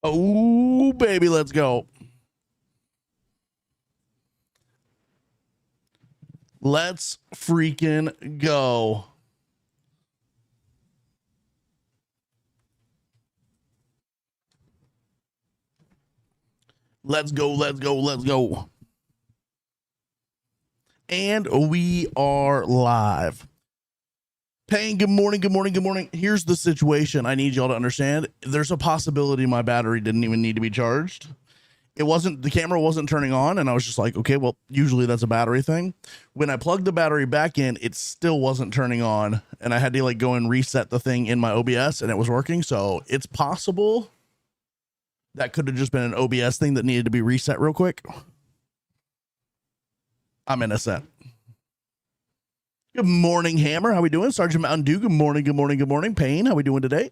Oh, baby, let's go. Let's freaking go. Let's go, let's go, let's go. And we are live. Payne, good morning, good morning, good morning. Here's the situation I need y'all to understand. There's a possibility my battery didn't even need to be charged. The camera wasn't turning on, and I was just like, okay, well, usually that's a battery thing. When I plugged the battery back in, it still wasn't turning on, and I had to like go and reset the thing in my OBS, and it was working. So it's possible that could have just been an OBS thing that needed to be reset real quick. I'm innocent. Good morning, Hammer. How we doing? Sergeant Mountain Dew. Good morning, good morning, good morning. Payne, how we doing today?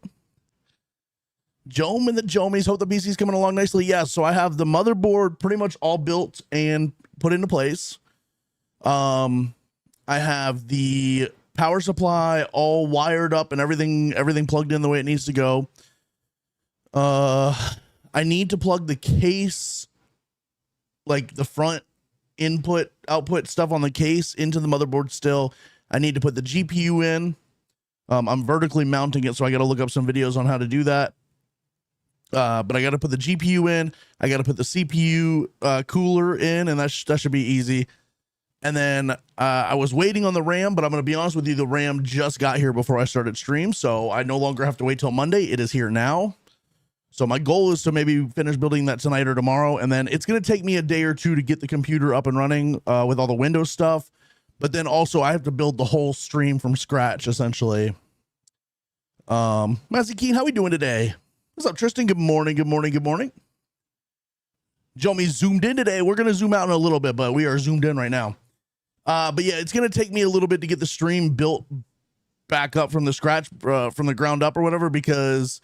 Jome and the Jomies. Hope the PC's coming along nicely. Yeah, so I have the motherboard pretty much all built and put into place. I have the power supply all wired up and everything plugged in the way it needs to go. I need to plug the case, like the front input output stuff on the case into the motherboard still. I need to put the GPU in. I'm vertically mounting it, so I got to look up some videos on how to do that. But I got to put the GPU in. I got to put the CPU cooler in, and that should be easy. And then I was waiting on the RAM, but I'm going to be honest with you, the RAM just got here before I started stream, so I no longer have to wait till Monday. It is here now. So my goal is to maybe finish building that tonight or tomorrow, and then it's going to take me a day or two to get the computer up and running with all the Windows stuff. But then also I have to build the whole stream from scratch, essentially. Mazzy Keen, how we doing today? What's up, Tristan? Good morning, good morning, good morning. Jomi zoomed in today. We're going to zoom out in a little bit, but we are zoomed in right now. But yeah, it's going to take me a little bit to get the stream built back up from the scratch, from the ground up or whatever, because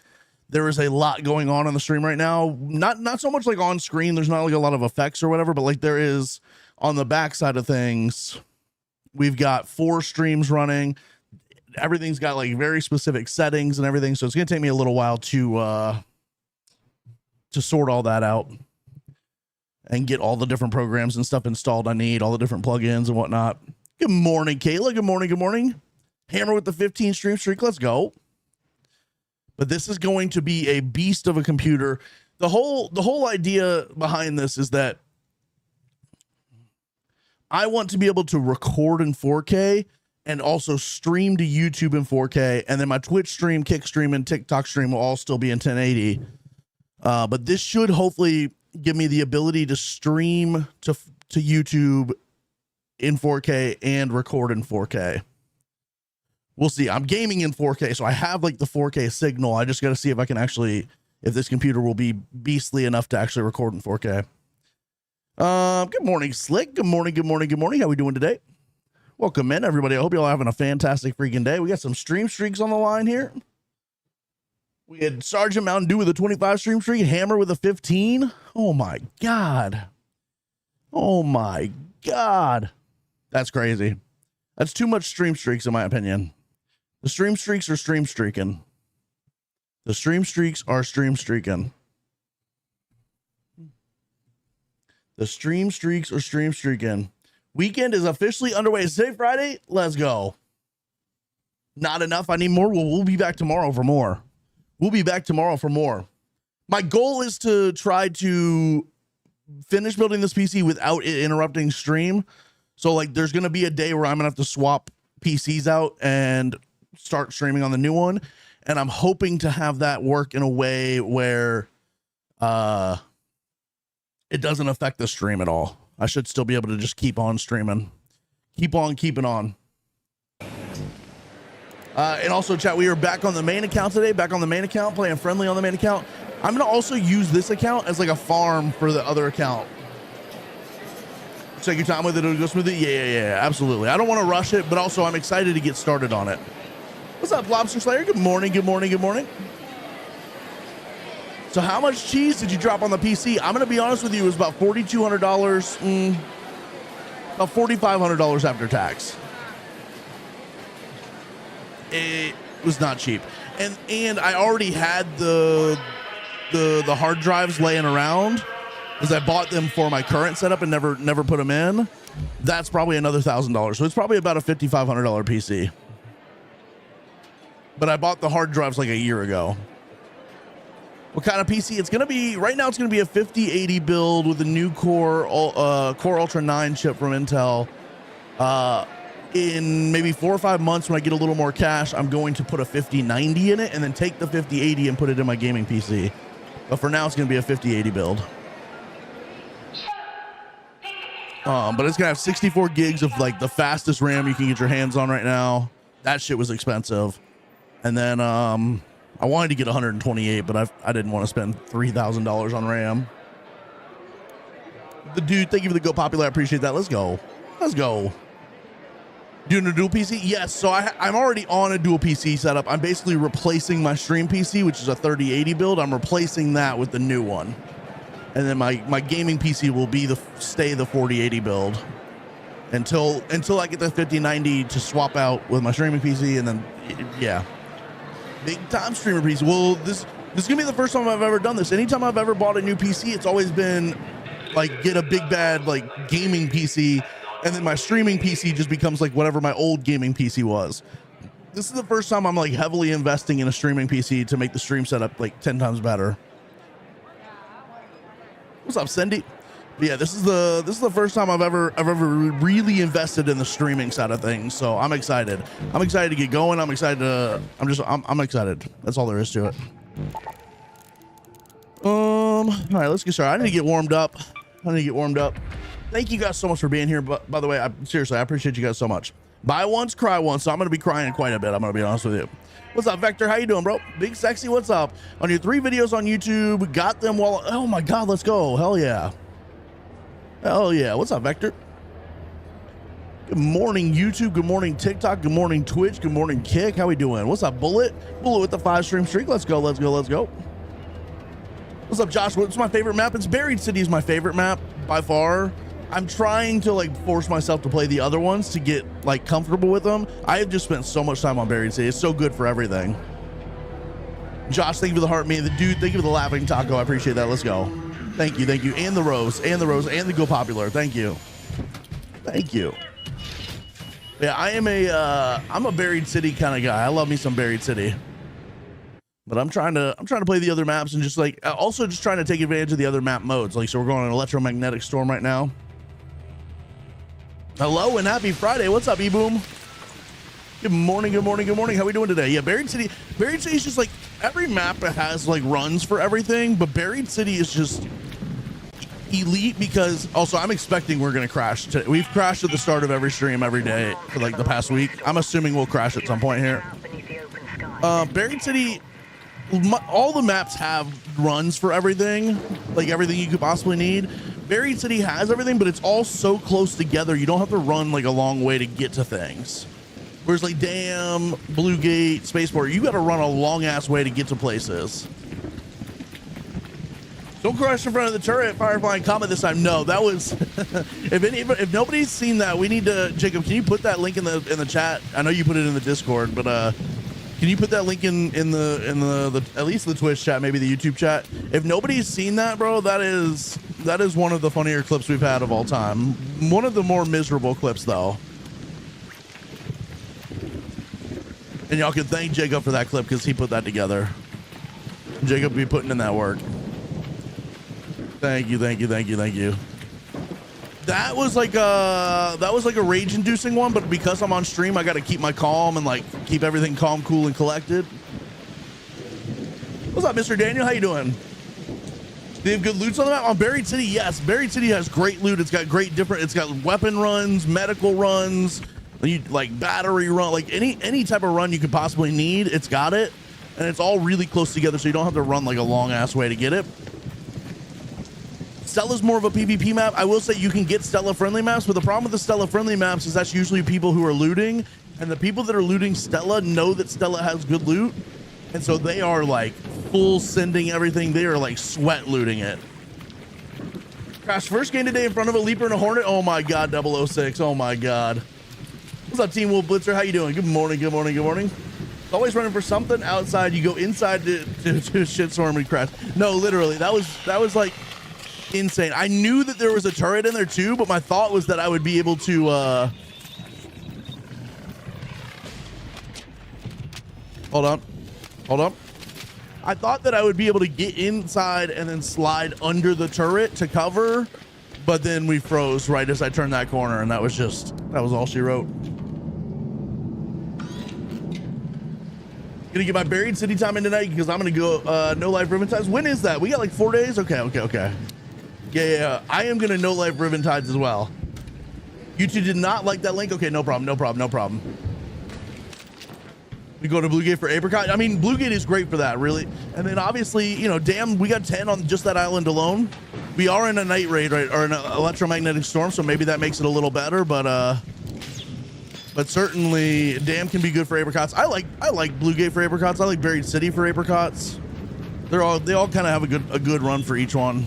there is a lot going on the stream right now. Not so much like on screen. There's not like a lot of effects or whatever, but like there is on the back side of things. We've got 4 streams running. Everything's got like very specific settings and everything. So it's going to take me a little while to sort all that out and get all the different programs and stuff installed I need, all the different plugins and whatnot. Good morning, Kayla. Good morning. Good morning. Hammer with the 15 stream streak. Let's go. But this is going to be a beast of a computer. The whole idea behind this is that I want to be able to record in 4K and also stream to YouTube in 4K. And then my Twitch stream, Kick stream, and TikTok stream will all still be in 1080. But this should hopefully give me the ability to stream to YouTube in 4K and record in 4K. We'll see. I'm gaming in 4K, so I have like the 4K signal. I just got to see if I can actually, if this computer will be beastly enough to actually record in 4K. Good morning, Slick. Good morning, good morning, good morning. How we doing today? Welcome in, everybody. I hope you're all having a fantastic freaking day. We got some stream streaks on the line here. We had Sergeant Mountain Dew with a 25 stream streak, Hammer with a 15. Oh my God. Oh my God. That's crazy. That's too much stream streaks in my opinion. The stream streaks are stream streaking. The stream streaks are stream streaking. The stream streaks are stream streaking. Weekend is officially underway. Is today Friday? Let's go. Not enough. I need more. Well, we'll be back tomorrow for more. We'll be back tomorrow for more. My goal is to try to finish building this PC without it interrupting stream. So like there's going to be a day where I'm going to have to swap PCs out and start streaming on the new one. And I'm hoping to have that work in a way where it doesn't affect the stream at all. I should still be able to just keep on streaming. Keep on keeping on. And also, chat, we are back on the main account today. Back on the main account, playing friendly on the main account. I'm going to also use this account as like a farm for the other account. Take your time with it. It'll go smoothly. Yeah, absolutely. I don't want to rush it, but also I'm excited to get started on it. What's up, Lobster Slayer? Good morning, good morning, good morning. So how much cheese did you drop on the PC? I'm going to be honest with you, it was about $4,200, about $4,500 after tax. It was not cheap. And I already had the the hard drives laying around, because I bought them for my current setup and never put them in, that's probably another $1,000. So it's probably about a $5,500 PC. But I bought the hard drives like a year ago. What kind of PC? It's gonna be, right now it's gonna be a 5080 build with a new Core Ultra 9 chip from Intel. In maybe 4 or 5 months, when I get a little more cash, I'm going to put a 5090 in it and then take the 5080 and put it in my gaming PC. But for now, it's gonna be a 5080 build. But it's gonna have 64 gigs of like the fastest RAM you can get your hands on right now. That shit was expensive. And then I wanted to get 128, but I didn't want to spend $3,000 on RAM. The dude, thank you for the Go Popular. I appreciate that. Let's go. Let's go. Doing a dual PC? Yes. So I'm already on a dual PC setup. I'm basically replacing my stream PC, which is a 3080 build. I'm replacing that with the new one. And then my gaming PC will be stay the 4080 build until I get the 5090 to swap out with my streaming PC, and then yeah. Big time streamer PC. Well, this is gonna be the first time I've ever done this. Anytime I've ever bought a new PC, it's always been like get a big bad like gaming PC, and then my streaming PC just becomes like whatever my old gaming PC was. This is the first time I'm like heavily investing in a streaming PC to make the stream setup like 10 times better. What's up, Cindy? But yeah, this is the first time I've ever really invested in the streaming side of things. So I'm excited. I'm excited to get going. I'm excited. I'm excited. That's all there is to it. All right, let's get started. I need to get warmed up. Thank you guys so much for being here. But by the way, seriously, I appreciate you guys so much. Buy once, cry once. So I'm gonna be crying quite a bit. I'm gonna be honest with you. What's up, Vector? How you doing, bro? Big Sexy, what's up? On your 3 videos on YouTube, got them while, oh my God, let's go. Hell yeah. Hell yeah. What's up, Vector? Good morning, YouTube. Good morning, TikTok. Good morning, Twitch. Good morning, Kick. How we doing? What's up, Bullet? Bullet with the 5 stream streak. Let's go, let's go, let's go. What's up, Josh? What's my favorite map? It's Buried City is my favorite map by far. I'm trying to like force myself to play the other ones to get like comfortable with them. I have just spent so much time on Buried City. It's so good for everything. Josh, thank you for the heart, man. The dude, thank you for the laughing taco. I appreciate that. Let's go. Thank you, thank you. And the rose, and the Go Popular. Thank you. Thank you. Yeah, I'm a Buried City kind of guy. I love me some Buried City. But I'm trying to play the other maps and just like also just trying to take advantage of the other map modes. Like, so we're going on an electromagnetic storm right now. Hello and happy Friday. What's up, E-Boom? Good morning, good morning, good morning. How we doing today? Yeah, Buried City is just like every map has like runs for everything, but Buried City is just elite because also I'm expecting we're gonna crash today. We've crashed at the start of every stream every day for like the past week. I'm assuming we'll crash at some point here. Buried City, all the maps have runs for everything, like everything you could possibly need. Buried City has everything, but it's all so close together. You don't have to run like a long way to get to things. Whereas like Dam, Blue Gate, Spaceport, you got to run a long ass way to get to places. Don't crash in front of the turret, Firefly, and comment this time. No, that was if nobody's seen that, we need to. Jacob, can you put that link in the chat? I know you put it in the Discord, but can you put that link in the at least the Twitch chat, maybe the YouTube chat? If nobody's seen that, bro, that is one of the funnier clips we've had of all time. One of the more miserable clips, though. And y'all can thank Jacob for that clip because he put that together. Jacob be putting in that work. Thank you, thank you, thank you, thank you. That was like a rage-inducing one, but because I'm on stream, I got to keep my calm and like keep everything calm, cool, and collected. What's up, Mr. Daniel? How you doing? They have good loots on the map? On Buried City, yes. Buried City has great loot. It's got it's got weapon runs, medical runs, like battery run, like any type of run you could possibly need. It's got it, and it's all really close together, so you don't have to run like a long ass way to get it. Stella's more of a PvP map. I will say you can get Stella friendly maps, but the problem with the Stella friendly maps is that's usually people who are looting, and the people that are looting Stella know that Stella has good loot, and so they are like full sending everything. They are like sweat looting it. Crash first game today in front of a Leaper and a Hornet. Oh my God, 006. Oh my God. What's up, Team Wolf Blitzer? How you doing? Good morning, good morning, good morning. Always running for something outside. You go inside to shitstorm and crash. No, literally, that was like insane. I knew that there was a turret in there too, but my thought was that I would be able to hold on. I thought that I would be able to get inside and then slide under the turret to cover, but then we froze right as I turned that corner, and that was all she wrote. Gonna get my buried city time in tonight because I'm gonna go no life ribbon tides. When is that? We got like 4 days. Okay. Yeah. I am gonna no life ribbon tides as well. YouTube did not like that link. Okay, no problem. We go to Bluegate for apricot. I mean, Bluegate is great for that, really. And then obviously, you know, damn, we got 10 on just that island alone. We are in a night raid, right, or an electromagnetic storm, so maybe that makes it a little better. But certainly, damn can be good for apricots. I like Bluegate for apricots. I like Buried City for apricots. They all kind of have a good run for each one.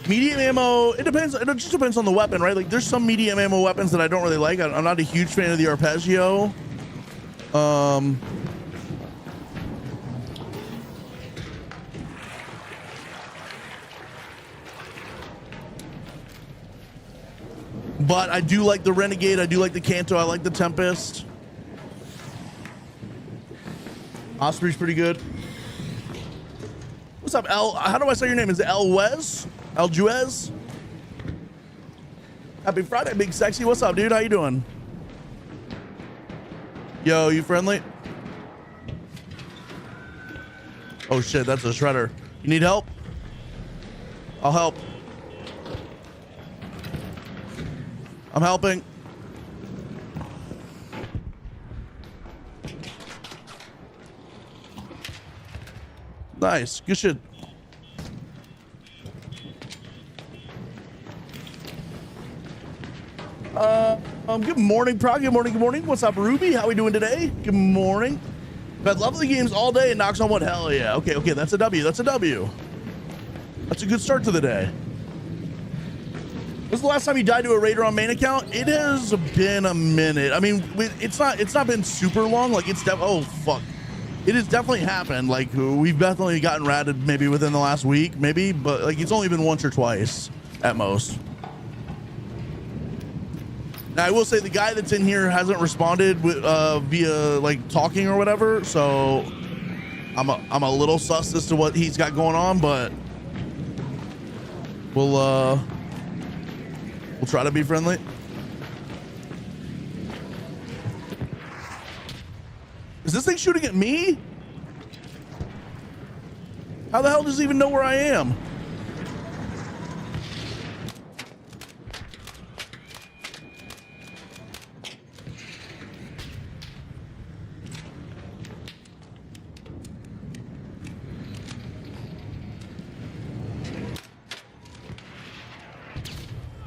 Medium ammo, it depends. It just depends on the weapon, right? Like there's some medium ammo weapons that I don't really like. I'm not a huge fan of the arpeggio. But I do like the Renegade. I do like the Kanto. I like the Tempest. Osprey's pretty good. What's up, El? How do I say your name? Is it El Wes? El Juez? Happy Friday, Big Sexy. What's up, dude? How you doing? Yo, you friendly? Oh shit, that's a shredder. You need help? I'll help. I'm helping. Nice, good shit. Good morning, Prog. Good morning. What's up, Ruby? How we doing today? Good morning. I've had lovely games all day and knocks on wood. Hell yeah. Okay, that's a W. That's a W. That's a good start to the day. When was the last time you died to a raider on main account? It has been a minute. I mean, it's not been super long. Like oh fuck. It has definitely happened. Like we've definitely gotten ratted maybe within the last week, maybe, but like it's only been once or twice at most. Now I will say the guy that's in here hasn't responded with, via like talking or whatever, so I'm a little sus as to what he's got going on, but we'll try to be friendly. Is this thing shooting at me? How the hell does it even know where I am?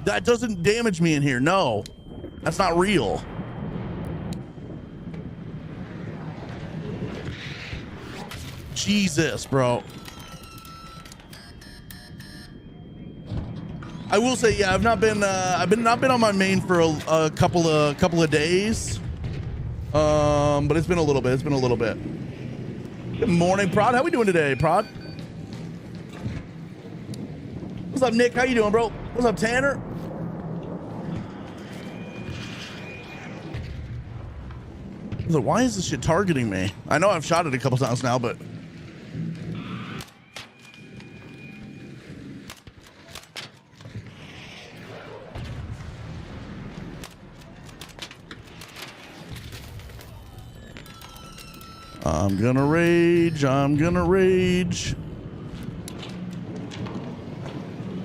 That doesn't damage me in here. No, that's not real. Jesus, bro. I will say, yeah, I've not been on my main for a couple of days. But it's been a little bit. Good morning, Prod. How we doing today, Prod? What's up, Nick? How you doing, bro? What's up, Tanner? So why is this shit targeting me? I know I've shot it a couple times now, but I'm gonna rage.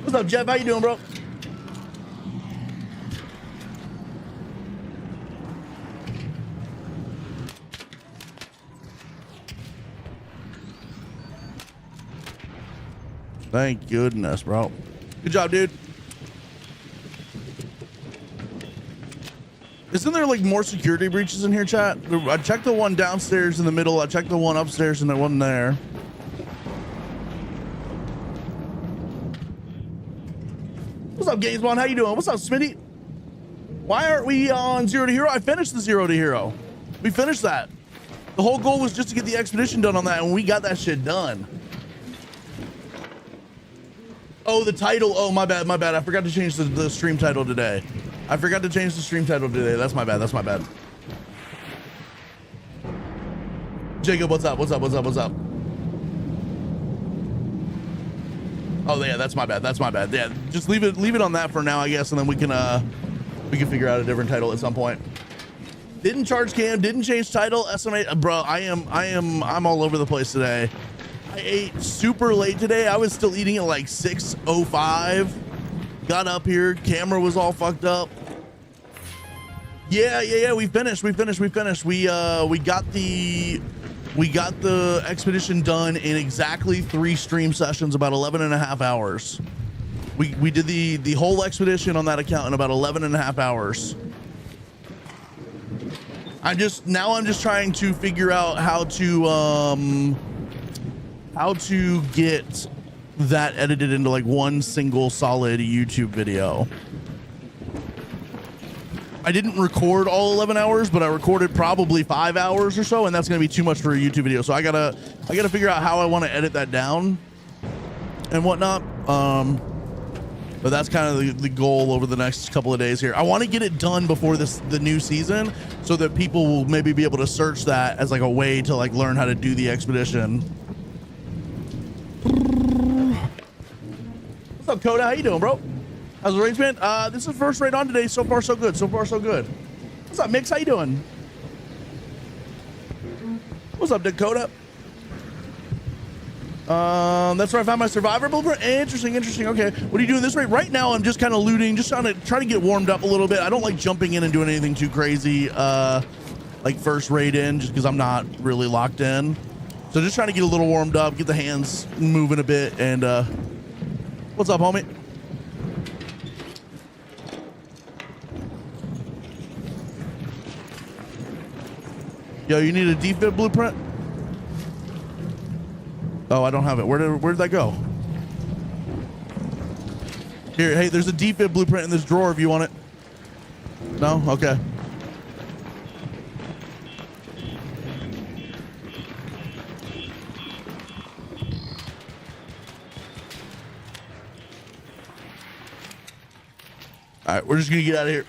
What's up, Jeff? How you doing, bro? Thank goodness, bro. Good job, dude. Isn't there like more security breaches in here, chat? I checked the one downstairs in the middle. I checked the one upstairs and there wasn't there. What's up, Gamesbon? How you doing? What's up, Smitty? Why aren't we on 0 to hero? I finished the 0 to hero. We finished that. The whole goal was just to get the expedition done on that, and we got that shit done. Oh, the title. Oh, my bad. I forgot to change the stream title today. That's my bad. Jacob, what's up? Oh yeah, that's my bad. Yeah, just leave it on that for now, I guess, and then we can figure out a different title at some point. Didn't charge cam, didn't change title, estimate, bro. I'm all over the place today. I ate super late today. I was still eating at like 6:05. Got up here, camera was all fucked up. Yeah. We finished. We got the expedition done in exactly 3 stream sessions, about 11 and a half hours. We did the whole expedition on that account in about 11 and a half hours. I'm just trying to figure out how to get that edited into like one single solid YouTube video. I didn't record all 11 hours, but I recorded probably 5 hours or so, and that's gonna be too much for a YouTube video. So I gotta figure out how I want to edit that down and whatnot. But that's kind of the goal over the next couple of days here. I want to get it done before the new season, so that people will maybe be able to search that as like a way to like learn how to do the expedition. What's up, Coda? How you doing, bro? How's the race been? This is first raid on today. So far, so good. What's up, Mix? How you doing? What's up, Dakota? That's where I found my survivor blueprint. Interesting. Okay, what are you doing this raid? Right now, I'm just kind of looting, just trying to get warmed up a little bit. I don't like jumping in and doing anything too crazy, like first raid in, just because I'm not really locked in. So just trying to get a little warmed up, get the hands moving a bit, and what's up, homie? Yo, you need a defib blueprint? Oh, I don't have it. Where did that go? Here, hey, there's a defib blueprint in this drawer if you want it. No? Okay. All right, we're just gonna get out of here.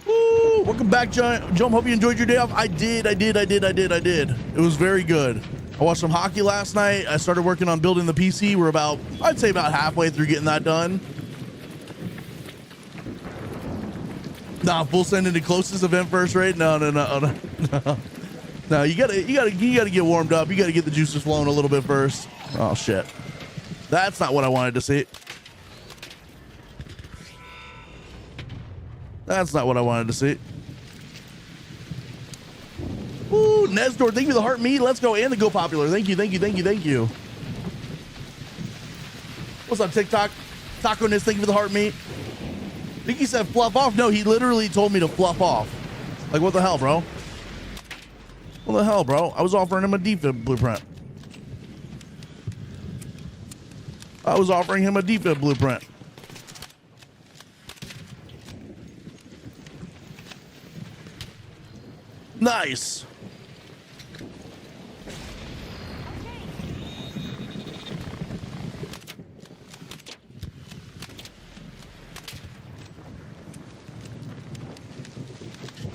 Woo! Welcome back, Jump. Hope you enjoyed your day off. I did. It was very good. I watched some hockey last night. I started working on building the PC. We're I'd say about halfway through getting that done. Nah, full send into closest event first rate. No. No, you gotta get warmed up. You gotta get the juices flowing a little bit first. Oh shit. That's not what I wanted to see. Ooh, Nesdor, thank you for the heart meat. Let's go, and the Go Popular. Thank you. What's up, TikTok? Taco-ness, thank you for the heart meat. I think he said fluff off. No, he literally told me to fluff off. Like, what the hell, bro? I was offering him a defib blueprint. Nice.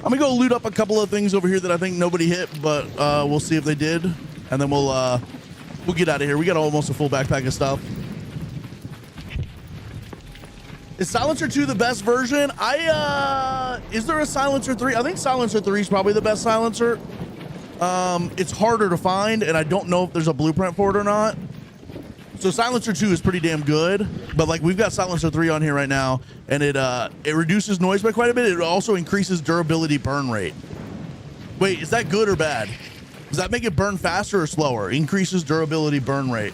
I'm gonna go loot up a couple of things over here that I think nobody hit, but we'll see if they did, and then we'll get out of here. We got almost a full backpack of stuff. Is Silencer 2 the best version? Is there a Silencer 3? I think Silencer 3 is probably the best silencer. It's harder to find, and I don't know if there's a blueprint for it or not. So Silencer 2 is pretty damn good, but like we've got Silencer 3 on here right now, and it reduces noise by quite a bit. It also increases durability burn rate. Wait, is that good or bad? Does that make it burn faster or slower? Increases durability burn rate.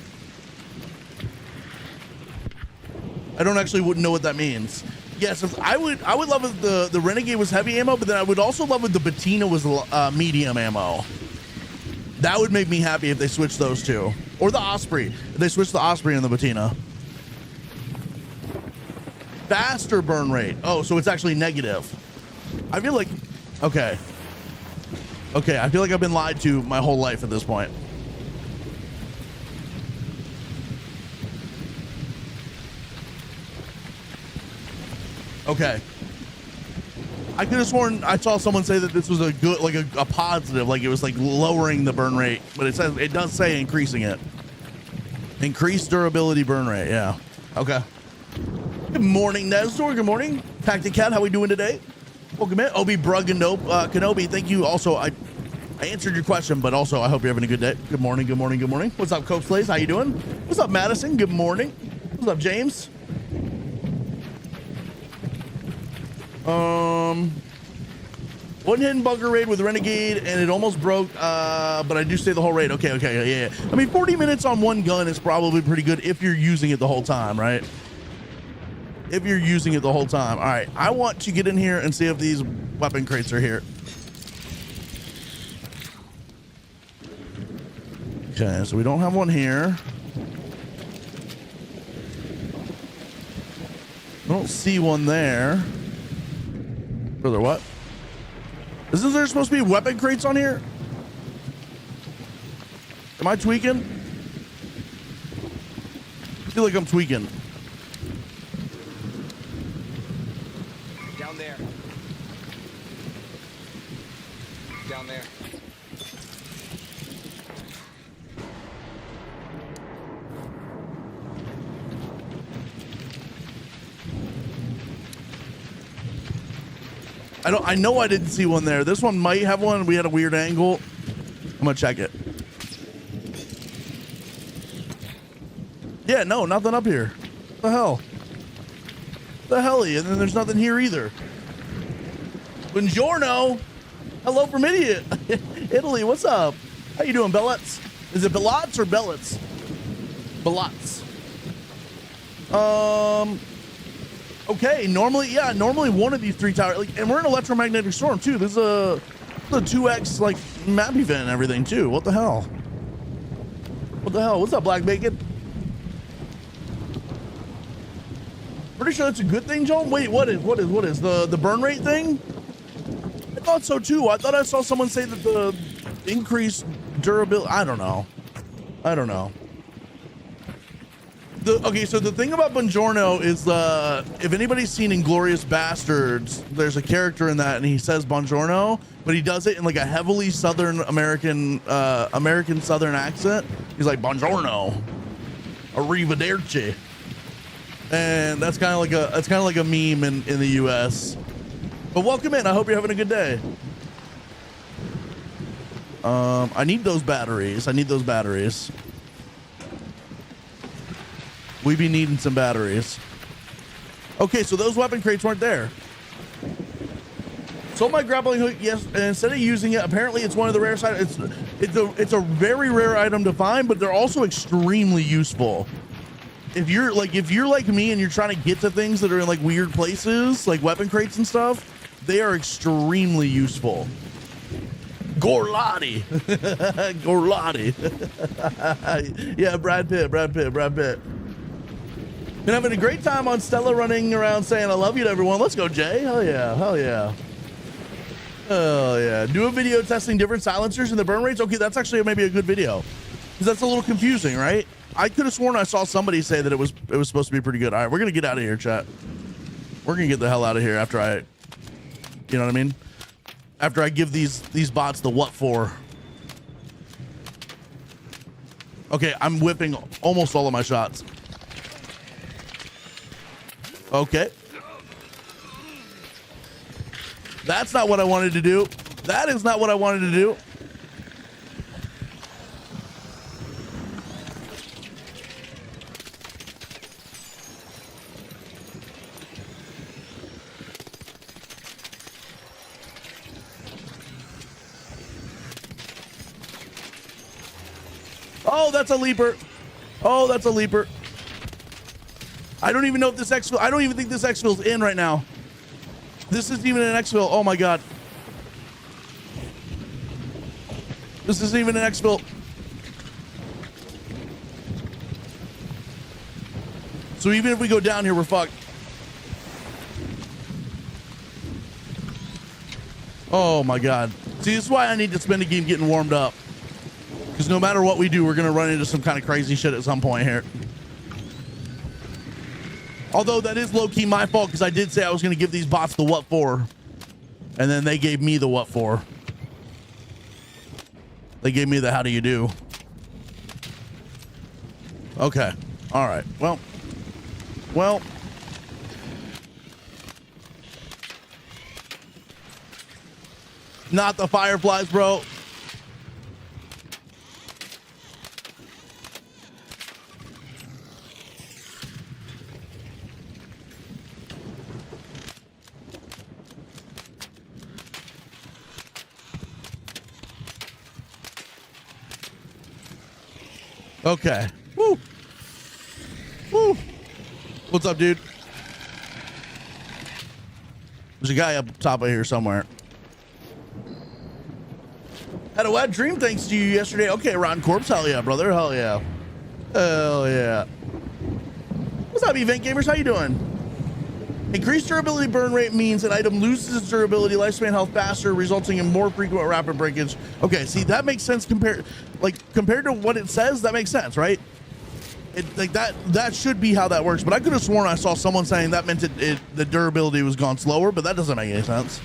I don't actually wouldn't know what that means. Yes, I would love if the Renegade was heavy ammo, but then I would also love if the Patina was medium ammo. That would make me happy if they switched those two. Or the Osprey. If they switched the Osprey and the Patina. Faster burn rate. Oh, so it's actually negative. I feel like, okay. Okay, I feel like I've been lied to my whole life at this point. Okay. I could have sworn I saw someone say that this was a good, like a positive, like it was like lowering the burn rate, but it does say increasing it. Increased durability burn rate, yeah. Okay. Good morning, Nestor. Good morning. Tactic Cat, how we doing today? Welcome in. Obi Bruganope, Kenobi, thank you. Also, I answered your question, but also I hope you're having a good day. Good morning, good morning, good morning. What's up, Cope Slays? How you doing? What's up, Madison? Good morning. What's up, James? One hidden bunker raid with Renegade and it almost broke, but I do stay the whole raid. Okay, yeah. I mean, 40 minutes on one gun is probably pretty good if you're using it the whole time, right? If you're using it the whole time. All right, I want to get in here and see if these weapon crates are here. Okay, so we don't have one here. I don't see one there. Brother, what? Isn't there supposed to be weapon crates on here? Am I tweaking? I feel like I'm tweaking. Down there. Down there. I know I didn't see one there. This one might have one. We had a weird angle. I'm gonna check it. Yeah, no, nothing up here. What the hell? The helly, and then there's nothing here either. Buongiorno. Hello from Idiot. Italy, what's up? How you doing, Bellots? Is it Bellots or Bellots? Bellots. Okay, normally one of these three towers, like, and we're in electromagnetic storm too. This is a 2x like map event and everything too. What the hell? What the hell? What's up, Black Bacon? Pretty sure that's a good thing, John. Wait, what is the burn rate thing? I thought so too. I thought I saw someone say that the increased durability. I don't know. Okay, so the thing about Buongiorno is if anybody's seen Inglorious Bastards, there's a character in that and he says Buongiorno, but he does it in like a heavily Southern American Southern accent. He's like, Buongiorno, arrivederci. And that's kind of like a meme in the US. But welcome in. I hope you're having a good day. I need those batteries. We be needing some batteries. Okay, so those weapon crates weren't there. Sold my grappling hook, yes, and instead of using it, apparently it's one of the rare items. It's a very rare item to find, but they're also extremely useful. If you're like me and you're trying to get to things that are in like weird places, like weapon crates and stuff, they are extremely useful. Gorlati. Gorlati. Yeah, Brad Pitt. Been having a great time on Stella, running around saying I love you to everyone. Let's go, Jay. Hell yeah. Do a video testing different silencers and the burn rates. Okay, that's actually maybe a good video, because that's a little confusing, right? I could have sworn I saw somebody say that it was supposed to be pretty good. All right, we're gonna get out of here, chat. We're gonna get the hell out of here after I, you know what I mean? After I give these bots the what for. Okay, I'm whipping almost all of my shots. Okay. That's not what I wanted to do. That is not what I wanted to do. Oh, that's a leaper. I don't even know if this exfil. I don't even think this exfil's in right now. This isn't even an exfil. Oh my god. This isn't even an exfil. So even if we go down here, we're fucked. Oh my god. See, this is why I need to spend a game getting warmed up. Because no matter what we do, we're going to run into some kind of crazy shit at some point here. Although that is low-key my fault, because I did say I was going to give these bots the what for. And then they gave me the what for. They gave me the how do you do. Okay. All right. Well. Not the fireflies, bro. Okay. Woo. Woo. What's up, dude? There's a guy up top of here somewhere. Had a wet dream thanks to you yesterday. Okay, Rotten Corpse. Hell yeah, brother. Hell yeah. Hell yeah. What's up, Event Gamers? How you doing? Increased durability burn rate means an item loses its durability, lifespan, health faster, resulting in more frequent rapid breakage. Okay, see, that makes sense compared to what it says. That makes sense, right? That should be how that works. But I could have sworn I saw someone saying that meant the durability was gone slower, but that doesn't make any sense.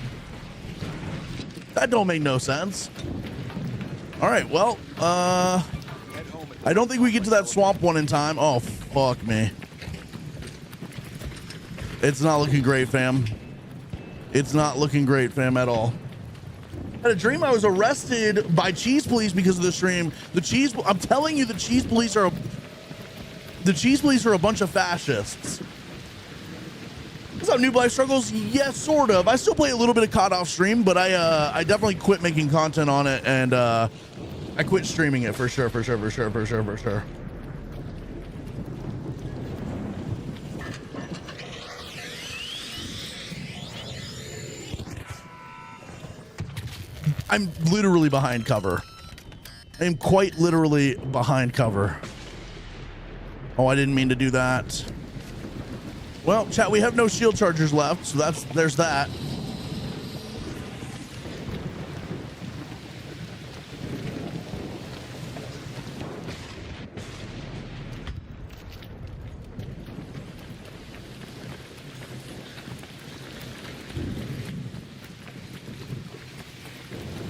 That don't make no sense. All right, well, I don't think we get to that swamp one in time. Oh, fuck me. It's not looking great, fam. It's not looking great, fam, at all. I had a dream I was arrested by cheese police because of the stream. I'm telling you, the cheese police are a bunch of fascists. What's up, Noob Life Struggles? Yes, sort of. I still play a little bit of COD off stream, but I definitely quit making content on it, and I quit streaming it for sure. I'm literally behind cover. I am quite literally behind cover. Oh, I didn't mean to do that. Well, chat, we have no shield chargers left, so there's that.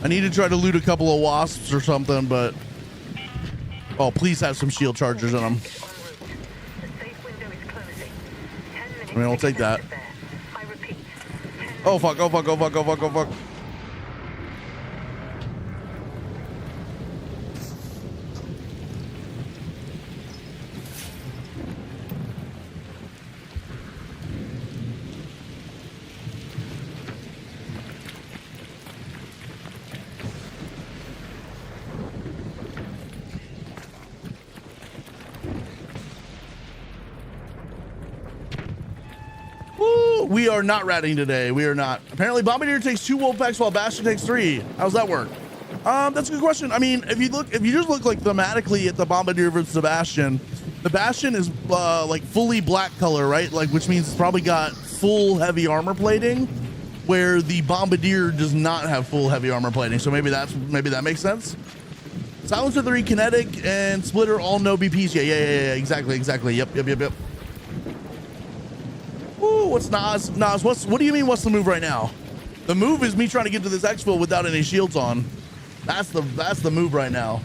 I need to try to loot a couple of wasps or something, but oh, please have some shield chargers in them. I mean, I'll take that. Oh fuck, oh fuck, oh fuck, oh fuck, oh fuck. We are not ratting today. We are not. Apparently, Bombardier takes 2 wolf packs while Bastion takes 3. How's that work? That's a good question. I mean, if you just look like thematically at the Bombardier versus the Bastion is like fully black color, right? Like, which means it's probably got full heavy armor plating, where the Bombardier does not have full heavy armor plating. So maybe that makes sense. Silencer 3, kinetic, and splitter all no BPs. Yeah. Exactly. Yep. Ooh, what's Nas? What do you mean? What's the move right now? The move is me trying to get to this exfil without any shields on. That's the move right now.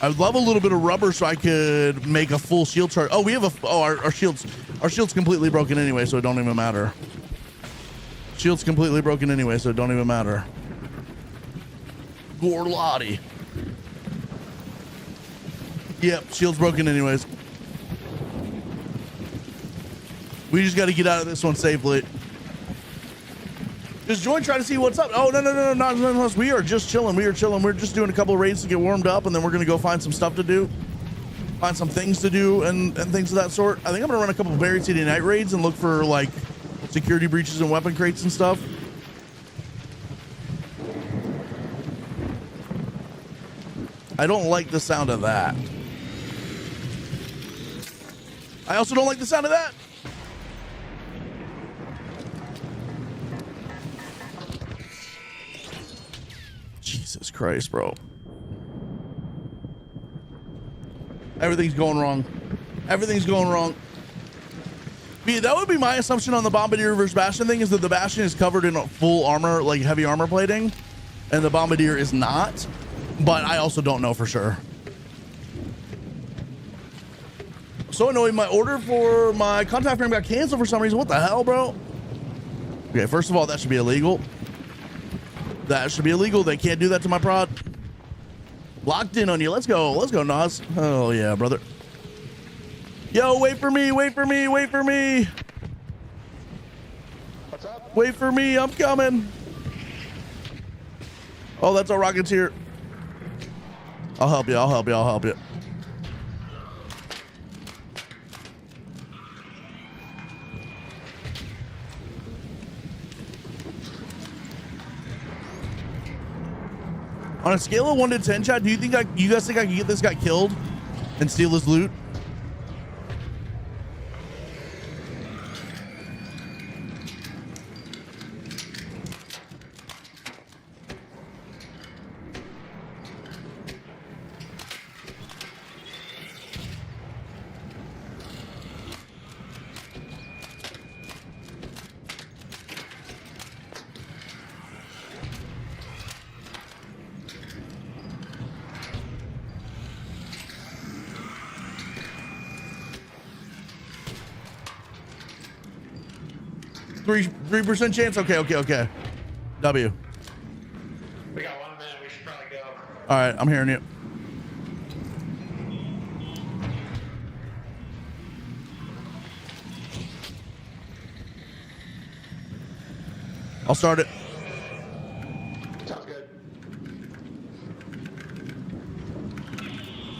I would love a little bit of rubber so I could make a full shield charge. Oh, we have our shield's completely broken anyway, so it don't even matter. Shield's completely broken anyway, so it don't even matter. Gorlotti. Yep, shield's broken anyways. We just got to get out of this one safely. Just join, try to see what's up. Oh, no. We are just chilling. We're just doing a couple of raids to get warmed up, and then we're going to go find some stuff to do. Find some things to do and things of that sort. I think I'm going to run a couple of Buried City night raids and look for, like, security breaches and weapon crates and stuff. I don't like the sound of that. I also don't like the sound of that. Christ, bro. Everything's going wrong. Everything's going wrong. Yeah, that would be my assumption on the Bombardier versus Bastion thing, is that the Bastion is covered in full armor, like heavy armor plating, and the Bombardier is not. But I also don't know for sure. So annoying, my order for my contact frame got canceled for some reason. What the hell, bro? Okay, first of all, that should be illegal. That should be illegal. They can't do that to my prod. Locked in on you. Let's go. Let's go, Nas. Oh, yeah, brother. Yo, wait for me. Wait for me. Wait for me. What's up? Wait for me. I'm coming. Oh, that's a Rocketeer. I'll help you. I'll help you. I'll help you. On a scale of 1 to 10, chat, do you think you guys think I can get this guy killed and steal his loot? Three percent chance. Okay. W. We got 1 minute. We should probably go. All right, I'm hearing you. I'll start it. Sounds good.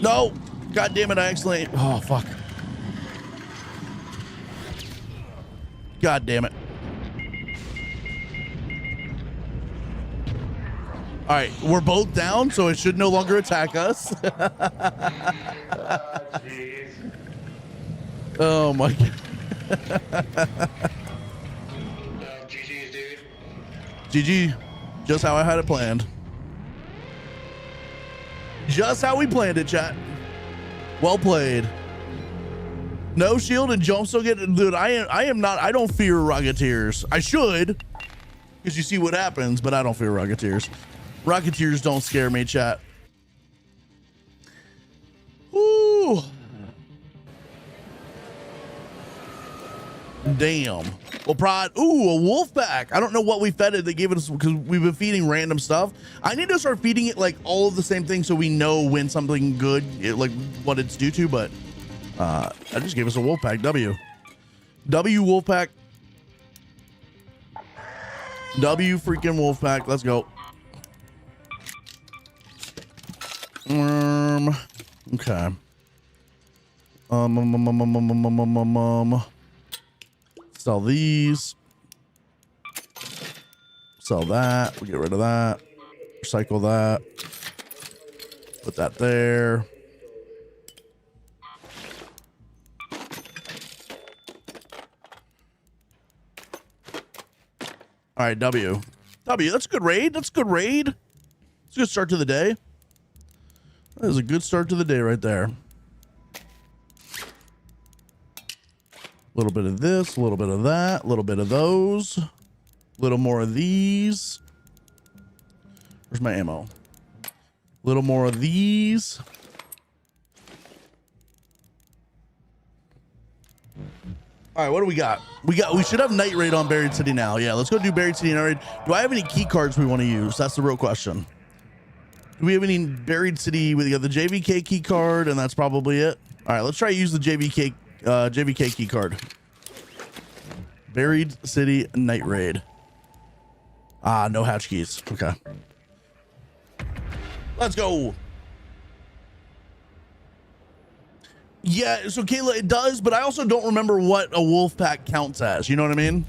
No. God damn it! I accidentally. Oh fuck. God damn it. All right, we're both down, so it should no longer attack us. Jeez. Oh my god. GG's, dude. GG. Just how I had it planned. Just how we planned it, chat. Well played. No shield and jump still getting, dude. I don't fear Rocketeers. I should, because you see what happens, but I don't fear Rocketeers. Rocketeers don't scare me, chat. Ooh. Damn. Well, prod. Ooh, a wolf pack. I don't know what we fed it. They gave it us because we've been feeding random stuff. I need to start feeding it like all of the same things so we know when something good, like what it's due to. But I just gave us a wolf pack. W wolf pack. W freaking wolf pack. Let's go. Okay. Sell these. Sell that. We'll get rid of that. Recycle that. Put that there. All right, W. That's a good raid. That's a good raid. It's a good start to the day. That is a good start to the day right there. A little bit of this, a little bit of that, a little bit of those, a little more of these. Where's my ammo? A little more of these. All right, what do we got? We should have Night Raid on Buried City now. Yeah, let's go do Buried City Night Raid. Do I have any key cards we want to use? That's the real question. Do we have any Buried City? We got the JVK key card, and that's probably it. All right, let's try to use the JVK key card. Buried City Night Raid. Ah, no hatch keys. Okay. Let's go. Yeah, so Kayla, it does, but I also don't remember what a wolf pack counts as. You know what I mean?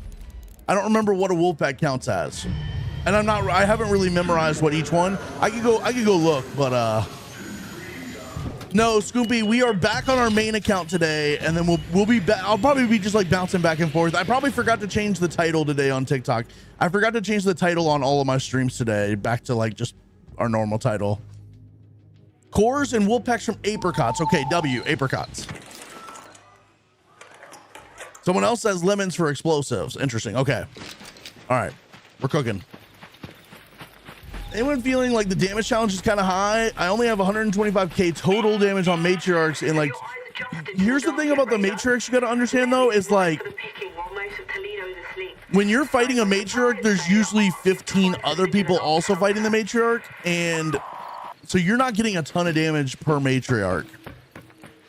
I don't remember what a wolf pack counts as. And I haven't really memorized what each one. I could go look, but no, Scoopy, we are back on our main account today, and then we'll be back. I'll probably be just like bouncing back and forth. I probably forgot to change the title today on TikTok. I forgot to change the title on all of my streams today back to like just our normal title. Cores and woolpecks from apricots. Okay, W, apricots. Someone else says lemons for explosives. Interesting. Okay. All right. We're cooking. Anyone feeling like the damage challenge is kind of high? I only have 125k total damage on matriarchs. And like, here's the thing about the matriarchs you got to understand though, is like, when you're fighting a matriarch, there's usually 15 other people also fighting the matriarch. And so you're not getting a ton of damage per matriarch.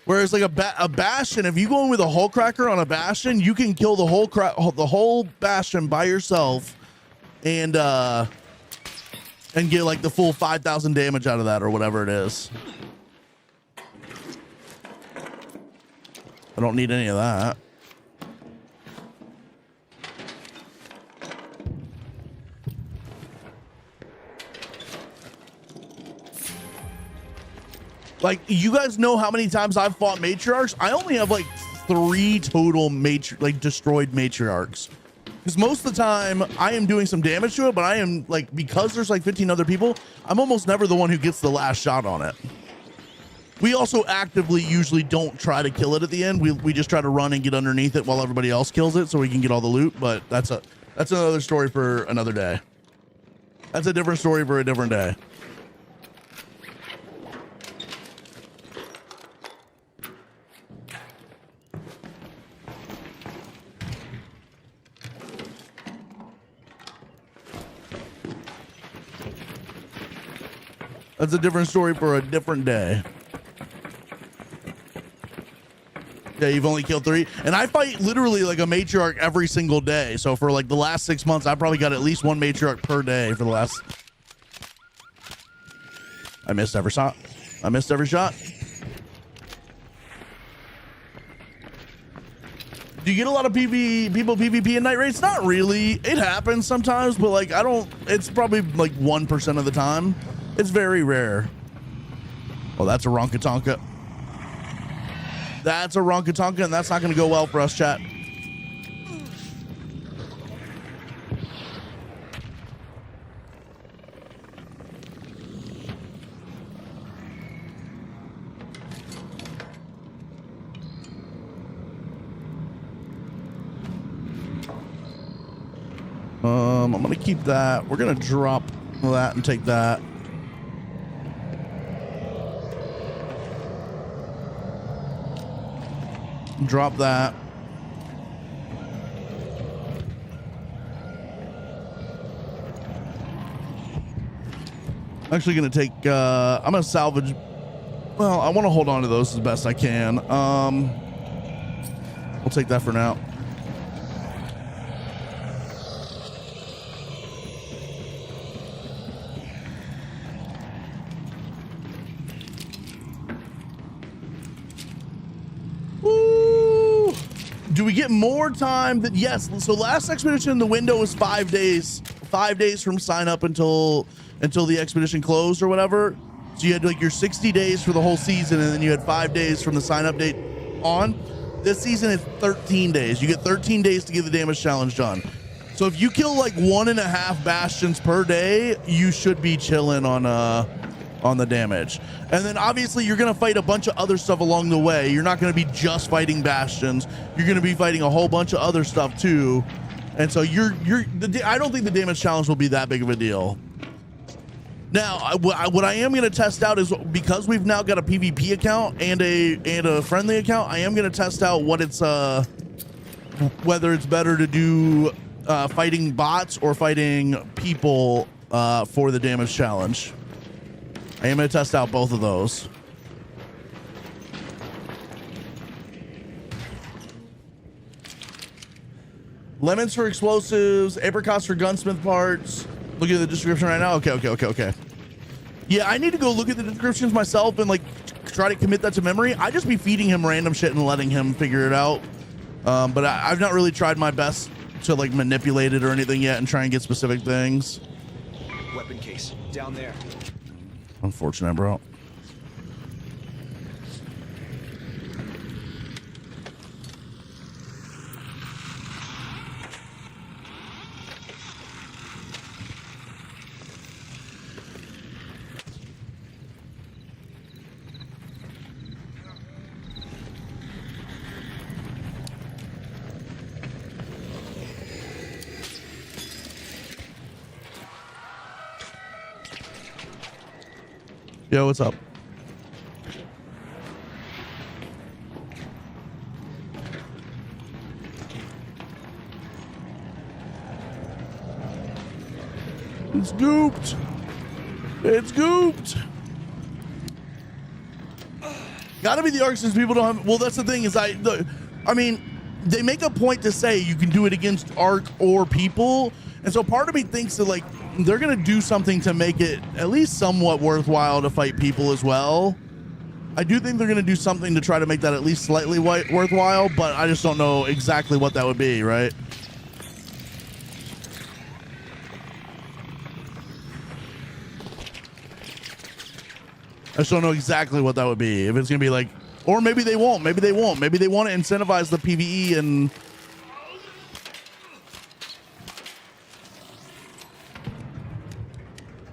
Whereas like a bastion, if you go in with a hull cracker on a bastion, you can kill the whole bastion by yourself and get like the full 5,000 damage out of that or whatever it is. I don't need any of that. Like, you guys know how many times I've fought matriarchs? I only have like 3 total destroyed matriarchs. Because most of the time I am doing some damage to it, but I am like, because there's like 15 other people, I'm almost never the one who gets the last shot on it. We also actively usually don't try to kill it at the end. We just try to run and get underneath it while everybody else kills it so we can get all the loot. But that's another story for another day. That's a different story for a different day. That's a different story for a different day. Yeah, you've only killed 3. And I fight literally like a matriarch every single day. So for like the last 6 months, I probably got at least 1 matriarch per day for the last... I missed every shot. I missed every shot. Do you get a lot of people PvP in night raids? Not really. It happens sometimes, but like it's probably like 1% of the time. It's very rare. Oh, that's a Ronkatonka. That's a Ronkatonka, and that's not going to go well for us, chat. I'm going to keep that. We're going to drop that and take that. Drop that. I'm actually going to take, I'm going to salvage. Well, I want to hold on to those as best I can. We'll take that for now. Do we get more time? That yes. So last expedition, the window was 5 days. 5 days from sign up until the expedition closed or whatever. So you had like your 60 days for the whole season, and then you had 5 days from the sign up date on. This season is 13 days. You get 13 days to get the damage challenge done. So if you kill like 1.5 bastions per day, you should be chilling on the damage. And then obviously you're going to fight a bunch of other stuff along the way. You're not going to be just fighting bastions. You're going to be fighting a whole bunch of other stuff too. And so I don't think the damage challenge will be that big of a deal. Now, what I am going to test out is, because we've now got a PvP account and a friendly account, I am going to test out what it's whether it's better to do fighting bots or fighting people for the damage challenge. I am going to test out both of those. Lemons for explosives, apricots for gunsmith parts. Look at the description right now. Okay. Yeah, I need to go look at the descriptions myself and like try to commit that to memory. I just be feeding him random shit and letting him figure it out. But I've not really tried my best to like manipulate it or anything yet and try and get specific things. Weapon case down there. Unfortunate, bro. Yo, what's up? It's gooped. It's gooped. Gotta be the arc since people don't have. Well, that's the thing is I mean, they make a point to say you can do it against arc or people, and so part of me thinks that like they're gonna do something to make it at least somewhat worthwhile to fight people as well. I do think they're gonna do something to try to make that at least slightly worthwhile, but I just don't know exactly what that would be, right? I just don't know exactly what that would be. If it's gonna be like, or maybe they won't. Maybe they won't. Maybe they want to incentivize the PvE and.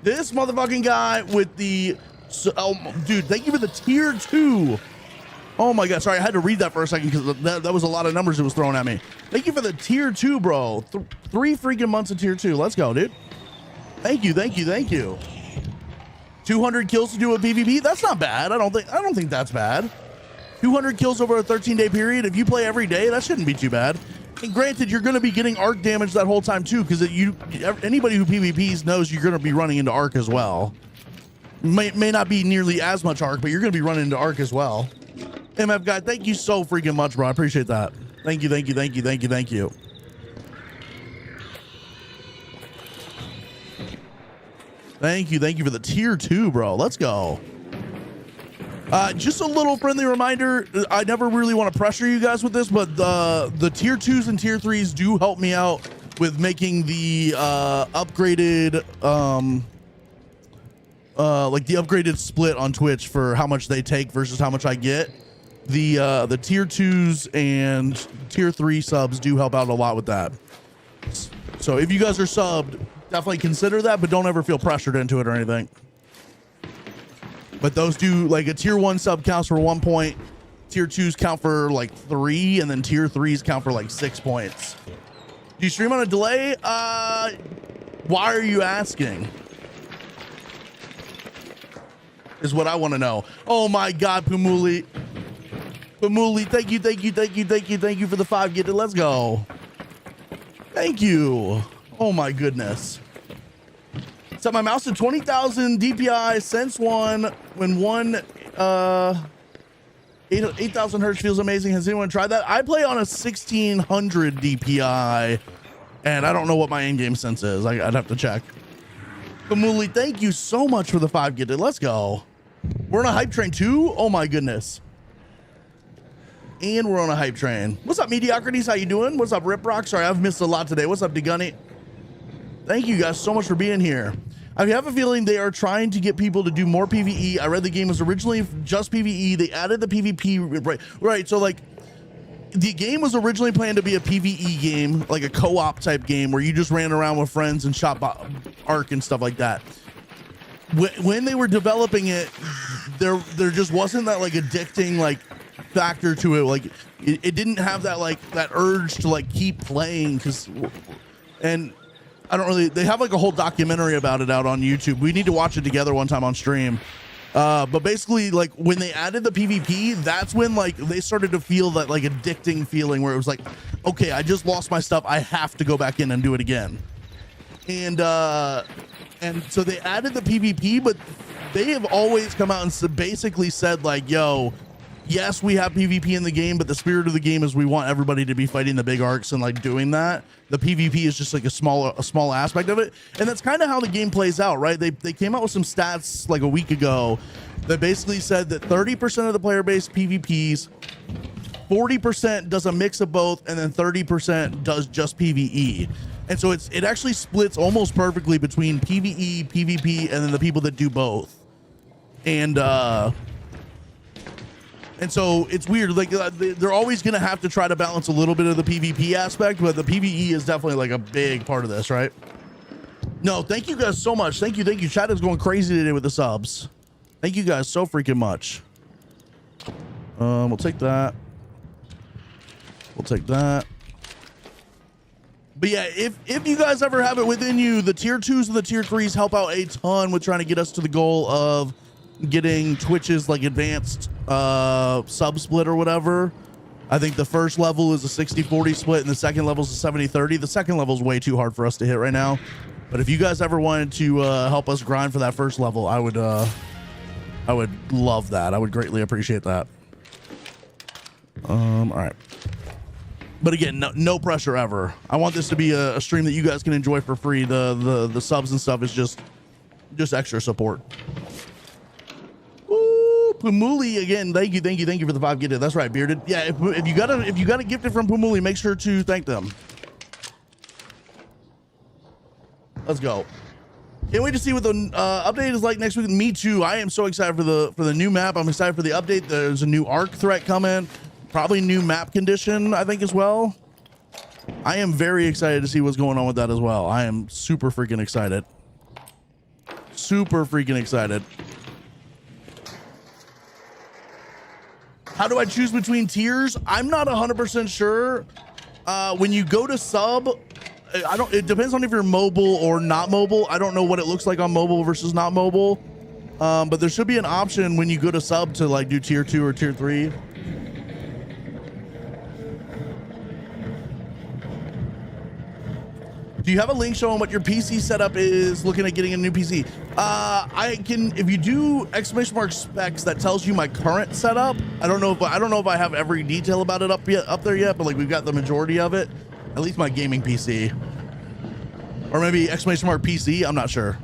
This motherfucking guy with the, dude, thank you for the tier 2. Oh my god, sorry, I had to read that for a second because that was a lot of numbers it was throwing at me. Thank you for the tier 2, bro. 3 freaking months of tier 2. Let's go, dude. Thank you, thank you, thank you. 200 kills to do a PvP. That's not bad. I don't think that's bad. 200 kills over a 13-day period. If you play every day, that shouldn't be too bad. And granted, you're going to be getting arc damage that whole time too, because anybody who PvPs knows you're going to be running into arc as well. May not be nearly as much arc, but you're going to be running into arc as well. MF guy, thank you so freaking much, bro. I appreciate that. Thank you, thank you, thank you, thank you, thank you. Thank you for the tier 2, bro. Let's go. Just a little friendly reminder. I never really want to pressure you guys with this, but the tier 2s and tier 3s do help me out with making the upgraded like the upgraded split on Twitch for how much they take versus how much I get. The tier 2s and tier 3 subs do help out a lot with that. So if you guys are subbed, definitely consider that, but don't ever feel pressured into it or anything. But those do, like, a tier 1 sub counts for 1 point, tier 2s count for like 3, and then tier 3s count for like 6 points. Do you stream on a delay? Why are you asking? Is what I want to know. Oh my god, Pumuli. Pumuli, thank you for the 5 gifted. Let's go. Thank you. Oh my goodness. Set my mouse to 20,000 DPI since when 8,000 hertz feels amazing. Has anyone tried that? I play on a 1600 DPI, and I don't know what my in-game sense is. I'd have to check. Kamuli, thank you so much for the 5 gifted. Let's go. We're on a hype train too. Oh my goodness. And we're on a hype train. What's up, Mediocrities? How you doing? What's up, Rip Rock? Sorry, I've missed a lot today. What's up, DeGunny? Thank you guys so much for being here. I have a feeling they are trying to get people to do more PvE. I read the game was originally just PvE. They added the PvP, right? So like, the game was originally planned to be a PvE game, like a co-op type game where you just ran around with friends and shot arc and stuff like that. When they were developing it, there just wasn't that like addicting like factor to it. Like it didn't have that like that urge to like keep playing and I don't really, they have like a whole documentary about it out on YouTube. We need to watch it together one time on stream. But basically like when they added the PvP, that's when like they started to feel that like addicting feeling where it was like, okay, I just lost my stuff. I have to go back in and do it again. And so they added the PvP, but they have always come out and basically said like, yo, yes, we have PvP in the game, but the spirit of the game is we want everybody to be fighting the big arcs and like doing that. The PvP is just like a small aspect of it. And that's kind of how the game plays out, right? They came out with some stats like a week ago that basically said that 30% of the player base PvPs, 40% does a mix of both, and then 30% does just PvE. And so it actually splits almost perfectly between PvE, PvP, and then the people that do both. And so it's weird, like they're always going to have to try to balance a little bit of the PvP aspect, but the PvE is definitely like a big part of this, right? No, thank you guys so much. Thank you. Chat is going crazy today with the subs. Thank you guys so freaking much. We'll take that. We'll take that. But yeah, if you guys ever have it within you, the tier 2s and the tier 3s help out a ton with trying to get us to the goal of getting Twitch's like advanced sub split or whatever. I think the first level is a 60-40 split and the second level is a 70-30. The second level is way too hard for us to hit right now. But if you guys ever wanted to help us grind for that first level, I would love that. I would greatly appreciate that. All right. But again, no pressure ever. I want this to be a stream that you guys can enjoy for free. The subs and stuff is just extra support. Ooh, Pumuli again. Thank you for the 5 gifted. That's right, Bearded. Yeah, if you got a gifted from Pumuli, make sure to thank them. Let's go. Can't wait to see what the update is like next week. Me too. I am so excited for the new map. I'm excited for the update. There's a new arc threat coming. Probably new map condition, I think, as well. I am very excited to see what's going on with that as well. I am super freaking excited. Super freaking excited. How do I choose between tiers? I'm not 100% sure. When you go to sub, it depends on if you're mobile or not mobile. I don't know what it looks like on mobile versus not mobile. But there should be an option when you go to sub to like do tier 2 or tier 3. Do you have a link showing what your PC setup is looking at getting a new PC? I can, if you do ! specs, that tells you my current setup. I don't know if I have every detail about it up there yet, but like we've got the majority of it, at least my gaming PC, or maybe ! PC. I'm not sure.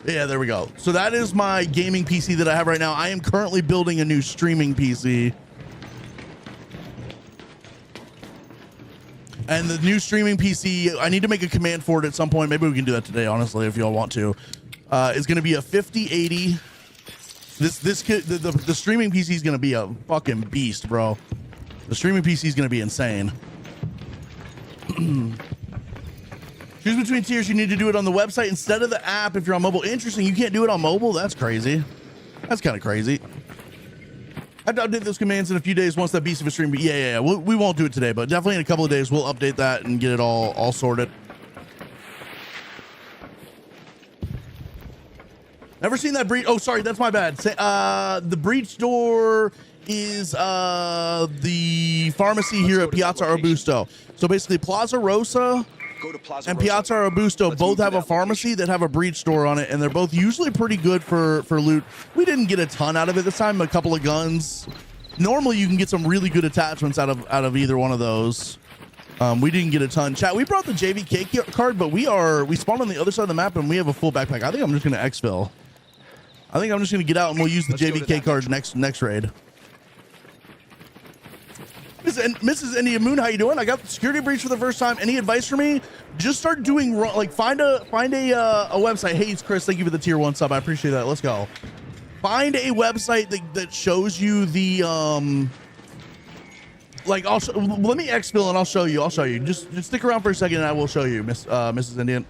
Yeah, there we go. So that is my gaming PC that I have right now. I am currently building a new streaming PC. And the new streaming PC, I need to make a command for it at some point. Maybe we can do that today, honestly, if y'all want to. It's going to be a 5080. The streaming PC is going to be a fucking beast, bro. The streaming PC is going to be insane. Choose between tiers. You need to do it on the website instead of the app if you're on mobile. Interesting. You can't do it on mobile? That's crazy. That's kind of crazy. I update those commands in a few days once that beast of a stream. But yeah. We won't do it today, but definitely in a couple of days we'll update that and get it all sorted. Never seen that breach. Oh, sorry, that's my bad. The breach door is the pharmacy here at Piazza Arbusto. So basically, Plaza Rosa and Piazza Arbusto both have a pharmacy that have a breach door on it, and they're both usually pretty good for loot. We didn't get a ton out of it this time. A couple of guns. Normally, you can get some really good attachments out of either one of those. We didn't get a ton. Chat, we brought the JVK card, but we spawned on the other side of the map, and we have a full backpack. I think I'm just going to exfil. I think I'm just going to get out, and we'll use the JVK card next raid. Mrs. India Moon, how you doing? I got the security breach for the first time. Any advice for me? Just start doing like find a website. Hey, it's Chris. Thank you for the tier 1 sub. I appreciate that. Let's go. Find a website that shows you the like. Let me exfil and I'll show you. Just stick around for a second and I will show you, Mrs. Indian.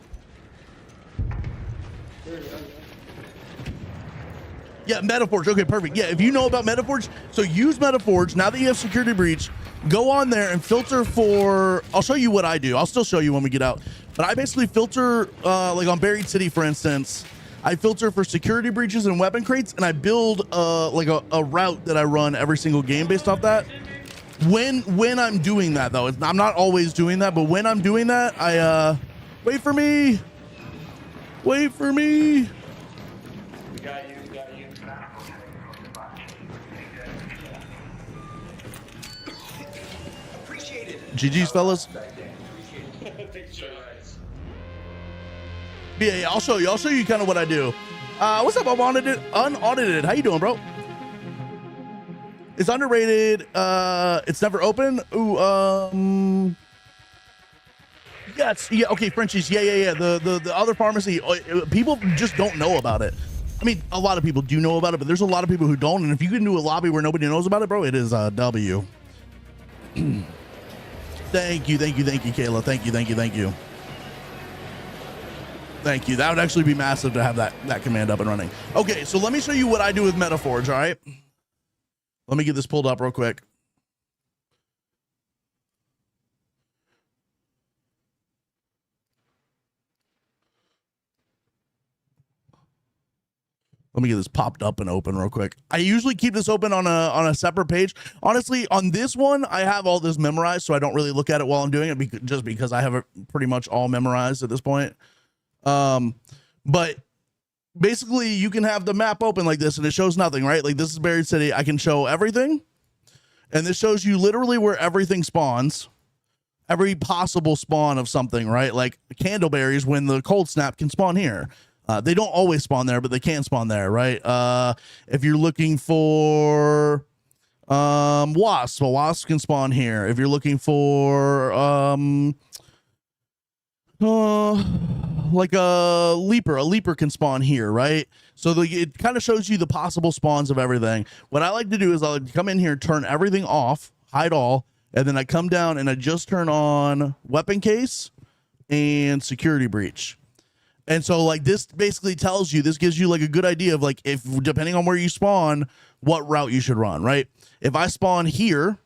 Yeah, Metaforge. Okay, perfect. Yeah, if you know about Metaforge, so use Metaforge. Now that you have security breach, go on there and filter for, I'll show you what I do. I'll still show you when we get out. But I basically filter, like on Buried City, for instance, I filter for security breaches and weapon crates, and I build like a route that I run every single game based off that. When I'm doing that, though, I'm not always doing that, but when I'm doing that, I, wait for me. GG's, fellas. Yeah, I'll show you kind of what I do. What's up, unaudited? How you doing, bro? It's underrated. It's never open. Ooh, yes, yeah, okay, Frenchies, yeah. The other pharmacy, people just don't know about it. I mean, a lot of people do know about it, but there's a lot of people who don't. And if you can do a lobby where nobody knows about it, bro, it is a W. Thank you, Kayla. Thank you. Thank you. That would actually be massive to have that command up and running. Okay, so let me show you what I do with Metaforge, all right? Let me get this pulled up real quick. Let me get this popped up and open real quick. I usually keep this open on a separate page. Honestly, on this one, I have all this memorized, so I don't really look at it while I'm doing it just because I have it pretty much all memorized at this point. But basically, you can have the map open like this, and it shows nothing, right? Like, this is Buried City. I can show everything, and this shows you literally where everything spawns. Every possible spawn of something, right? Like candleberries, when the cold snap can spawn here. They don't always spawn there, but they can spawn there, right? If you're looking for wasps, well, wasps can spawn here. If you're looking for like a leaper can spawn here, right? So it kind of shows you the possible spawns of everything. What I like to do is I like to come in here, turn everything off, hide all, and then I come down and I just turn on weapon case and security breach. And so like this basically tells you, this gives you like a good idea of like, if depending on where you spawn, what route you should run, right? If I spawn here,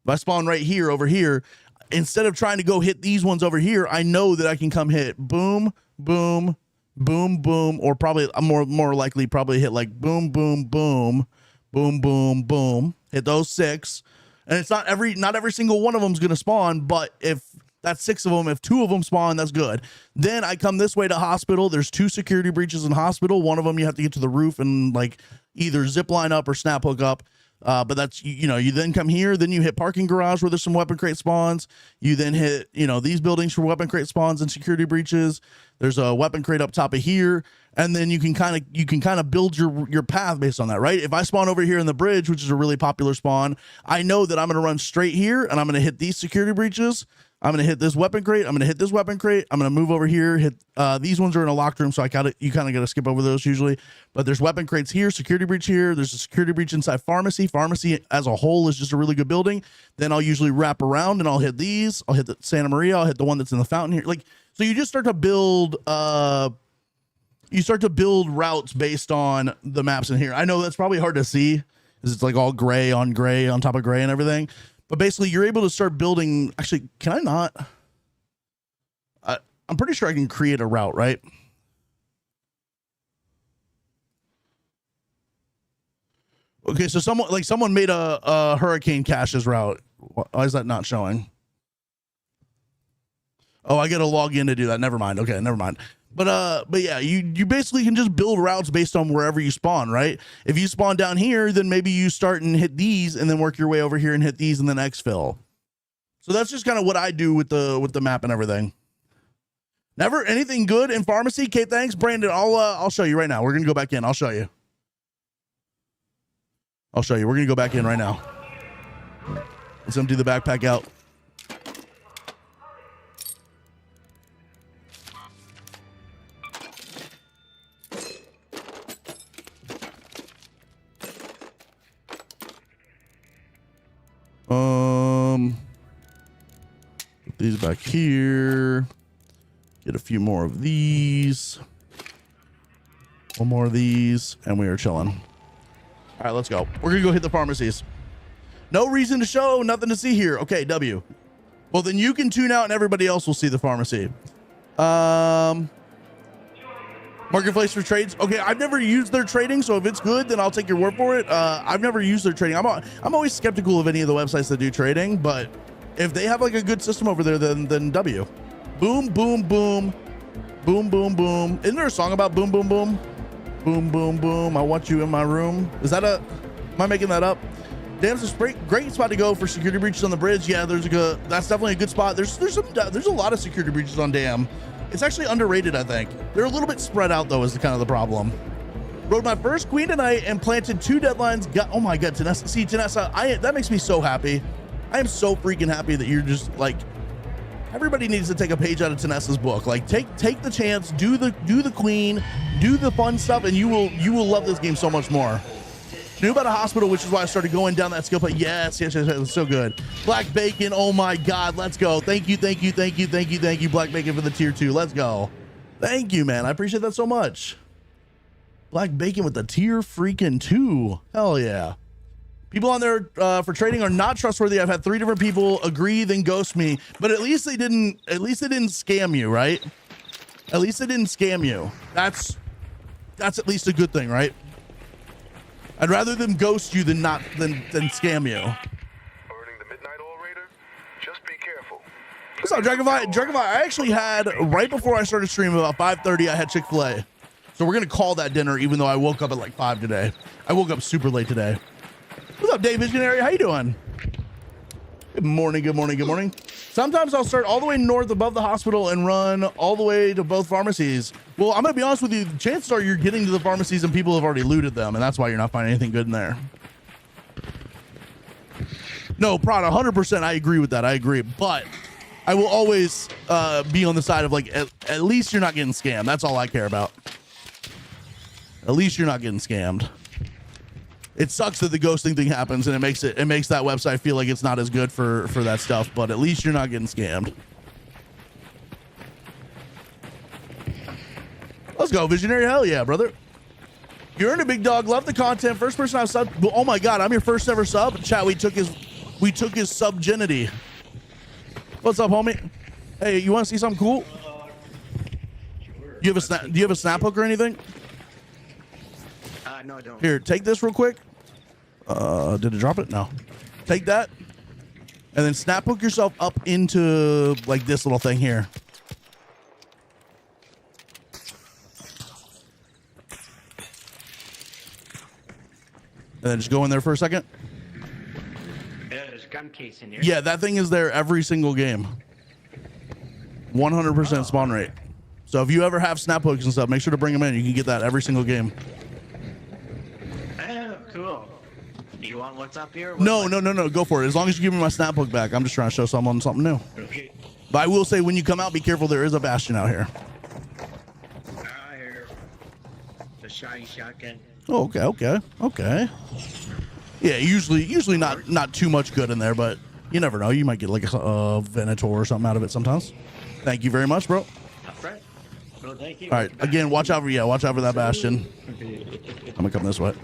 if I spawn right here over here, instead of trying to go hit these ones over here, I know that I can come hit boom, boom, boom, boom, or probably more likely probably hit like boom, boom, boom, boom, boom, boom, hit those 6. And it's not every single one of them is going to spawn, but if that's 6 of them, if 2 of them spawn, that's good. Then I come this way to hospital. There's 2 security breaches in hospital. One of them you have to get to the roof and like either zip line up or snap hook up. But that's, you know, you then come here, then you hit parking garage where there's some weapon crate spawns. You then hit, you know, these buildings for weapon crate spawns and security breaches. There's a weapon crate up top of here. And then you can kind of build your path based on that, right? If I spawn over here in the bridge, which is a really popular spawn, I know that I'm going to run straight here and I'm going to hit these security breaches. I'm going to hit this weapon crate. I'm going to hit this weapon crate. I'm going to move over here, hit these ones are in a locked room, so you kind of got to skip over those usually. But there's weapon crates here, security breach here. There's a security breach inside pharmacy. Pharmacy as a whole is just a really good building. Then I'll usually wrap around and I'll hit these. I'll hit the Santa Maria. I'll hit the one that's in the fountain here. Like, so you just start to build routes based on the maps in here. I know that's probably hard to see because it's like all gray on top of gray and everything. But basically, you're able to start building. Actually, can I not? I'm pretty sure I can create a route, right? Okay, so someone made a hurricane caches route. Why is that not showing? Oh, I got to log in to do that. Never mind. Okay, never mind. But yeah, you basically can just build routes based on wherever you spawn, right? If you spawn down here, then maybe you start and hit these and then work your way over here and hit these and then exfil. So that's just kind of what I do with the map and everything. Never anything good in pharmacy. Okay, thanks, Brandon. I'll show you right now. We're gonna go back in. I'll show you. We're gonna go back in right now. Let's empty the backpack out. Put these back here. Get a few more of these. One more of these, and we are chilling. All right, let's go. We're gonna go hit the pharmacies. No reason to show, nothing to see here. Okay, W. Well, then you can tune out, and everybody else will see the pharmacy. Marketplace for trades. Okay, I've never used their trading, so if it's good, then I'll take your word for it. I've never used their trading. I'm always skeptical of any of the websites that do trading, but if they have like a good system over there, then W. Boom, boom, boom, boom, boom, boom. Isn't there a song about boom, boom, boom, boom, boom, boom? I want you in my room. Am I making that up? Dam's a great spot to go for security breaches on the bridge. Yeah, that's definitely a good spot. There's a lot of security breaches on Dam. It's actually underrated, I think. They're a little bit spread out, though, is kind of the problem. Rode my first queen tonight and planted 2 deadlines. Oh my God, Tanessa. See, Tanessa, that makes me so happy. I am so freaking happy that you're just like, everybody needs to take a page out of Tanessa's book. Like, take the chance, do the queen, do the fun stuff, and you will love this game so much more. Knew about a hospital, which is why I started going down that skill plate. Yes, it's so good. Black Bacon, oh my God, let's go. Thank you, Black Bacon, for the tier 2. Let's go. Thank you, man. I appreciate that so much. Black Bacon with the tier freaking 2. Hell yeah. People on there for trading are not trustworthy. I've had 3 different people agree, then ghost me, but at least they didn't scam you, right? At least they didn't scam you. that's at least a good thing, right? I'd rather them ghost you than scam you. Earning the midnight oil raider? Just be careful. What's up, Dragonfly? Dragonfly, I actually had, right before I started streaming, about 5:30, I had Chick-fil-A. So we're going to call that dinner, even though I woke up at like 5 today. I woke up super late today. What's up, Dave Visionary? How you doing? Good morning, good morning, good morning. Sometimes I'll start all the way north above the hospital and run all the way to both pharmacies. Well, I'm going to be honest with you. Chances are you're getting to the pharmacies and people have already looted them, and that's why you're not finding anything good in there. No, Prod, 100%. I agree with that. I agree. But I will always be on the side of like, at least you're not getting scammed. That's all I care about. At least you're not getting scammed. It sucks that the ghosting thing happens, and it makes that website feel like it's not as good for that stuff, but at least you're not getting scammed. Let's go, Visionary. Hell yeah, brother. You earned a big dog. Love the content. First person I've subbed. Oh my god, I'm your first ever sub. Chat, we took his subgenity. What's up, homie? Hey, you want to see something cool? Do you have a snap hook or anything? No, I don't. Here, take this real quick. Did it drop it? No. Take that, and then snap hook yourself up into like this little thing here. And then just go in there for a second. There's a gun case in here. Yeah, that thing is there every single game. 100% spawn rate. So if you ever have snap hooks and stuff, make sure to bring them in. You can get that every single game. Oh, cool. Do you want what's up here? No. Go for it. As long as you give me my snap hook back. I'm just trying to show someone something new. Okay. But I will say, when you come out, be careful. There is a Bastion out here. I hear the shiny shotgun. Oh, okay. Yeah, usually not too much good in there, but you never know. You might get like a Venator or something out of it sometimes. Thank you very much, bro. That's right. Well, thank you. All right, again, watch out for that Bastion. I'm gonna come this way.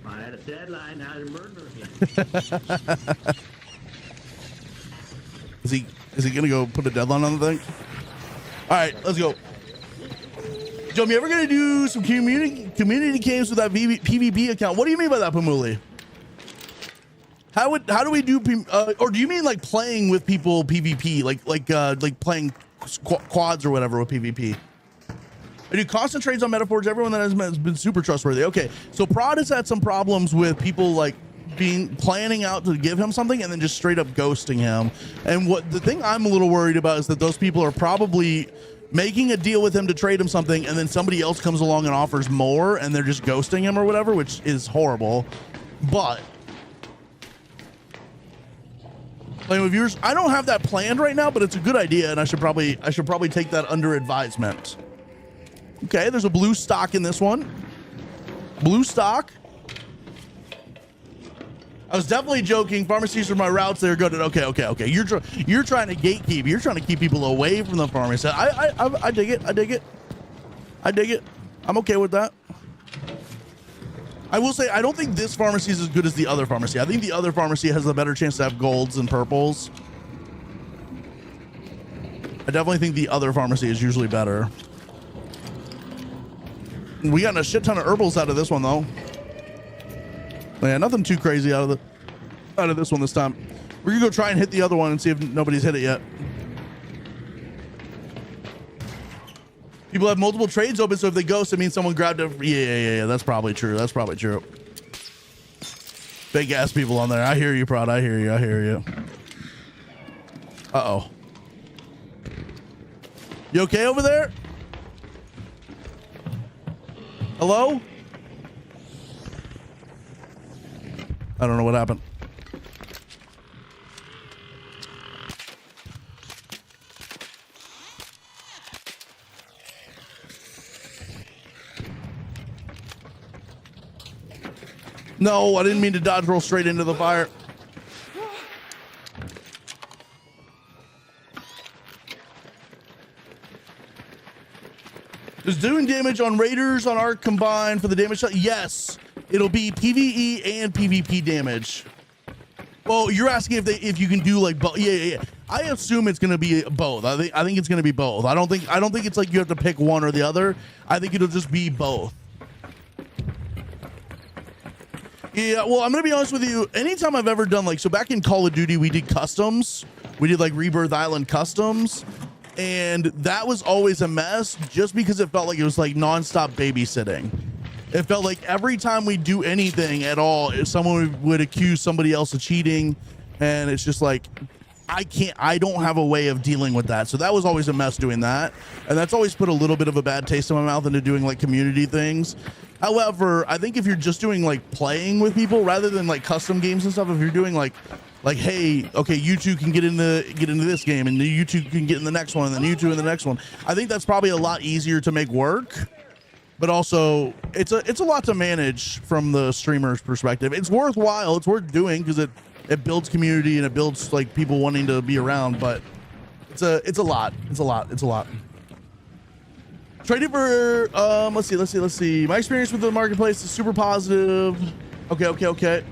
I had a deadline. Now to murder him. Is he gonna go put a deadline on the thing? All right, let's go. Joe, you ever gonna do some community games with that PvP account? What do you mean by that, Pamuli? How do we do? Or do you mean like playing with people PvP, like playing quads or whatever with PvP? I do constant trades on Metaforge. Everyone that has been super trustworthy. Okay, so Prod has had some problems with people like planning out to give him something and then just straight up ghosting him. And the thing I'm a little worried about is that those people are probably making a deal with him to trade him something, and then somebody else comes along and offers more, and they're just ghosting him or whatever, which is horrible. But playing with viewers, I don't have that planned right now, but it's a good idea, and I should probably take that under advisement. Okay, there's a blue stock in this one. Blue stock. I was definitely joking. Pharmacies are my routes. They're good at okay. You're trying to gatekeep. You're trying to keep people away from the pharmacy. I dig it. I'm okay with that. I will say I don't think this pharmacy is as good as the other pharmacy. I think the other pharmacy has a better chance to have golds and purples. I definitely think the other pharmacy is usually better. We got a shit ton of herbals out of this one though. Yeah, nothing too crazy out of this one this time. We're gonna go try and hit the other one and see if nobody's hit it yet. People have multiple trades open, so if they ghost, it means someone grabbed it. Yeah. That's probably true. Fake ass people on there. I hear you, Prod. I hear you. Uh-oh. You okay over there? Hello? I don't know what happened. No, I didn't mean to dodge roll straight into the fire. Is doing damage on raiders on Arc combined for the damage shot? Yes. It'll be PvE and PvP damage. Well, you're asking if you can do like, yeah. I assume it's going to be both. I think it's going to be both. I don't think it's like you have to pick one or the other. I think it'll just be both. Yeah, well, I'm going to be honest with you. Anytime I've ever done so back in Call of Duty, we did customs. We did like Rebirth Island customs. And that was always a mess just because it felt like it was like nonstop babysitting. It felt like every time we do anything at all, if someone would accuse somebody else of cheating. And it's just like, I don't have a way of dealing with that. So that was always a mess doing that. And that's always put a little bit of a bad taste in my mouth into doing like community things. However, I think if you're just doing like playing with people rather than like custom games and stuff, if you're doing like, hey, okay, you two can get into this game and you two can get in the next one and then you two in the next one. I think that's probably a lot easier to make work, but also it's a lot to manage from the streamer's perspective. It's worthwhile. It's worth doing because it builds community and it builds like people wanting to be around, but it's a lot. Trading for let's see. My experience with the marketplace is super positive. Okay.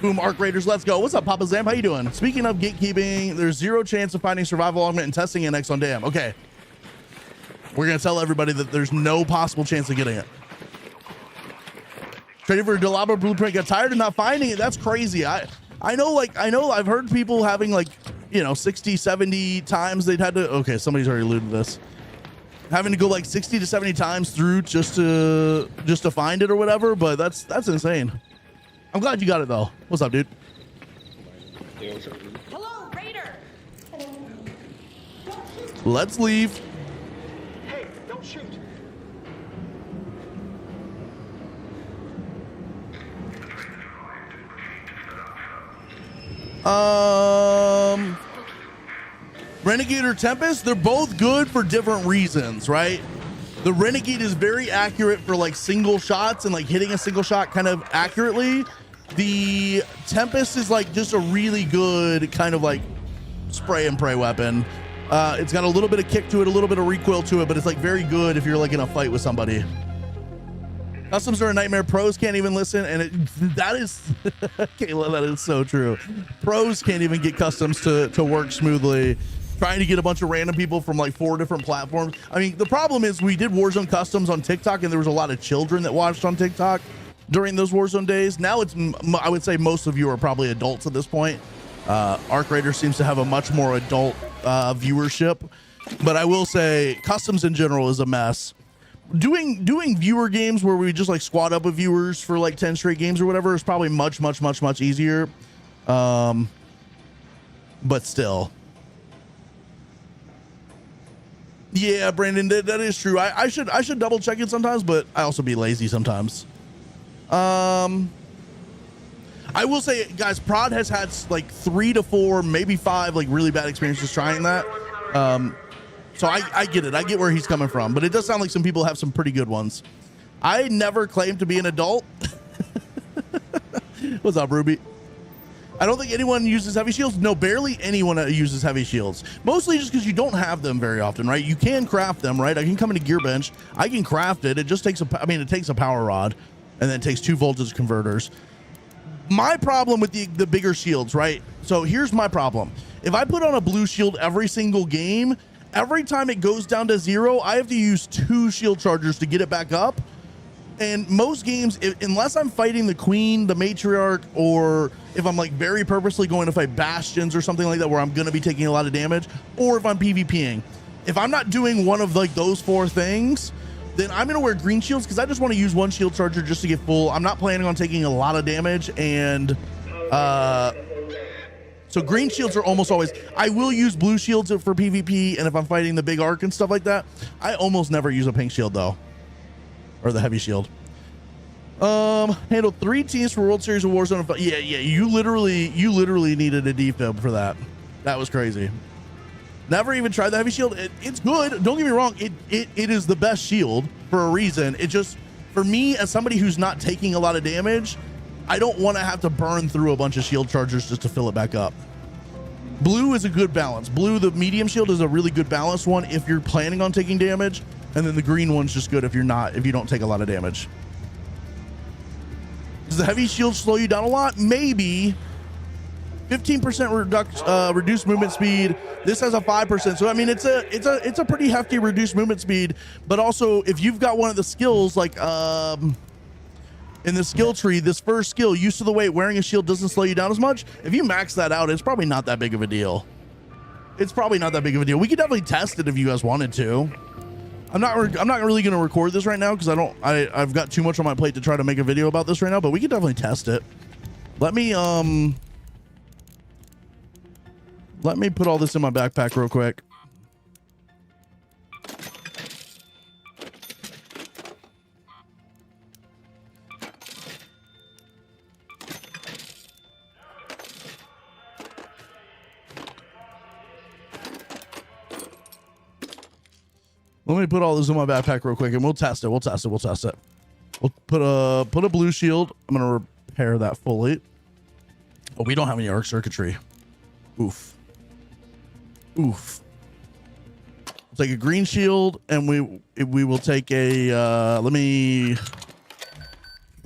Boom, Arc Raiders, let's go. What's up, Papa Zam? How you doing? Speaking of gatekeeping, there's 0 chance of finding survival augment and testing index on Dam. Okay. We're gonna tell everybody that there's no possible chance of getting it. Trading for Delabo Blueprint, got tired of not finding it. That's crazy. I know I've heard people having 60, 70 times they'd had to, okay, somebody's already alluded to this. Having to go 60 to 70 times through just to find it or whatever, but that's insane. I'm glad you got it though. What's up, dude? Hello, Raider. Let's leave. Hey, don't shoot. Renegade or Tempest, they're both good for different reasons, right? The Renegade is very accurate for single shots and hitting a single shot kind of accurately. The Tempest is just a really good kind of spray and pray weapon. It's got a little bit of kick to it, a little bit of recoil to it, but it's very good if you're in a fight with somebody. Customs are a nightmare. Pros can't even listen, and that is Kayla, that is so true. Pros can't even get customs to work smoothly. Trying to get a bunch of random people from 4 different platforms. I mean, the problem is we did Warzone customs on TikTok, and there was a lot of children that watched on TikTok during those Warzone days. Now I would say most of you are probably adults at this point. Arc Raider seems to have a much more adult viewership, but I will say customs in general is a mess. Doing viewer games where we just squad up with viewers for 10 straight games or whatever is probably much easier. But still. Yeah, Brandon, that is true. I should double check it sometimes, but I also be lazy sometimes. I will say, guys, Prod has had 3 to 4, maybe 5 really bad experiences trying that. So I get it. I get where he's coming from, but it does sound like some people have some pretty good ones. I never claimed to be an adult. What's up, Ruby? I don't think anyone uses heavy shields. No, barely anyone uses heavy shields. Mostly just because you don't have them very often, right? You can craft them, right? I can come into Gearbench. I can craft it. It just takes it takes a power rod, and then it takes 2 voltage converters. My problem with the bigger shields, right? So here's my problem. If I put on a blue shield every single game, every time it goes down to 0, I have to use 2 shield chargers to get it back up. And most games, unless I'm fighting the Queen, the Matriarch, or if I'm very purposely going to fight Bastions or something like that where I'm going to be taking a lot of damage, or if I'm PvPing, if I'm not doing one of those 4 things, then I'm going to wear green shields because I just want to use 1 shield charger just to get full. I'm not planning on taking a lot of damage, and so green shields are almost always. I will use blue shields for PvP, and if I'm fighting the big arc and stuff like that, I almost never use a pink shield though. Or the heavy shield. Handled 3 teams for World Series of Warzone. Yeah, you literally needed a defib for that. That was crazy. Never even tried the heavy shield. It's good. Don't get me wrong. It is the best shield for a reason. It just, for me as somebody who's not taking a lot of damage, I don't want to have to burn through a bunch of shield chargers just to fill it back up. Blue is a good balance. Blue, the medium shield, is a really good balanced one if you're planning on taking damage. And then the green one's just good if you don't take a lot of damage. Does the heavy shield slow you down a lot? Maybe. 15% reduced movement speed. This has a 5%. So I mean, it's a pretty hefty reduced movement speed. But also, if you've got one of the skills like in the skill tree, this first skill, used to the weight, wearing a shield doesn't slow you down as much. If you max that out, it's probably not that big of a deal. It's probably not that big of a deal. We could definitely test it if you guys wanted to. I'm not really going to record this right now because I've got too much on my plate to try to make a video about this right now, but we could definitely test it. Let me put all this in my backpack real quick. Let me put all this in my backpack real quick and we'll test it. We'll put a blue shield. I'm going to repair that fully. Oh, we don't have any arc circuitry. Oof. We'll take a green shield and we will take a, we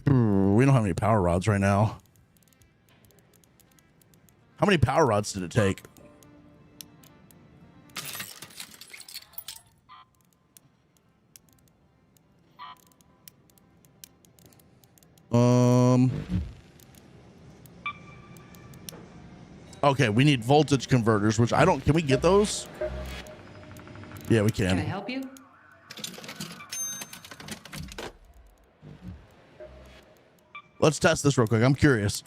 don't have any power rods right now. How many power rods did it take? Okay, we need voltage converters, which can we get those? Yeah, we can. Can I help you? Let's test this real quick. I'm curious.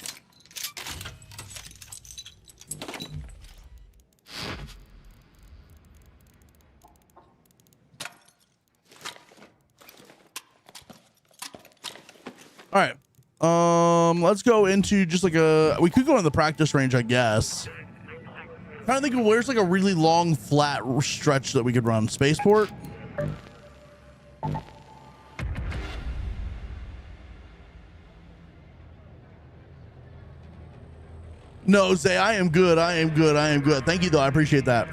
All right. Let's go into just like we could go in the practice range, I guess. I'm trying to think of where's like a really long flat stretch that we could run. Spaceport. No, Zay, I am good. Thank you though. I appreciate that.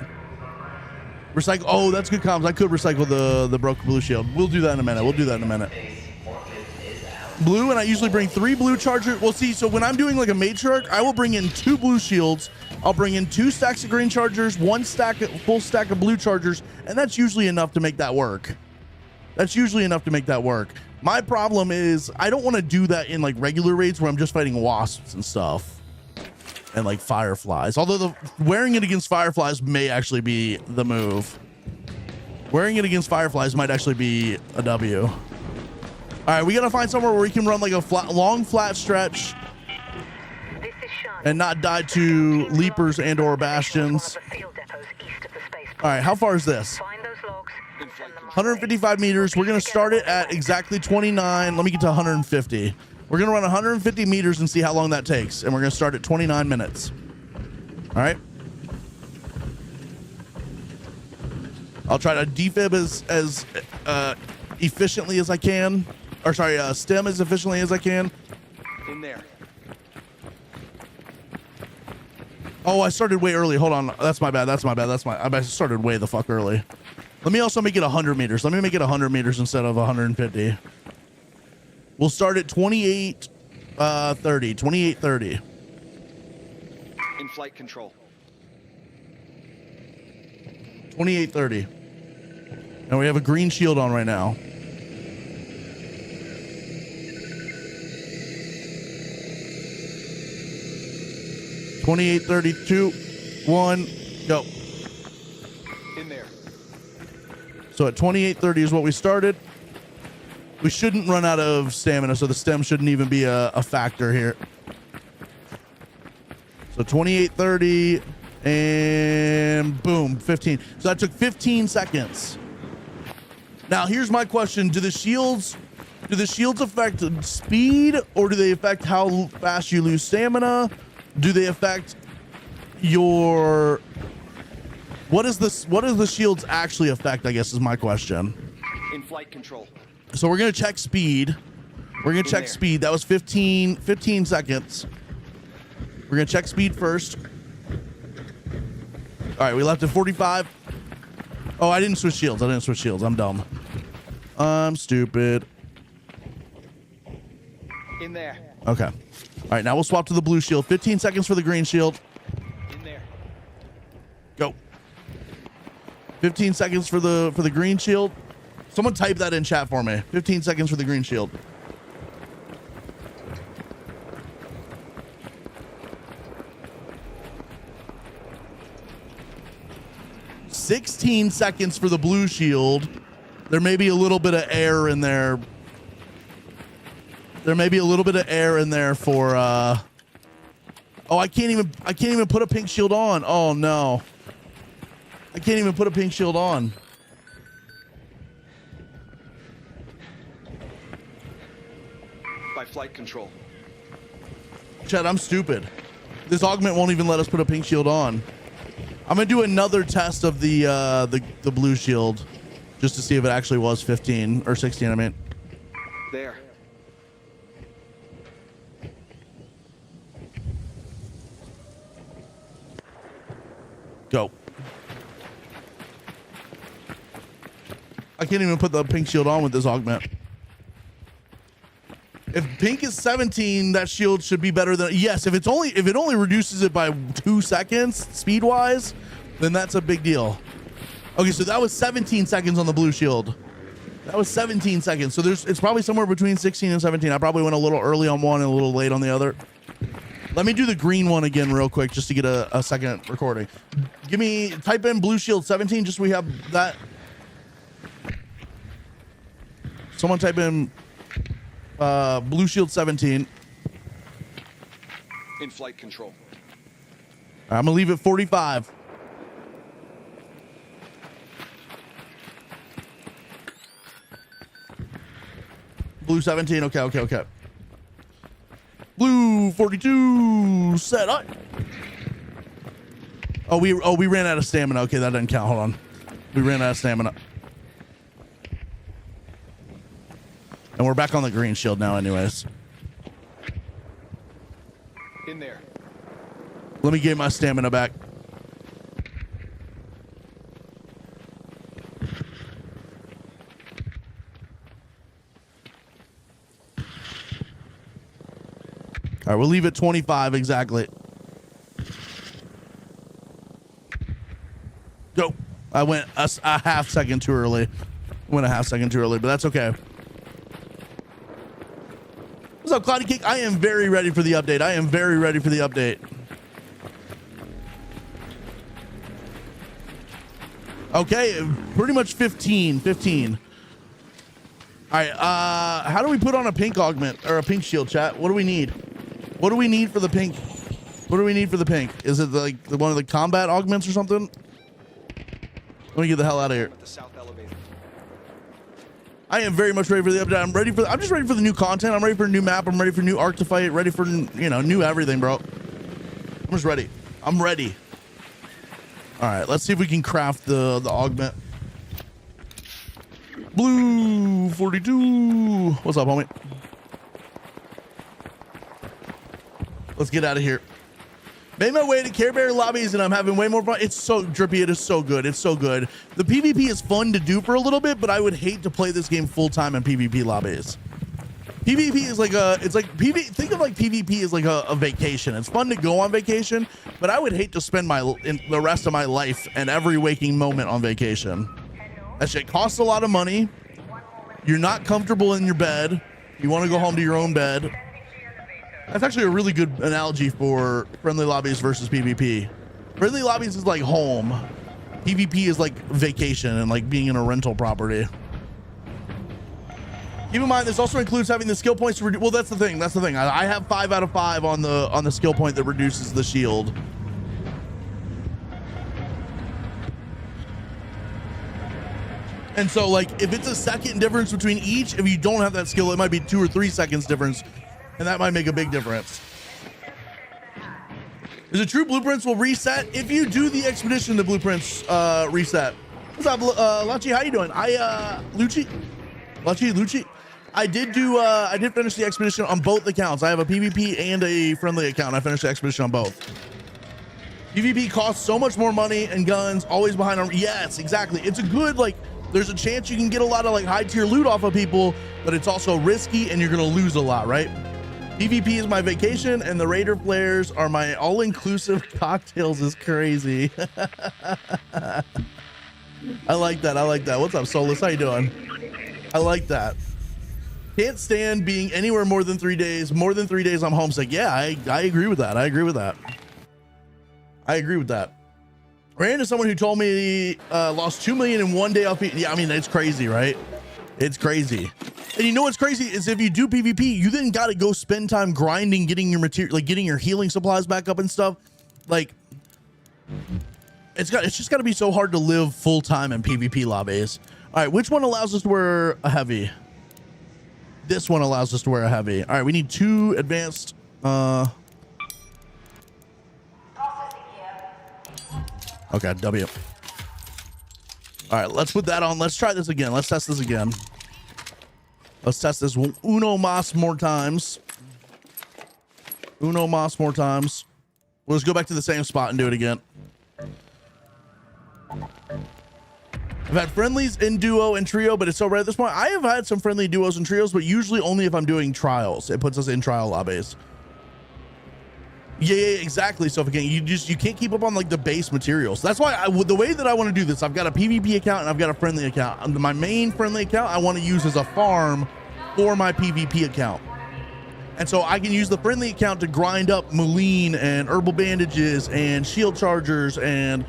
Recycle. Oh, that's good comms. I could recycle the broken blue shield. We'll do that in a minute. Blue, and I usually bring 3 blue chargers. Well, see, so when I'm doing like a matriarch, I will bring in 2 blue shields. I'll bring in 2 stacks of green chargers, 1 full stack of blue chargers, and that's usually enough to make that work. My problem is I don't want to do that in like regular raids where I'm just fighting wasps and stuff and like fireflies. Although wearing it against fireflies may actually be the move. Wearing it against fireflies might actually be a W. All right, we got to find somewhere where we can run like a long flat stretch and not die to leapers and or bastions. All right, how far is this? 155 meters. We're going to start it at exactly 29. Let me get to 150. We're going to run 150 meters and see how long that takes. And we're going to start at 29 minutes. All right. I'll try to defib as efficiently as I can. Or sorry, stem as efficiently as I can. In there. Oh, I started way early. Hold on. That's my bad. I started way the fuck early. Let me also make it 100 meters. Let me make it 100 meters instead of 150. We'll start at 28:30. In flight control. 28:30. And we have a green shield on right now. 28:30, 2, 1, go. In there. So at 28:30 is what we started. We shouldn't run out of stamina, so the stem shouldn't even be a factor here. So 28:30 and boom, 15. So that took 15 seconds. Now here's my question: do the shields affect speed, or do they affect how fast you lose stamina? Do they affect your what does the shields actually affect, I guess is my question. In flight control. So we're gonna check speed. Speed. That was 15 seconds. We're gonna check speed first. All right, we left at 45. Oh, I didn't switch shields. I'm dumb. I'm stupid. In there. Okay. All right, now we'll swap to the blue shield. 15 seconds for the green shield. Go. 15 seconds for the green shield. Someone type that in chat for me. 15 seconds for the green shield. $16 for the blue shield. There may be a little bit of air in there. There may be a little bit of air in there for oh, I can't even put a pink shield on. Oh no. I can't even put a pink shield on. By flight control. Chad, I'm stupid. This augment won't even let us put a pink shield on. I'm gonna do another test of the blue shield just to see if it actually was 15 or 16. I mean, There. go. I can't even put the pink shield on with this augment. If pink is 17, that shield should be better than, yes, if it only reduces it by 2 seconds speed wise, then that's a big deal. Okay, so that was 17 seconds on the blue shield. That was 17 seconds. So it's probably somewhere between 16 and 17. I probably went a little early on one and a little late on the other. Let me do the green one again real quick just to get a second recording. Type in blue shield 17 just so we have that. Someone type in blue shield 17. In flight control. I'm gonna leave it 45. Blue 17. Okay. Blue 42. Set up. Oh, we ran out of stamina. Okay, that doesn't count. Hold on. We ran out of stamina. And we're back on the green shield now anyways. In there. Let me get my stamina back. All right, we'll leave it 25 exactly. Go. I went a half second too early. But that's okay. What's up, Cloudy Cake? I am very ready for the update. Okay, pretty much 15. All right, how do we put on a pink augment or a pink shield, chat? What do we need? What do we need for the pink? Is it like one of the combat augments or something? Let me get the hell out of here. The south elevator. I am very much ready for the update. I'm just ready for the new content. I'm ready for a new map. I'm ready for new arc to fight. Ready for, new everything, bro. I'm just ready. I'm ready. All right, let's see if we can craft the augment. Blue 42. What's up, homie? Let's get out of here. Made my way to Care Bear lobbies and I'm having way more fun. It's so drippy. It is so good. It's so good. The PvP is fun to do for a little bit, but I would hate to play this game full time in PvP lobbies. PvP is think of like PvP as like a vacation. It's fun to go on vacation, but I would hate to spend the rest of my life and every waking moment on vacation. That shit costs a lot of money. You're not comfortable in your bed. You want to go home to your own bed. That's actually a really good analogy for friendly lobbies versus PvP. Friendly lobbies is like home. PvP is like vacation and like being in a rental property. Keep in mind, this also includes having the skill points to reduce. Well, that's the thing. I have 5 out of 5 on the skill point that reduces the shield. And so, like, if it's a second difference between each, if you don't have that skill, it might be 2 or 3 seconds difference. And that might make a big difference. Is it true blueprints will reset? If you do the expedition, the blueprints reset. What's up, Lachi? How you doing? Lucci? I did finish the expedition on both accounts. I have a PvP and a friendly account. I finished the expedition on both. PvP costs so much more money and guns, always behind on. Yes, exactly. It's a good, like, there's a chance you can get a lot of like high tier loot off of people, but it's also risky and you're gonna lose a lot, right? PvP is my vacation, and the Raider flares are my all-inclusive cocktails. Is crazy. I like that. I like that. What's up, Solus? How you doing? I like that. Can't stand being anywhere more than 3 days. More than 3 days, I'm homesick. Yeah, I agree with that. I agree with that. I agree with that. Ran into someone who told me lost 2 million in 1 day off. Yeah, I mean, it's crazy, right? It's crazy. And you know what's crazy is if you do PvP, you then got to go spend time grinding, getting your material, like getting your healing supplies back up and stuff. Like, it's just got to be so hard to live full time in PvP lobbies. All right, which one allows us to wear a heavy? This one allows us to wear a heavy. All right, we need 2 advanced. Okay, W. All right, let's put that on. Let's try this again. Let's test this again. Let's test this uno mas more times. Uno mas more times. We'll just go back to the same spot and do it again. I've had friendlies in duo and trio, but it's so rare at this point. I have had some friendly duos and trios, but usually only if I'm doing trials. It puts us in trial lobbies. Yeah, exactly. So if you can't keep up on like the base materials. That's why the way that I want to do this, I've got a PvP account and I've got a friendly account. My main friendly account I want to use as a farm for my PvP account. And so I can use the friendly account to grind up Moline and herbal bandages and shield chargers and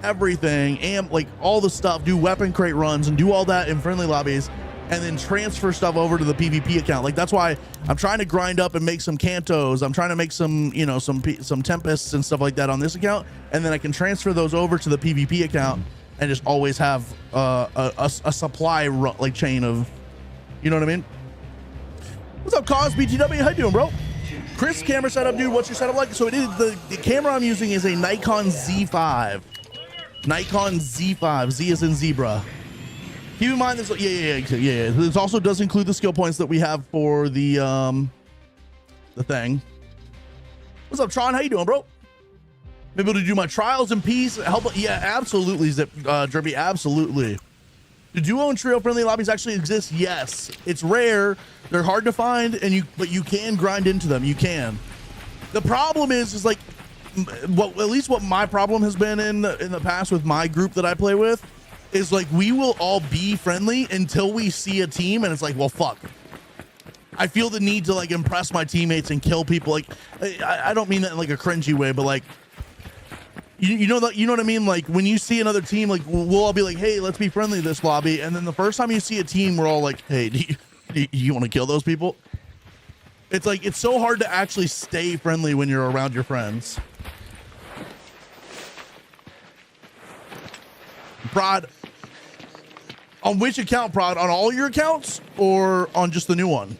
everything, and like all the stuff, do weapon crate runs and do all that in friendly lobbies, and then transfer stuff over to the PvP account. Like that's why I'm trying to grind up and make some Cantos. I'm trying to make some, you know, some Tempests and stuff like that on this account, and then I can transfer those over to the PvP account and just always have a supply like chain of, you know what I mean? What's up, Cause BTW? How you doing, bro? Chris, camera setup, dude. What's your setup like? So it is the camera I'm using is a Nikon Z5. Nikon Z5. Z is in zebra. Keep in mind this. Yeah. This also does include the skill points that we have for the thing. What's up, Tron? How you doing, bro? Maybe able to do my trials in peace. Help. Yeah, absolutely, Zip Drippy. Absolutely. Do duo and trio friendly lobbies actually exist? Yes. It's rare. They're hard to find, but you can grind into them. You can. The problem is like, at least what my problem has been in the past with my group that I play with is like we will all be friendly until we see a team and it's like, well, fuck. I feel the need to like impress my teammates and kill people. Like I don't mean that in like a cringy way, but like you know what I mean? Like when you see another team, like we'll all be like, hey, let's be friendly this lobby. And then the first time you see a team, we're all like, hey, do you want to kill those people? It's like it's so hard to actually stay friendly when you're around your friends. Prod, on which account, Prod? On all your accounts or on just the new one?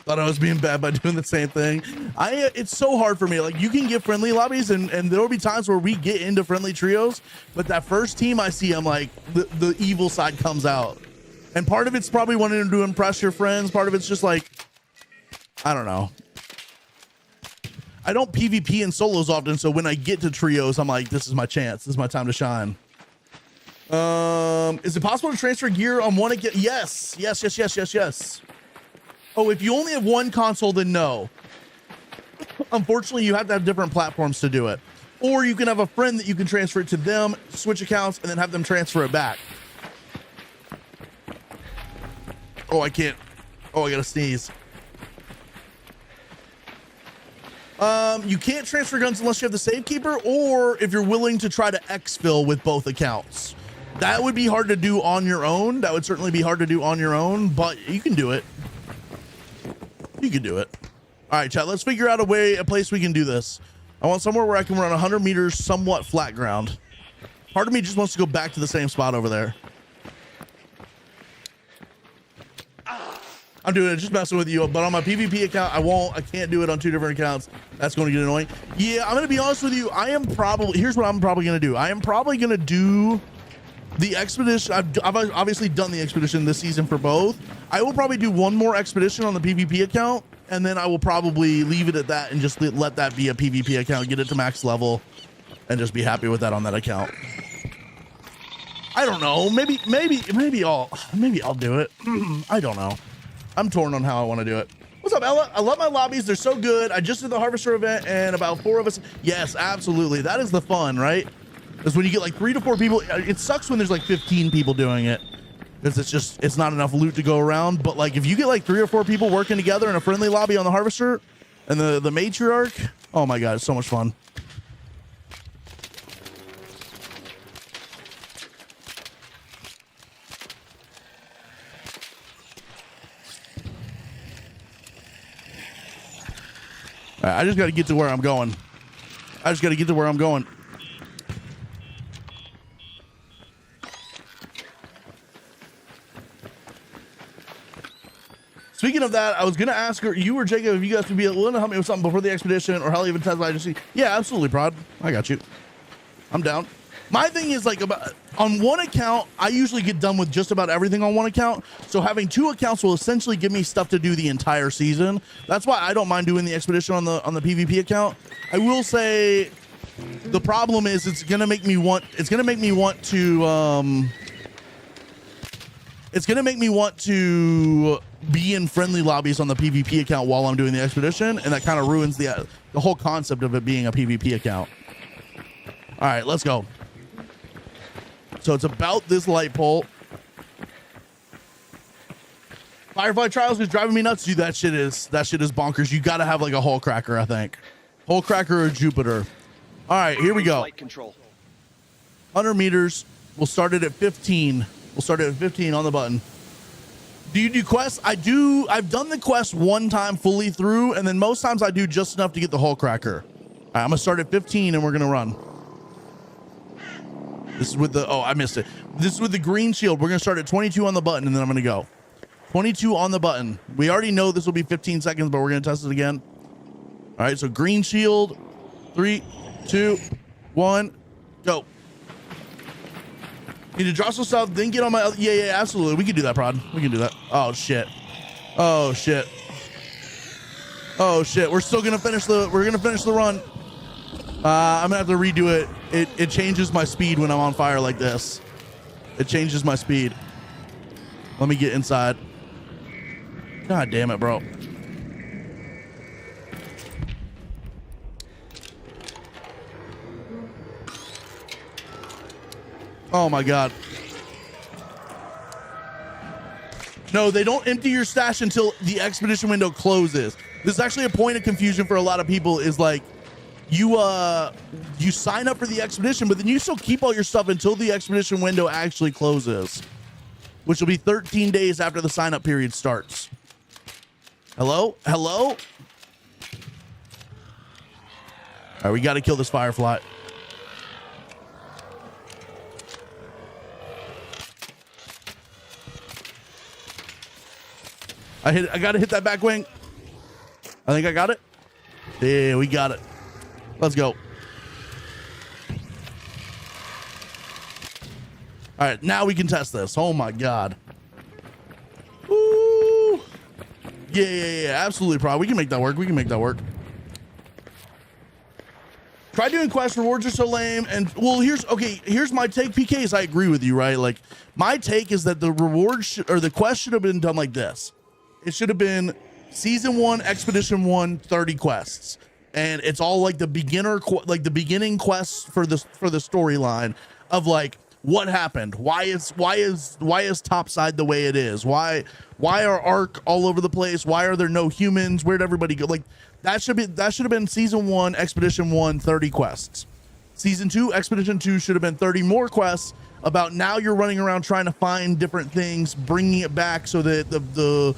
Thought I was being bad by doing the same thing. It's so hard for me. Like you can get friendly lobbies and there will be times where we get into friendly trios, but that first team I see, I'm like, the evil side comes out. And part of it's probably wanting to impress your friends. Part of it's just like, I don't know. I don't PvP in solos often, so when I get to trios, I'm like, this is my chance. This is my time to shine. Is it possible to transfer gear on one again? Yes. Oh, if you only have one console, then no. Unfortunately, you have to have different platforms to do it. Or you can have a friend that you can transfer it to them, switch accounts, and then have them transfer it back. Oh, I can't. Oh, I gotta sneeze. You can't transfer guns unless you have the safekeeper, or if you're willing to try to exfil with both accounts. That would be hard to do on your own. That would certainly be hard to do on your own, but you can do it. You can do it. All right, chat, let's figure out a place we can do this. I want somewhere where I can run 100 meters, somewhat flat ground. Part of me just wants to go back to the same spot over there. I'm doing it, just messing with you, but on my PvP account, I can't do it on 2 different accounts. That's going to get annoying. Yeah, I'm going to be honest with you. Here's what I'm probably going to do. I am probably going to do the expedition. I've obviously done the expedition this season for both. I will probably do one more expedition on the PvP account and then I will probably leave it at that and just let that be a PvP account, get it to max level, and just be happy with that on that account. I don't know. Maybe I'll do it. I don't know. I'm torn on how I want to do it. What's up, Ella? I love my lobbies. They're so good. I just did the Harvester event and about 4 of us. Yes, absolutely. That is the fun, right? Is when you get like 3 to 4 people. It sucks when there's like 15 people doing it because it's not enough loot to go around. But like if you get like 3 or 4 people working together in a friendly lobby on the Harvester and the matriarch, oh my God, it's so much fun. All right, I just got to get to where I'm going. Speaking of that, I was going to ask her, you or Jacob, if you guys would be willing to help me with something before the expedition or hell even Tesla agency. Yeah, absolutely, Prod. I got you. I'm down. My thing is like on one account, I usually get done with just about everything on one account. So having 2 accounts will essentially give me stuff to do the entire season. That's why I don't mind doing the expedition on the PvP account. I will say the problem is it's gonna make me want to be in friendly lobbies on the PvP account while I'm doing the expedition, and that kind of ruins the whole concept of it being a PvP account. All right, let's go. So it's about this light pole. Firefly Trials is driving me nuts, dude. That shit is bonkers. You got to have like a hole cracker, I think. Hole cracker or Jupiter. All right, here we go. Flight control. 100 meters. We'll start it at 15. We'll start it at 15 on the button. Do you do quests? I do. I've done the quest one time fully through, and then most times I do just enough to get the hole cracker. All right, I'm gonna start at 15 and we're gonna run. This is with the, oh, I missed it. This is with the green shield. We're going to start at 22 on the button, and then I'm going to go. 22 on the button. We already know this will be 15 seconds, but we're going to test it again. All right, so green shield. 3, 2, 1, go. Need to draw some stuff, then get on my, yeah, absolutely. We can do that, Prod. We can do that. Oh, shit. Oh, shit. Oh, shit. We're still going to finish the run. I'm gonna have to redo it. It changes my speed when I'm on fire like this. It changes my speed. Let me get inside. God damn it, bro. Oh my God. No, they don't empty your stash until the expedition window closes. This is actually a point of confusion for a lot of people, is like, you sign up for the expedition, but then you still keep all your stuff until the expedition window actually closes, which will be 13 days after the sign up period starts. Hello? All right, we got to kill this firefly. I got to hit that back wing. I think I got it. Yeah, we got it. Let's go. All right, now we can test this. Oh my God. Ooh. Yeah, absolutely, Prod. We can make that work. Try doing quest rewards are so lame. And well, here's my take, PKs. I agree with you, right? Like my take is that the rewards or the quest should have been done like this. It should have been season 1, expedition 1, 30 quests. And it's all like the beginning quests for the storyline of like what happened, why is Topside the way it is, why are Ark all over the place, why are there no humans, where'd everybody go? Like that should have been season 1, expedition 1, 30 quests. Season 2, expedition 2 should have been 30 more quests about now you're running around trying to find different things, bringing it back so that the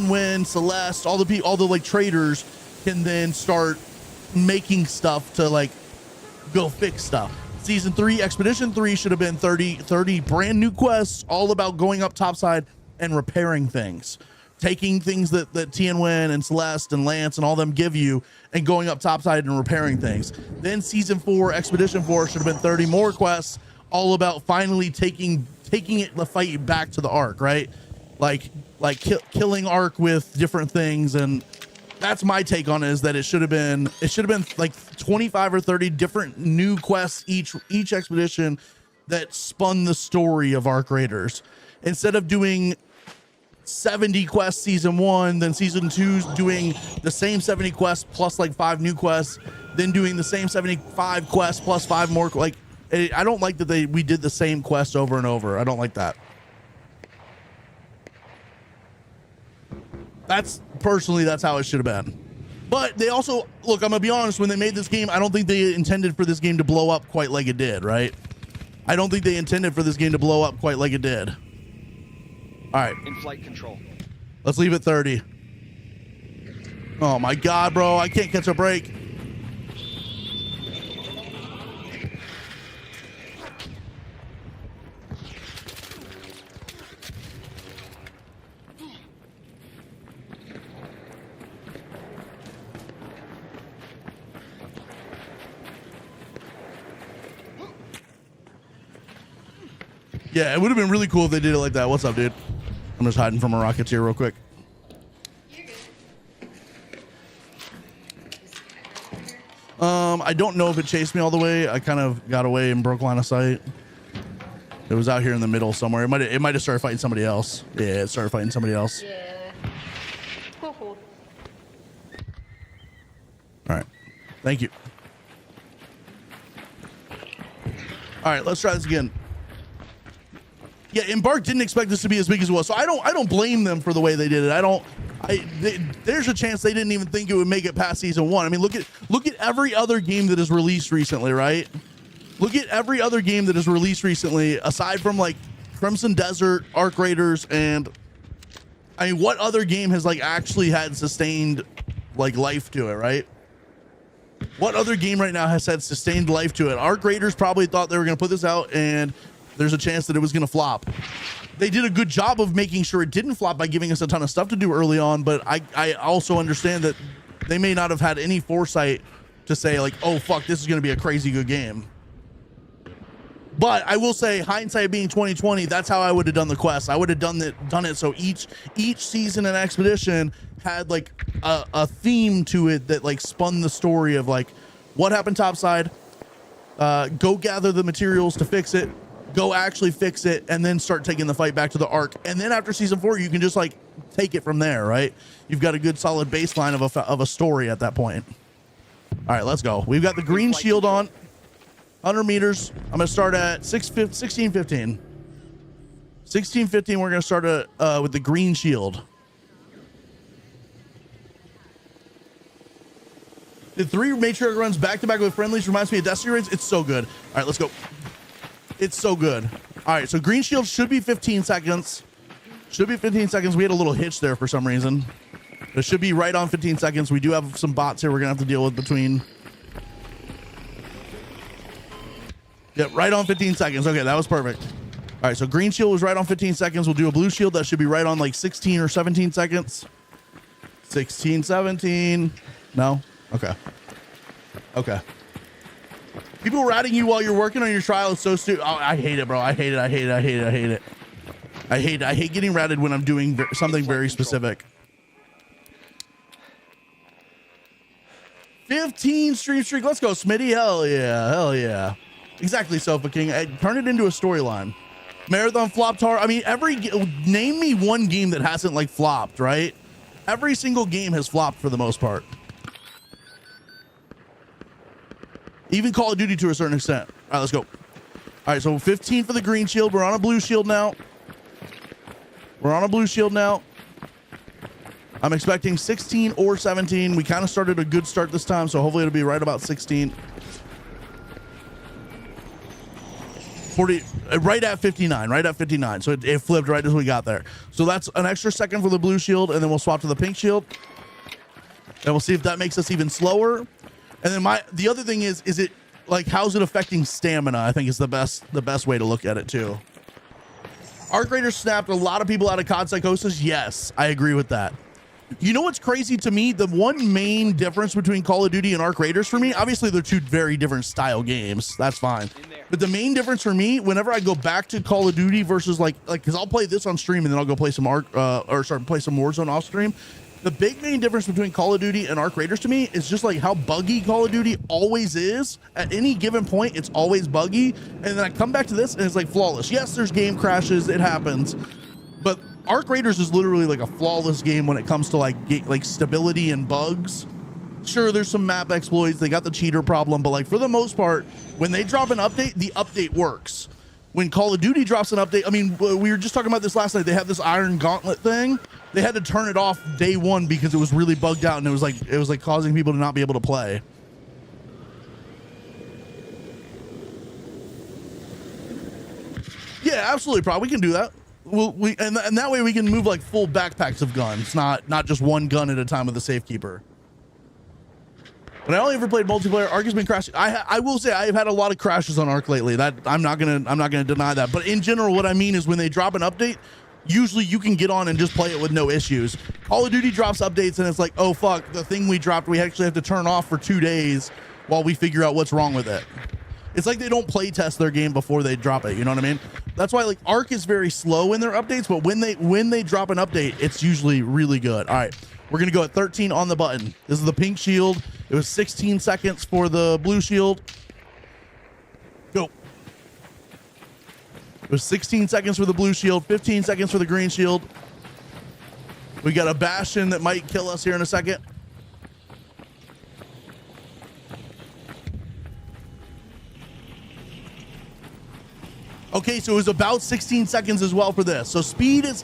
Win, Celeste, all the like traders can then start making stuff to like go fix stuff. Season 3, Expedition 3 should have been 30 brand new quests all about going up Topside and repairing things. Taking things that Win and Celeste and Lance and all them give you and going up Topside and repairing things. Then Season 4, Expedition 4 should have been 30 more quests all about finally taking it, the fight back to the Ark, right? Like like killing Ark with different things. And that's my take on it, is that it should have been like 25 or 30 different new quests each expedition that spun the story of Ark Raiders, instead of doing 70 quests season 1, then season 2's doing the same 70 quests plus like 5 new quests, then doing the same 75 quests plus 5 more. Like, I don't like that we did the same quest over and over. I don't like that. That's how it should have been. But they also, look, I'm gonna be honest, when they made this game, I don't think they intended for this game to blow up quite like it did, right? I don't think they intended for this game to blow up quite like it did. All right. In-flight control. Let's leave it 30. Oh my God, bro. I can't catch a break. Yeah, it would have been really cool if they did it like that. What's up, dude? I'm just hiding from a Rocketeer real quick. I don't know if it chased me all the way. I kind of got away and broke line of sight. It was out here in the middle somewhere. It might have started fighting somebody else. Yeah, it started fighting somebody else. Yeah. Cool. All right. Thank you. All right, let's try this again. Yeah, Embark didn't expect this to be as big as it was, so I don't blame them for the way they did it. There's a chance they didn't even think it would make it past season 1. I mean, look at every other game that is released recently, right? Look at every other game that is released recently, aside from like Crimson Desert, Ark Raiders, and I mean, what other game has like actually had sustained like life to it, right? What other game right now has had sustained life to it? Ark Raiders probably thought they were going to put this out and there's a chance that it was going to flop. They did a good job of making sure it didn't flop by giving us a ton of stuff to do early on, but I also understand that they may not have had any foresight to say like, oh fuck, this is going to be a crazy good game. But I will say, hindsight being 2020, that's how I would have done the quest. I would have done it so each season and expedition had like a theme to it that like spun the story of like what happened topside, go gather the materials to fix it, go actually fix it, and then start taking the fight back to the Ark. And then after season 4, you can just like take it from there, right? You've got a good solid baseline of a story at that point. All right, let's go. We've got the green shield on, 100 meters. I'm gonna start at 16:15. 16:15. We're gonna start with the green shield. The 3 matriarch runs back to back with Friendliest reminds me of Destiny raids. It's so good. All right, let's go. It's so good. All right, so green shield should be 15 seconds. Should be 15 seconds. We had a little hitch there for some reason. It should be right on 15 seconds. We do have some bots here we're going to have to deal with between. Yeah, right on 15 seconds. Okay, that was perfect. All right, so green shield was right on 15 seconds. We'll do a blue shield. That should be right on like 16 or 17 seconds. 16, 17. No? Okay. Okay. People ratting you while you're working on your trial is so stupid. Oh, I hate it, bro. I hate it. I hate it. I hate it. I hate it. I hate it. I hate getting ratted when I'm doing something very specific. 15 stream streak. Let's go, Smitty. Hell yeah. Hell yeah. Exactly, Sofa King. Turn it into a storyline. Marathon flopped hard. I mean, name me one game that hasn't like flopped, right? Every single game has flopped for the most part. Even Call of Duty to a certain extent. All right, let's go. All right, so 15 for the green shield. We're on a blue shield now. We're on a blue shield now. I'm expecting 16 or 17. We kind of started a good start this time, so hopefully it'll be right about 16. 40, right at 59, right at 59. So it flipped right as we got there. So that's an extra second for the blue shield, and then we'll swap to the pink shield. And we'll see if that makes us even slower. And then the other thing is it like, how's it affecting stamina? I think is the best way to look at it too. Ark Raiders snapped a lot of people out of COD Psychosis. Yes, I agree with that. You know what's crazy to me? The one main difference between Call of Duty and Ark Raiders for me, obviously they're two very different style games. That's fine. But the main difference for me, whenever I go back to Call of Duty versus like, cause I'll play this on stream and then I'll go play some play some Warzone off stream. The big main difference between Call of Duty and Arc Raiders to me is just like how buggy Call of Duty always is. At any given point, it's always buggy. And then I come back to this and it's like flawless. Yes, there's game crashes, it happens. But Arc Raiders is literally like a flawless game when it comes to like stability and bugs. Sure, there's some map exploits. They got the cheater problem, but like for the most part, when they drop an update, the update works. When Call of Duty drops an update, I mean, we were just talking about this last night. They have this Iron Gauntlet thing. They had to turn it off day one because it was really bugged out and it was like causing people to not be able to play. Yeah, absolutely, probably we can do that. And that way we can move like full backpacks of guns, not just one gun at a time with the safekeeper. But I only ever played multiplayer. Arc has been crashing. I will say I've had a lot of crashes on Arc lately. That I'm not gonna deny that. But in general, what I mean is when they drop an update, usually you can get on and just play it with no issues. Call of Duty drops updates and it's like, oh fuck, the thing we dropped, we actually have to turn off for 2 days while we figure out what's wrong with it. It's like they don't play test their game before they drop it. You know what I mean? That's why like Arc is very slow in their updates, but when they drop an update, it's usually really good. All right, we're gonna go at 13 on the button. This is the pink shield. It was 16 seconds for the blue shield. Go. It was 16 seconds for the blue shield, 15 seconds for the green shield. We got a Bastion that might kill us here in a second. Okay, so it was about 16 seconds as well for this. So speed's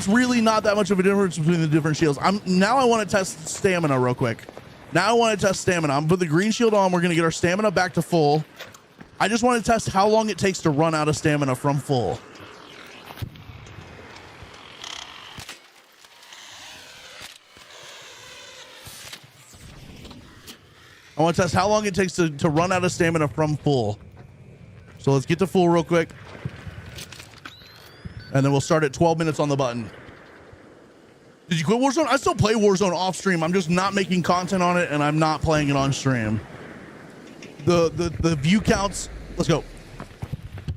really not that much of a difference between the different shields. Now I want to test stamina real quick. Now I want to test stamina. I'm gonna put the green shield on. We're gonna get our stamina back to full. I just want to test how long it takes to run out of stamina from full. I want to test how long it takes to run out of stamina from full. So let's get to full real quick. And then we'll start at 12 minutes on the button. Did you quit Warzone? I still play Warzone off stream. I'm just not making content on it and I'm not playing it on stream. The view counts, let's go. All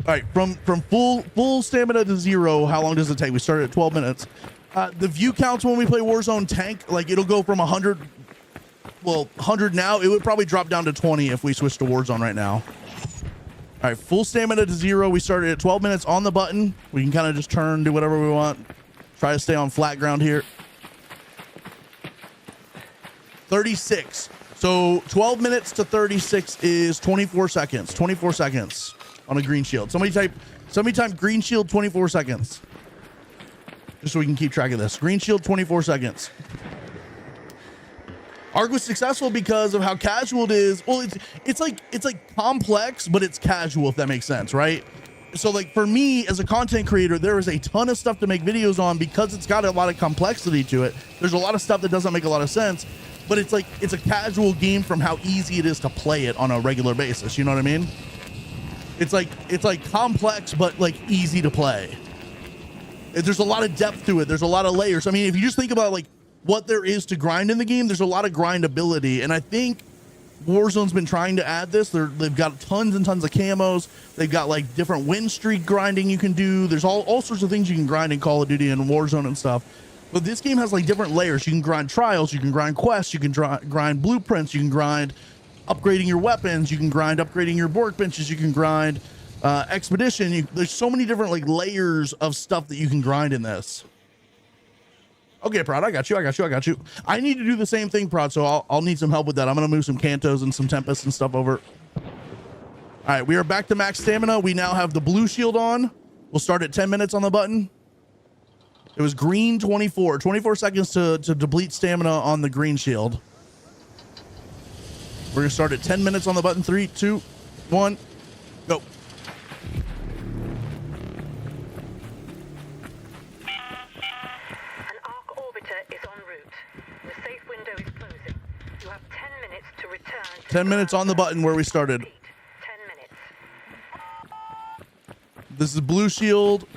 right, from full stamina to 0, how long does it take? We started at 12 minutes. The view counts when we play Warzone tank, like it'll go from 100, well, 100 now. It would probably drop down to 20 if we switch to Warzone right now. All right, full stamina to 0. We started at 12 minutes on the button. We can kind of just turn, do whatever we want. Try to stay on flat ground here. 36. So 12 minutes to 36 is 24 seconds. 24 seconds on a green shield. Somebody type green shield 24 seconds. Just so we can keep track of this. Green shield 24 seconds. Arc was successful because of how casual it is. Well, it's like complex, but it's casual, if that makes sense, right? So like for me as a content creator, there is a ton of stuff to make videos on because it's got a lot of complexity to it. There's a lot of stuff that doesn't make a lot of sense, but it's a casual game from how easy it is to play it on a regular basis. You know what I mean? It's like complex, but like easy to play. There's a lot of depth to it. There's a lot of layers. I mean, if you just think about like what there is to grind in the game, there's a lot of grindability. And I think Warzone's been trying to add this. They've got tons and tons of camos. They've got like different win streak grinding you can do. There's all sorts of things you can grind in Call of Duty and Warzone and stuff. But this game has like different layers. You can grind trials, you can grind quests, you can grind blueprints, you can grind upgrading your weapons, you can grind upgrading your workbenches, you can grind expedition. There's so many different like layers of stuff that you can grind in this. Okay, Prod, I got you. I need to do the same thing, Prod, so I'll need some help with that. I'm going to move some Cantos and some Tempests and stuff over. All right, we are back to max stamina. We now have the blue shield on. We'll start at 10 minutes on the button. It was green 24. 24 seconds to deplete stamina on the green shield. We're going to start at 10 minutes on the button. 3, 2, 1, go. Is en route. The safe window is closing. You have 10 minutes to return. 10 minutes on the button where we started. 10 minutes. This is blue shield.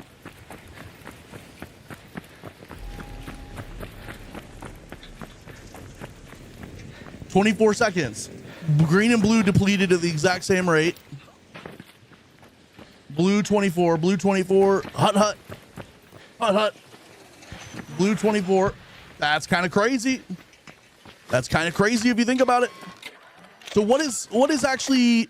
(24 seconds). Green and blue depleted at the exact same rate. Blue 24, blue 24, hut, blue 24. That's kind of crazy. That's kind of crazy if you think about it. So what is actually,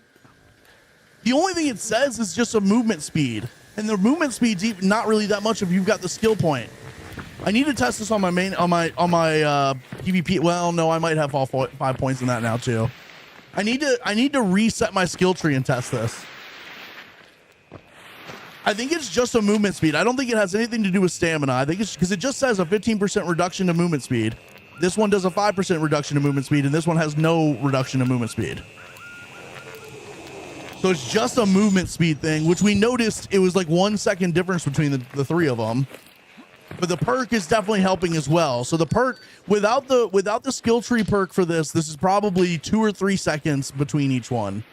the only thing it says is just a movement speed. And the movement speed's not really that much if you've got the skill point. I need to test this on my main, on my PvP. Well, no, I might have all 5 points in that now too. I need to reset my skill tree and test this. I think it's just a movement speed. I don't think it has anything to do with stamina. I think it's because it just says a 15% reduction to movement speed. This one does a 5% reduction to movement speed, and this one has no reduction to movement speed. So it's just a movement speed thing, which we noticed it was like 1 second difference between the three of them. But the perk is definitely helping as well. So the perk, without the skill tree perk for this is probably 2 or 3 seconds between each one.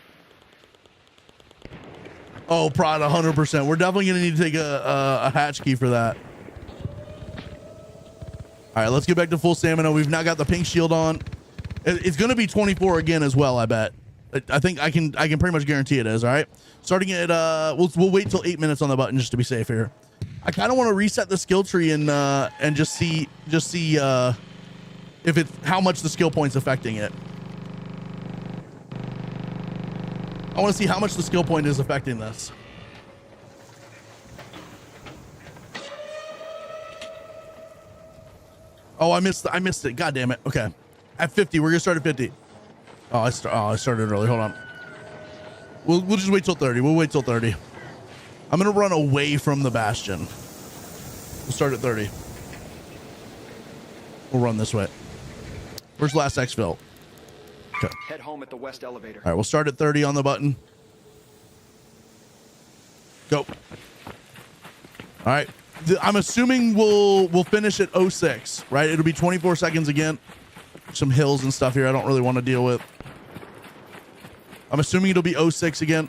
Oh, prod 100%. We're definitely gonna need to take a hatch key for that. All right, let's get back to full stamina. We've now got the pink shield on. It's gonna be 24 again as well, I bet. I think I can pretty much guarantee it is. All right, starting at we'll wait till 8 minutes on the button just to be safe here. I kind of want to reset the skill tree and just see if it's how much the skill point's affecting it. I want to see how much the skill point is affecting this. Oh, I missed it. God damn it. Okay, at 50, we're gonna start at 50. Oh, I started early. Hold on. We'll just wait till 30. We'll wait till 30. I'm gonna run away from the bastion. We'll start at 30. We'll run this way. Where's last exfil? Okay. Head home at the west elevator. All right, we'll start at 30 on the button. Go. All right. I'm assuming we'll finish at 06, right? It'll be 24 seconds again. Some hills and stuff here I don't really want to deal with. I'm assuming it'll be 06 again,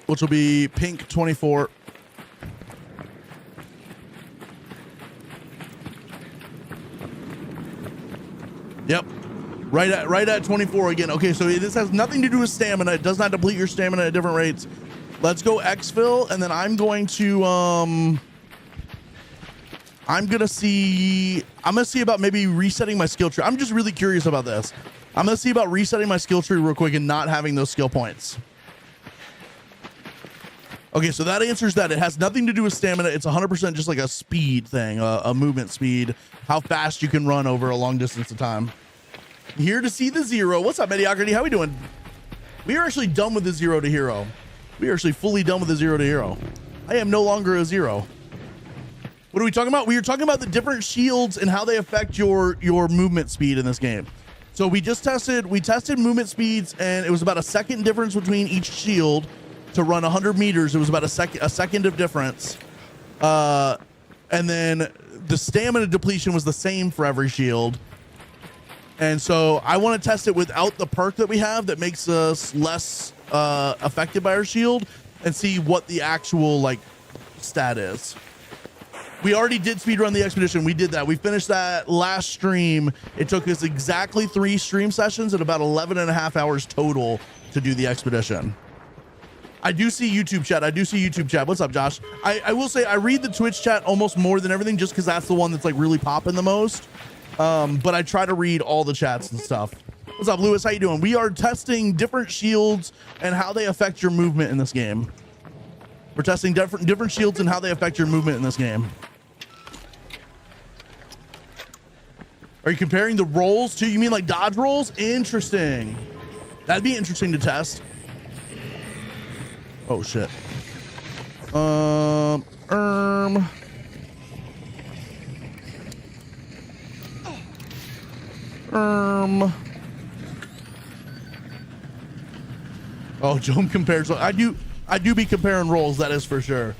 which will be pink 24. Yep. Right at 24 again. Okay, so this has nothing to do with stamina. It does not deplete your stamina at different rates. Let's go exfil, and then I'm going to see about maybe resetting my skill tree. I'm just really curious about this. I'm gonna see about resetting my skill tree real quick and not having those skill points. Okay, so that answers that. It has nothing to do with stamina. It's 100% just like a speed thing, a movement speed, how fast you can run over a long distance of time. Here to see the zero. What's up, Mediocrity? How we doing? We are actually done with the 0 to hero. We are actually fully done with the 0 to hero. I am no longer a 0. What are we talking about? We are talking about the different shields and how they affect your movement speed in this game. So we tested movement speeds, and it was about a second difference between each shield. To run 100 meters, it was about a second of difference. And then the stamina depletion was the same for every shield. And so I want to test it without the perk that we have that makes us less affected by our shield, and see what the actual like stat is. We already did speedrun the expedition. We did that. We finished that last stream. It took us exactly 3 stream sessions and about 11.5 hours total to do the expedition. I do see YouTube chat. What's up, Josh? I will say I read the Twitch chat almost more than everything, just because that's the one that's like really popping the most. But I try to read all the chats and stuff. What's up, Lewis? How you doing? We are testing different shields and how they affect your movement in this game. We're testing different shields and how they affect your movement in this game. Are you comparing the rolls to? You mean like dodge rolls? Interesting. That'd be interesting to test. Oh shit. Oh, Joan compares. I do be comparing rolls. That is for sure.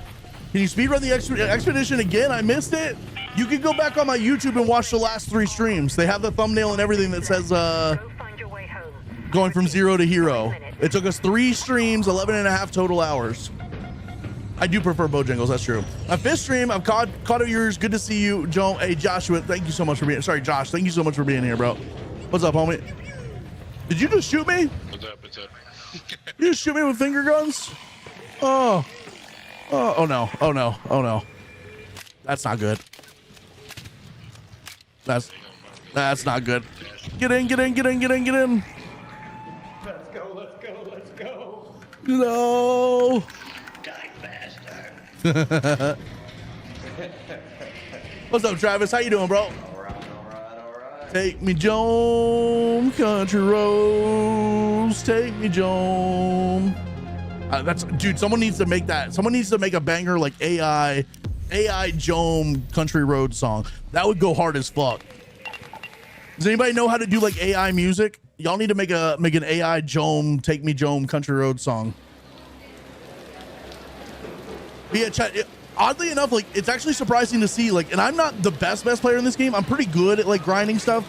Can you speedrun the expedition again? I missed it. You can go back on my YouTube and watch the last 3 streams. They have the thumbnail and everything that says going from 0 to hero. It took us 3 streams, 11.5 total hours. I do prefer Bojangles, that's true. My 5th stream, I've caught of yours. Good to see you, Joe. Hey, Joshua, thank you so much for being, sorry, Josh, thank you so much for being here, bro. What's up, homie? Did you just shoot me? What's up, what's up? You just shoot me with finger guns? Oh. Oh no. Oh no. Oh no. That's not good. That's not good. Get in, get in, get in, get in, get in. Let's go, let's go, let's go. No. Die faster. What's up, Travis? How you doing, bro? All right. Take me, Joan, country roads. Take me, Joan. That's dude. Someone needs to make that. Someone needs to make a banger like AI Joan country road song. That would go hard as fuck. Does anybody know how to do like AI music? Y'all need to make an AI Joan, Take Me Joan country road song. But yeah, chat. Oddly enough, like it's actually surprising to see like, and I'm not the best player in this game. I'm pretty good at like grinding stuff.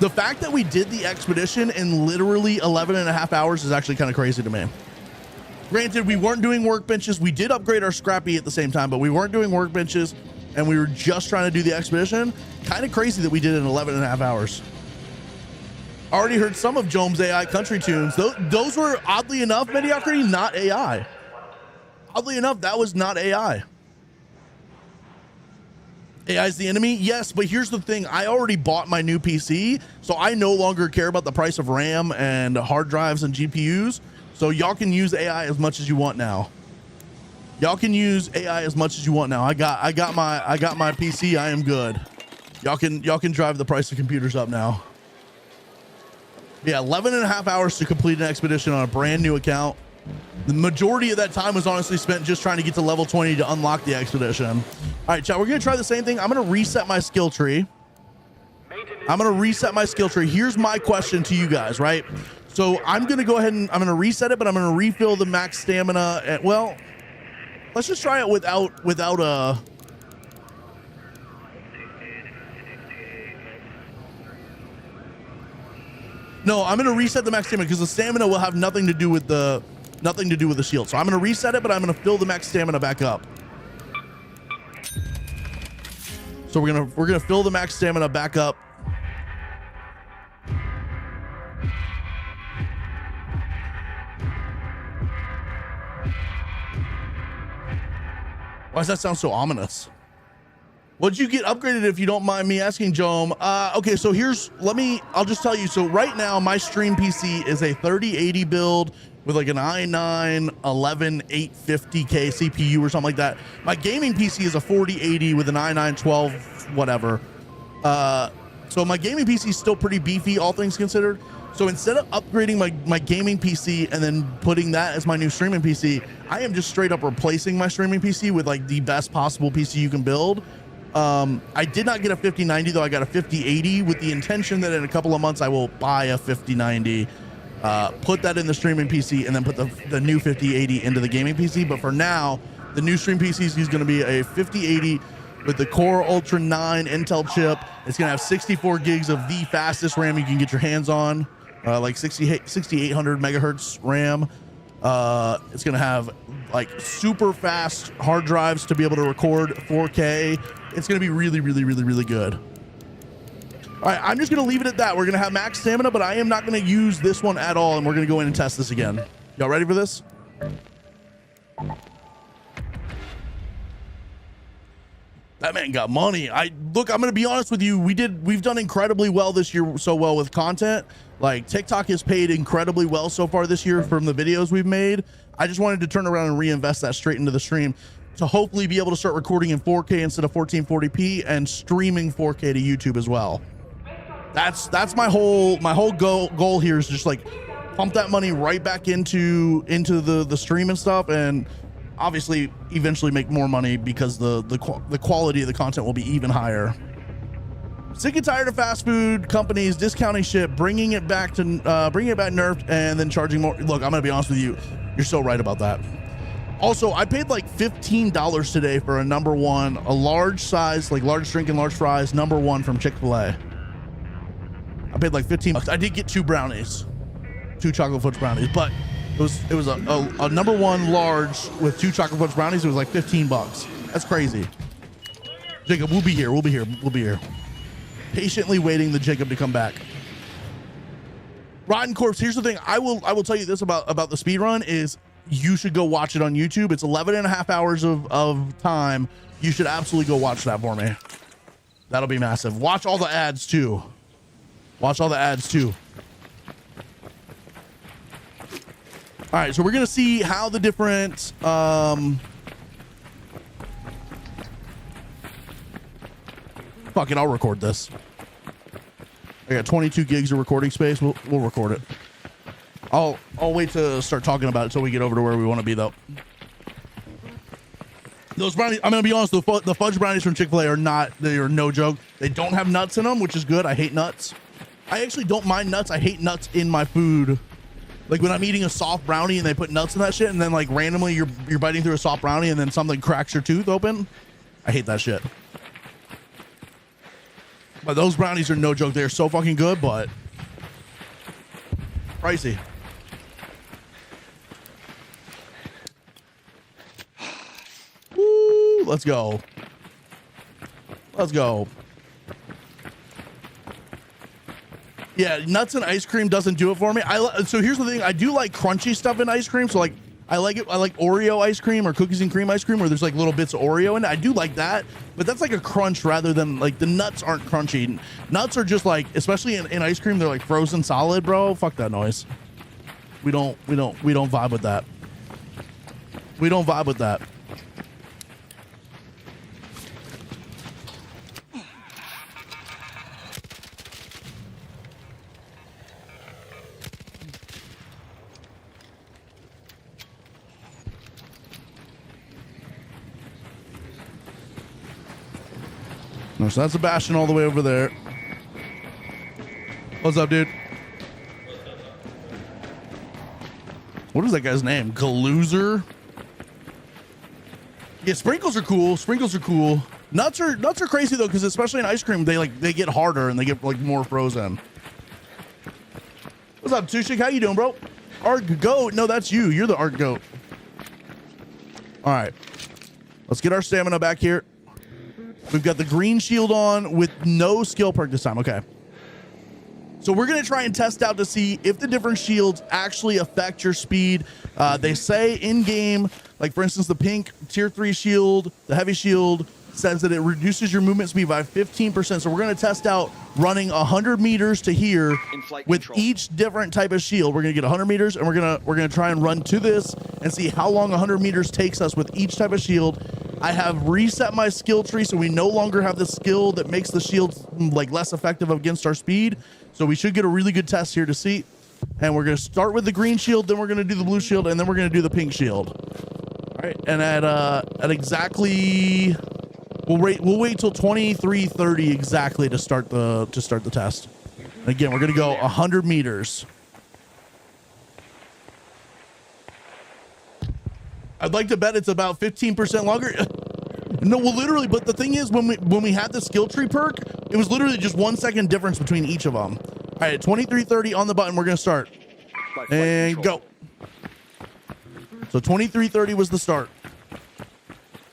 The fact that we did the expedition in literally 11 and a half hours is actually kind of crazy to me. Granted, we weren't doing workbenches. We did upgrade our scrappy at the same time, but we weren't doing workbenches and we were just trying to do the expedition. Kind of crazy that we did it in 11 and a half hours. Already heard some of Joam's AI country tunes. Those were, oddly enough, Mediocrity, not AI. Oddly enough, that was not AI. AI is the enemy? Yes, but here's the thing. I already bought my new PC, so I no longer care about the price of RAM and hard drives and GPUs. So y'all can use AI as much as you want now. Y'all can use AI as much as you want now. I got my PC. I am good. Y'all can drive the price of computers up now. Yeah, 11 and a half hours to complete an expedition on a brand new account. The majority of that time was honestly spent just trying to get to level 20 to unlock the expedition. All right, chat, we're gonna try the same thing. I'm gonna reset my skill tree. Here's my question to you guys, right? So I'm gonna go ahead and I'm gonna reset it, but I'm gonna refill the max stamina. At, well, let's just try it without a. No, I'm gonna reset the max stamina because the stamina will have nothing to do with the shield. So I'm gonna reset it, but I'm gonna fill the max stamina back up. So we're gonna fill the max stamina back up. Why does that sound so ominous? What'd you get upgraded, if you don't mind me asking, Joam? Okay, so I'll just tell you. So right now, my stream PC is a 3080 build with like an i9 11850K CPU or something like that. My gaming PC is a 4080 with an i9 12 whatever. So my gaming PC is still pretty beefy, all things considered. So instead of upgrading my gaming PC and then putting that as my new streaming PC, I am just straight up replacing my streaming PC with like the best possible PC you can build. I did not get a 5090 though. I got a 5080 with the intention that in a couple of months I will buy a 5090, put that in the streaming PC and then put the new 5080 into the gaming PC. But for now, the new stream PC is going to be a 5080 with the Core Ultra 9 Intel chip. It's going to have 64 gigs of the fastest RAM you can get your hands on, like 6800 megahertz RAM. It's going to have like super fast hard drives to be able to record 4K. It's going to be really, really, really, really good. All right, I'm just going to leave it at that. We're going to have max stamina, but I am not going to use this one at all, and we're going to go in and test this again. Y'all ready for this? That man got money. Look, I'm going to be honest with you. We've done incredibly well this year, so well with content. Like TikTok has paid incredibly well so far this year from the videos we've made. I just wanted to turn around and reinvest that straight into the stream to hopefully be able to start recording in 4K instead of 1440p and streaming 4K to YouTube as well. That's my whole goal here is just like pump that money right back into the stream and stuff, and obviously eventually make more money because the quality of the content will be even higher. Sick and tired of fast food companies discounting shit, bringing it back nerfed, and then charging more. Look, I'm gonna be honest with you. You're so right about that. Also, I paid like $15 today for a #1, a large size, like large drink and large fries, #1 from Chick-fil-A. I paid like $15. I did get 2 brownies, 2 chocolate fudge brownies, but it was a #1 large with 2 chocolate fudge brownies. It was like $15. That's crazy. Jacob, we'll be here. Patiently waiting the Jacob to come back. Rotten Corpse, here's the thing. I will tell you this about the speed run is you should go watch it on YouTube. It's 11 and a half hours of time. You should absolutely go watch that for me. That'll be massive. Watch all the ads too. Watch all the ads too. All right, so we're gonna see how the different fuck it, I'll record this. I got 22 gigs of recording space. We'll record it. I'll wait to start talking about it until we get over to where we want to be though. Those brownies, I'm gonna be honest, the fudge brownies from Chick-fil-A they are no joke. They don't have nuts in them, which is good. I hate nuts. I actually don't mind nuts. I hate nuts in my food. Like when I'm eating a soft brownie and they put nuts in that shit, and then like randomly you're biting through a soft brownie and then something cracks your tooth open. I hate that shit. But those brownies are no joke. They're so fucking good, but pricey. Woo, let's go. Let's go. Yeah, nuts and ice cream doesn't do it for me. So here's the thing. I do like crunchy stuff in ice cream. So like I like it. I like Oreo ice cream or cookies and cream ice cream where there's like little bits of Oreo in it. I do like that, but that's like a crunch rather than like the nuts aren't crunchy. Nuts are just like, especially in ice cream, they're like frozen solid, bro. Fuck that noise. We don't vibe with that. We don't vibe with that. No, so that's Sebastian all the way over there. What's up, dude? What is that guy's name? Galoozer? Yeah, sprinkles are cool. Sprinkles are cool. Nuts are crazy though, because especially in ice cream, they get harder and they get like more frozen. What's up, Tushik? How you doing, bro? Arc Goat. No, that's you. You're the Arc Goat. All right. Let's get our stamina back here. We've got the green shield on with no skill perk this time. Okay. So we're going to try and test out to see if the different shields actually affect your speed. They say in game, like for instance, the pink tier 3 shield, the heavy shield says that it reduces your movement speed by 15%. So we're going to test out running 100 meters to here with each different type of shield. We're going to get 100 meters and we're going to try and run to this and see how long 100 meters takes us with each type of shield. I have reset my skill tree, so we no longer have the skill that makes the shields like less effective against our speed. So we should get a really good test here to see. And we're going to start with the green shield, then we're going to do the blue shield, and then we're going to do the pink shield. All right, and at exactly, we'll wait till 23:30 exactly to start the test. And again, we're going to go 100 meters. I'd like to bet it's about 15% longer. No, well, literally, but the thing is, when we had the skill tree perk, it was literally just 1 second difference between each of them. All right, 23:30 on the button, we're gonna start. And go. So 23:30 was the start.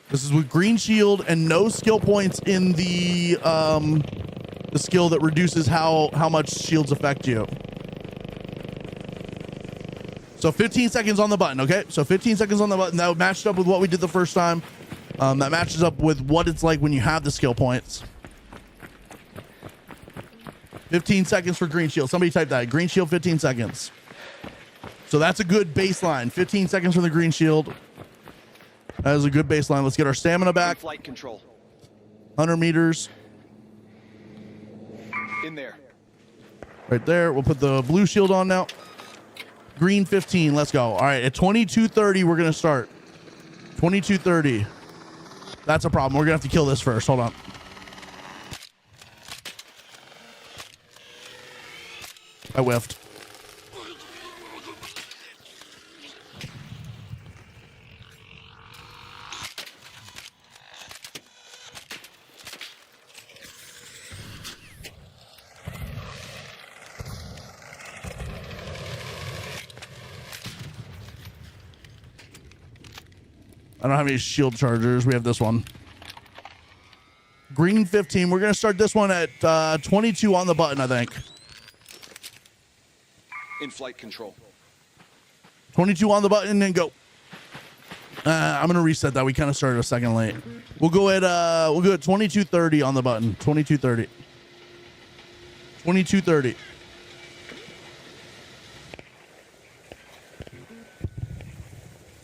This is with green shield and no skill points in the skill that reduces how much shields affect you. So 15 seconds on the button, okay? So 15 seconds on the button. That matched up with what we did the first time. That matches up with what it's like when you have the skill points. 15 seconds for green shield. Somebody type that. Green shield, 15 seconds. So that's a good baseline. 15 seconds for the green shield. That is a good baseline. Let's get our stamina back. Flight control. 100 meters. In there. Right there. We'll put the blue shield on now. Green 15. Let's go. All right. At 22:30, we're going to start. 22:30. That's a problem. We're going to have to kill this first. Hold on. I whiffed. I don't have any shield chargers. We have this one. Green 15. We're going to start this one at 22 on the button, I think. In flight control. 22 on the button and go. I'm gonna reset that. We kind of started a second late. We'll go at 22:30 on the button. 22:30. 22:30.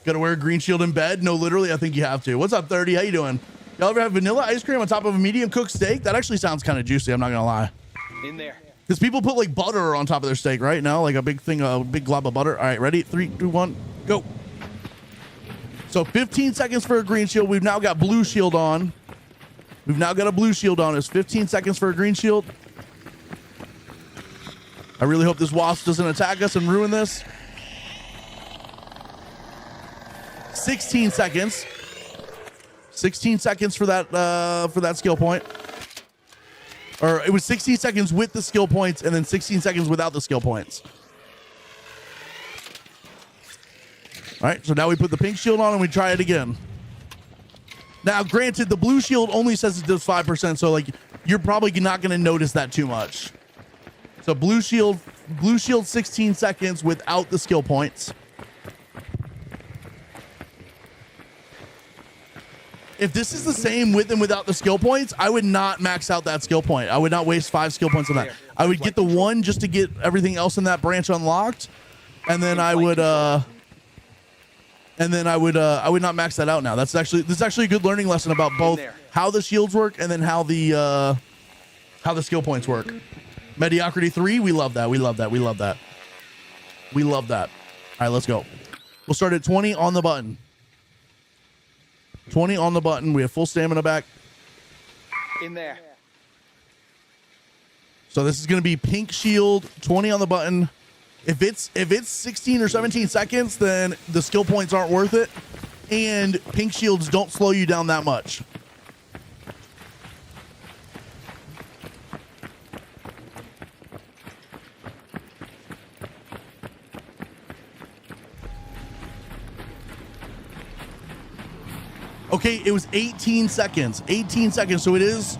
Gotta wear a green shield in bed? No, literally, I think you have to. What's up, 30? How you doing? Y'all ever have vanilla ice cream on top of a medium cooked steak? That actually sounds kind of juicy. I'm not gonna lie. In there. Because people put like butter on top of their steak, right? Now, like a big thing, a big glob of butter. All right, ready? 3, 2, 1, go. So 15 seconds for a green shield. We've now got blue shield on. We've now got a blue shield on. It's 15 seconds for a green shield. I really hope this wasp doesn't attack us and ruin this. 16 seconds. 16 seconds for that skill point. Or it was 16 seconds with the skill points and then 16 seconds without the skill points. All right, so now we put the pink shield on and we try it again. Now, granted, the blue shield only says it does 5%, so like you're probably not going to notice that too much. So blue shield 16 seconds without the skill points. If this is the same with and without the skill points, I would not max out that skill point. I would not waste 5 skill points on that. I would get the 1 just to get everything else in that branch unlocked, and then I would not max that out now. This is actually a good learning lesson about both how the shields work and then how the skill points work. Mediocrity 3, we love that. We love that. We love that. We love that. All right, let's go. We'll start at 20 on the button. 20 on the button. We have full stamina back. In there. So this is going to be pink shield, 20 on the button. If it's 16 or 17 seconds, then the skill points aren't worth it, and pink shields don't slow you down that much. Okay, it was 18 seconds. 18 seconds, so it is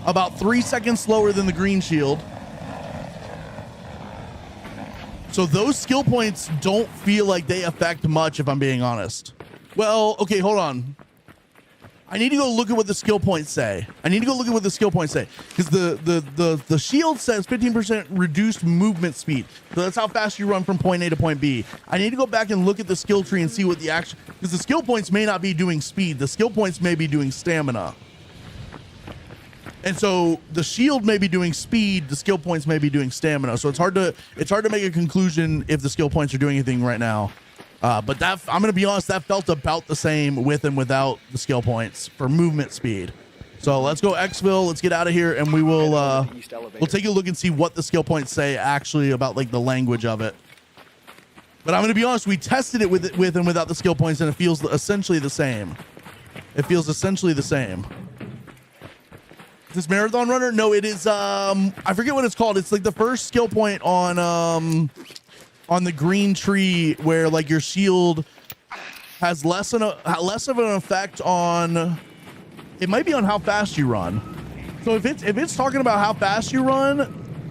about 3 seconds slower than the green shield. So those skill points don't feel like they affect much, if I'm being honest. Well, okay, hold on. I need to go look at what the skill points say. Because the shield says 15% reduced movement speed. So that's how fast you run from point A to point B. I need to go back and look at the skill tree and see what the action... Because the skill points may not be doing speed. The skill points may be doing stamina. And so the shield may be doing speed, the skill points may be doing stamina. So it's hard to make a conclusion if the skill points are doing anything right now. But that, I'm going to be honest, that felt about the same with and without the skill points for movement speed. So let's go Xville, let's get out of here, and we will we'll take a look and see what the skill points say actually about like the language of it. But I'm going to be honest, we tested it with and without the skill points, and it feels essentially the same. It feels essentially the same. Is this Marathon Runner? No, it is I forget what it's called. It's like the first skill point on the green tree where like your shield has less of an effect on, it might be on how fast you run. So if it's talking about how fast you run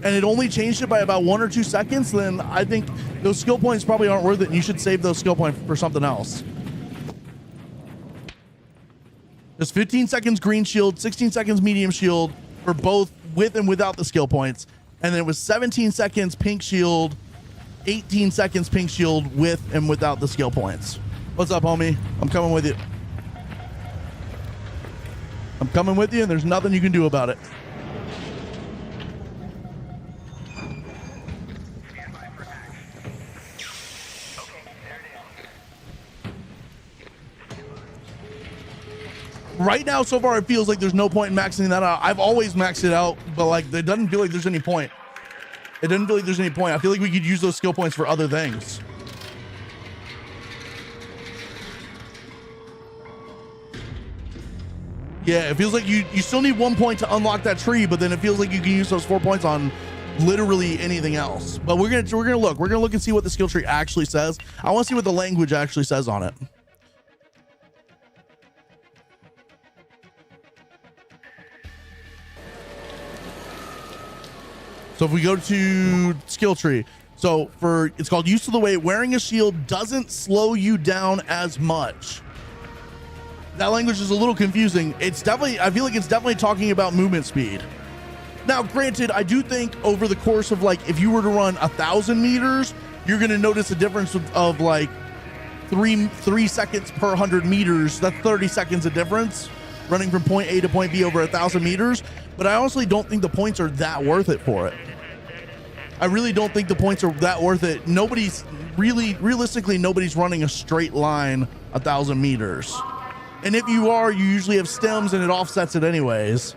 and it only changed it by about 1 or 2 seconds, then I think those skill points probably aren't worth it and you should save those skill points for something else. There's 15 seconds green shield, 16 seconds medium shield for both with and without the skill points. And then it was 17 seconds pink shield, 18 seconds pink shield with and without the skill points. What's up, homie? I'm coming with you. I'm coming with you, and there's nothing you can do about it. Right now, so far, it feels like there's no point in maxing that out. I've always maxed it out, but like it doesn't feel like there's any point. It doesn't feel like there's any point. I feel like we could use those skill points for other things. Yeah, it feels like you still need 1 point to unlock that tree, but then it feels like you can use those 4 points on literally anything else. But we're gonna look and see what the skill tree actually says. I want to see what the language actually says on it. So if we go to skill tree, So it's called Used to the Weight. Wearing a shield doesn't slow you down as much. That language is a little confusing. I feel like it's definitely talking about movement speed. Now, granted, I do think over the course of like, if you were to run 1,000 meters, you're going to notice a difference of like 3 seconds per 100 meters. That's 30 seconds of difference running from point A to point B over 1,000 meters. But I honestly don't think the points are that worth it for it. I really don't think the points are that worth it. Realistically, nobody's running a straight line 1,000 meters. And if you are, you usually have stems and it offsets it anyways.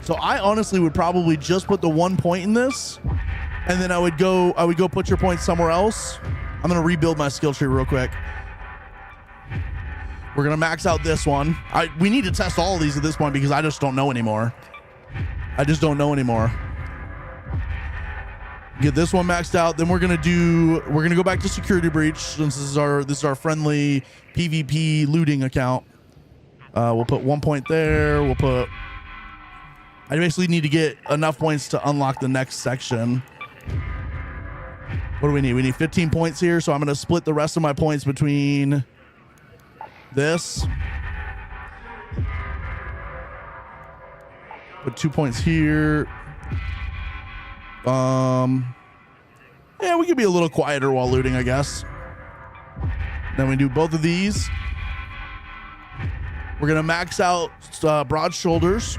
So I honestly would probably just put the 1 point in this, and then I would go put your points somewhere else. I'm gonna rebuild my skill tree real quick. We're gonna max out this one. We need to test all of these at this point because I just don't know anymore. Get this one maxed out. Then we're gonna go back to security breach since this is our friendly PvP looting account. We'll put 1 point there. I basically need to get enough points to unlock the next section. What do we need? We need 15 points here, so I'm going to split the rest of my points between this. Put 2 points here. Yeah, we could be a little quieter while looting, I guess. Then we do both of these. We're going to max out broad shoulders.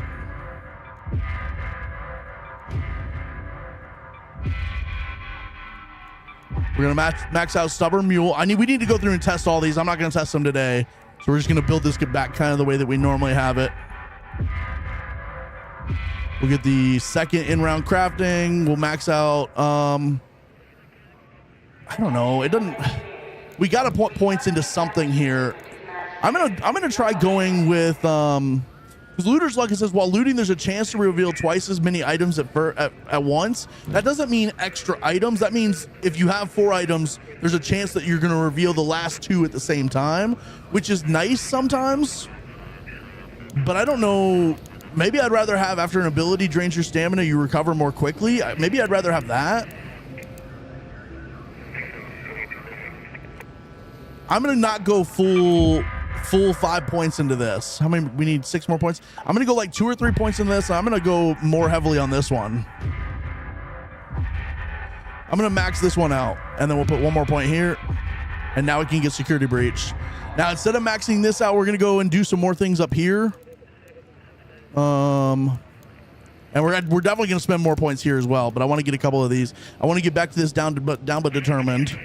We're gonna max out stubborn mule. We need to go through and test all these. I'm not gonna test them today, so we're just gonna build this back kind of the way that we normally have it. We'll get the second in-round crafting. We'll max out. I don't know. It doesn't. We gotta put points into something here. I'm gonna try going with because Looter's Luck, it says, while looting, there's a chance to reveal twice as many items at once. That doesn't mean extra items. That means if you have 4 items, there's a chance that you're going to reveal the last 2 at the same time, which is nice sometimes. But I don't know. Maybe I'd rather have, after an ability drains your stamina, you recover more quickly. Maybe I'd rather have that. I'm going to not go full 5 points into this. How many? We need 6 more points. I'm gonna go like 2 or 3 points in this. I'm gonna go more heavily on this one. I'm gonna max this one out, and then we'll put 1 more point here, and now we can get security breach. Now instead of maxing this out, we're gonna go and do some more things up here. And we're definitely gonna spend more points here as well. But I want to get a couple of these. I want to get back to this down but determined.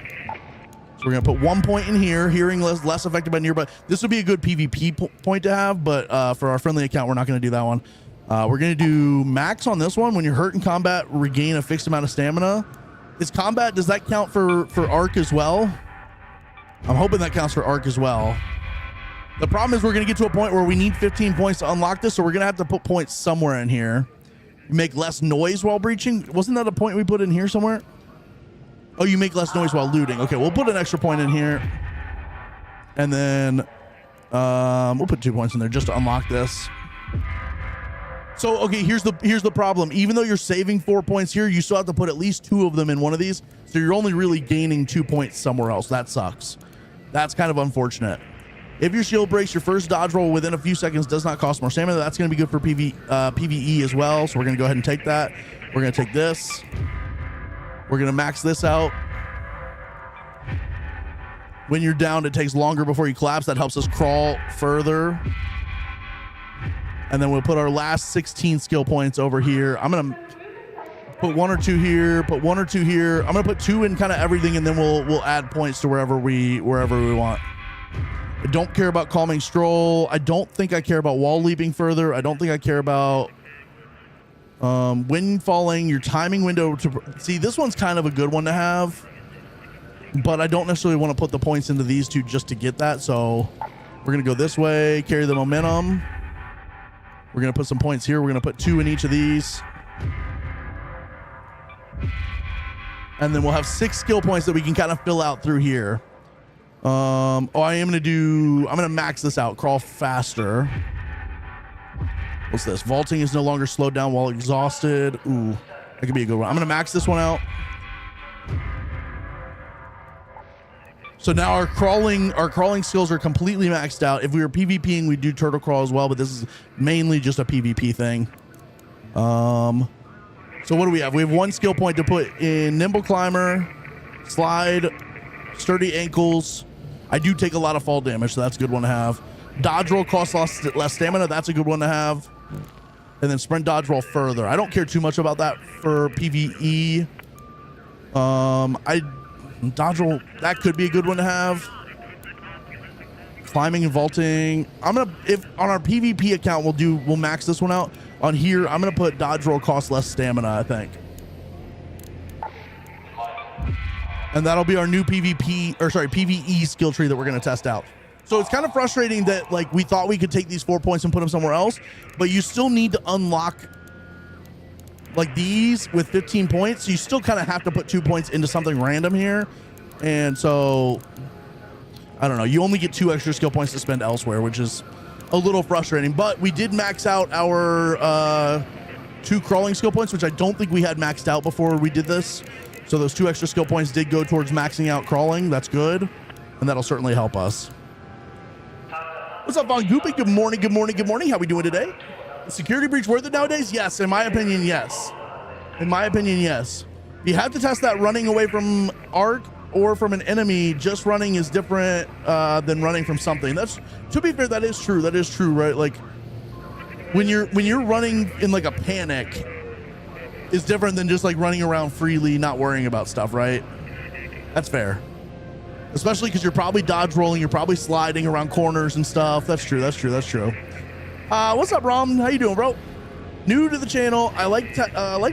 So we're going to put 1 point in here. Hearing less affected by nearby. This would be a good PvP point to have, but for our friendly account, we're not going to do that one. We're going to do max on this one. When you're hurt in combat, regain a fixed amount of stamina. Is combat, does that count for arc as well? I'm hoping that counts for arc as well. The problem is we're going to get to a point where we need 15 points to unlock this, so we're going to have to put points somewhere in here. Make less noise while breaching. Wasn't that a point we put in here somewhere? Oh, you make less noise while looting. Okay, we'll put an extra point in here. And then we'll put 2 points in there just to unlock this. So, okay, here's the problem. Even though you're saving 4 points here, you still have to put at least 2 of them in one of these. So you're only really gaining 2 points somewhere else. That sucks. That's kind of unfortunate. If your shield breaks, your first dodge roll within a few seconds does not cost more stamina. That's going to be good for PvE as well. So we're going to go ahead and take that. We're going to take this. We're going to max this out. When you're down, it takes longer before you collapse. That helps us crawl further. And then we'll put our last 16 skill points over here. I'm going to put 1 or 2 here, put 1 or 2 here. I'm going to put 2 in kind of everything, and then we'll add points to wherever we want. I don't care about calming stroll. I don't think I care about wall leaping further. I don't think I care about wind falling, your timing window to see. This one's kind of a good one to have, but I don't necessarily want to put the points into these 2 just to get that. So we're going to go this way, carry the momentum. We're going to put some points here. We're going to put 2 in each of these. And then we'll have 6 skill points that we can kind of fill out through here. I'm going to max this out. Crawl faster. What's this? Vaulting is no longer slowed down while exhausted. Ooh, that could be a good one. I'm going to max this one out. So now our crawling skills are completely maxed out. If we were PvPing, we'd do turtle crawl as well, but this is mainly just a PvP thing. So what do we have? We have 1 skill point to put in nimble climber, slide, sturdy ankles. I do take a lot of fall damage, so that's a good one to have. Dodge roll costs less stamina. That's a good one to have. And then sprint dodge roll further. I don't care too much about that for PvE. Dodge roll, that could be a good one to have. Climbing and vaulting. If on our PvP account we'll max this one out. On here, I'm gonna put dodge roll costs less stamina, I think. And that'll be our new PvE skill tree that we're gonna test out. So it's kind of frustrating that like we thought we could take these 4 points and put them somewhere else, but you still need to unlock like these with 15 points. So you still kind of have to put 2 points into something random here. And so I don't know, you only get 2 extra skill points to spend elsewhere, which is a little frustrating, but we did max out our 2 crawling skill points, which I don't think we had maxed out before we did this. So those 2 extra skill points did go towards maxing out crawling. That's good. And that'll certainly help us. What's up, Von Goopy? Good morning, good morning, good morning. How we doing today? Is security breach worth it nowadays? Yes, in my opinion, yes. In my opinion, yes. You have to test that running away from arc or from an enemy. Just running is different than running from something. That's, to be fair, that is true. That is true, right? Like when you're running in like a panic is different than just like running around freely, not worrying about stuff, right? That's fair. Especially because you're probably dodge rolling, you're probably sliding around corners and stuff. That's true. That's true. That's true. What's up, Rom? How you doing, bro? New to the channel. I like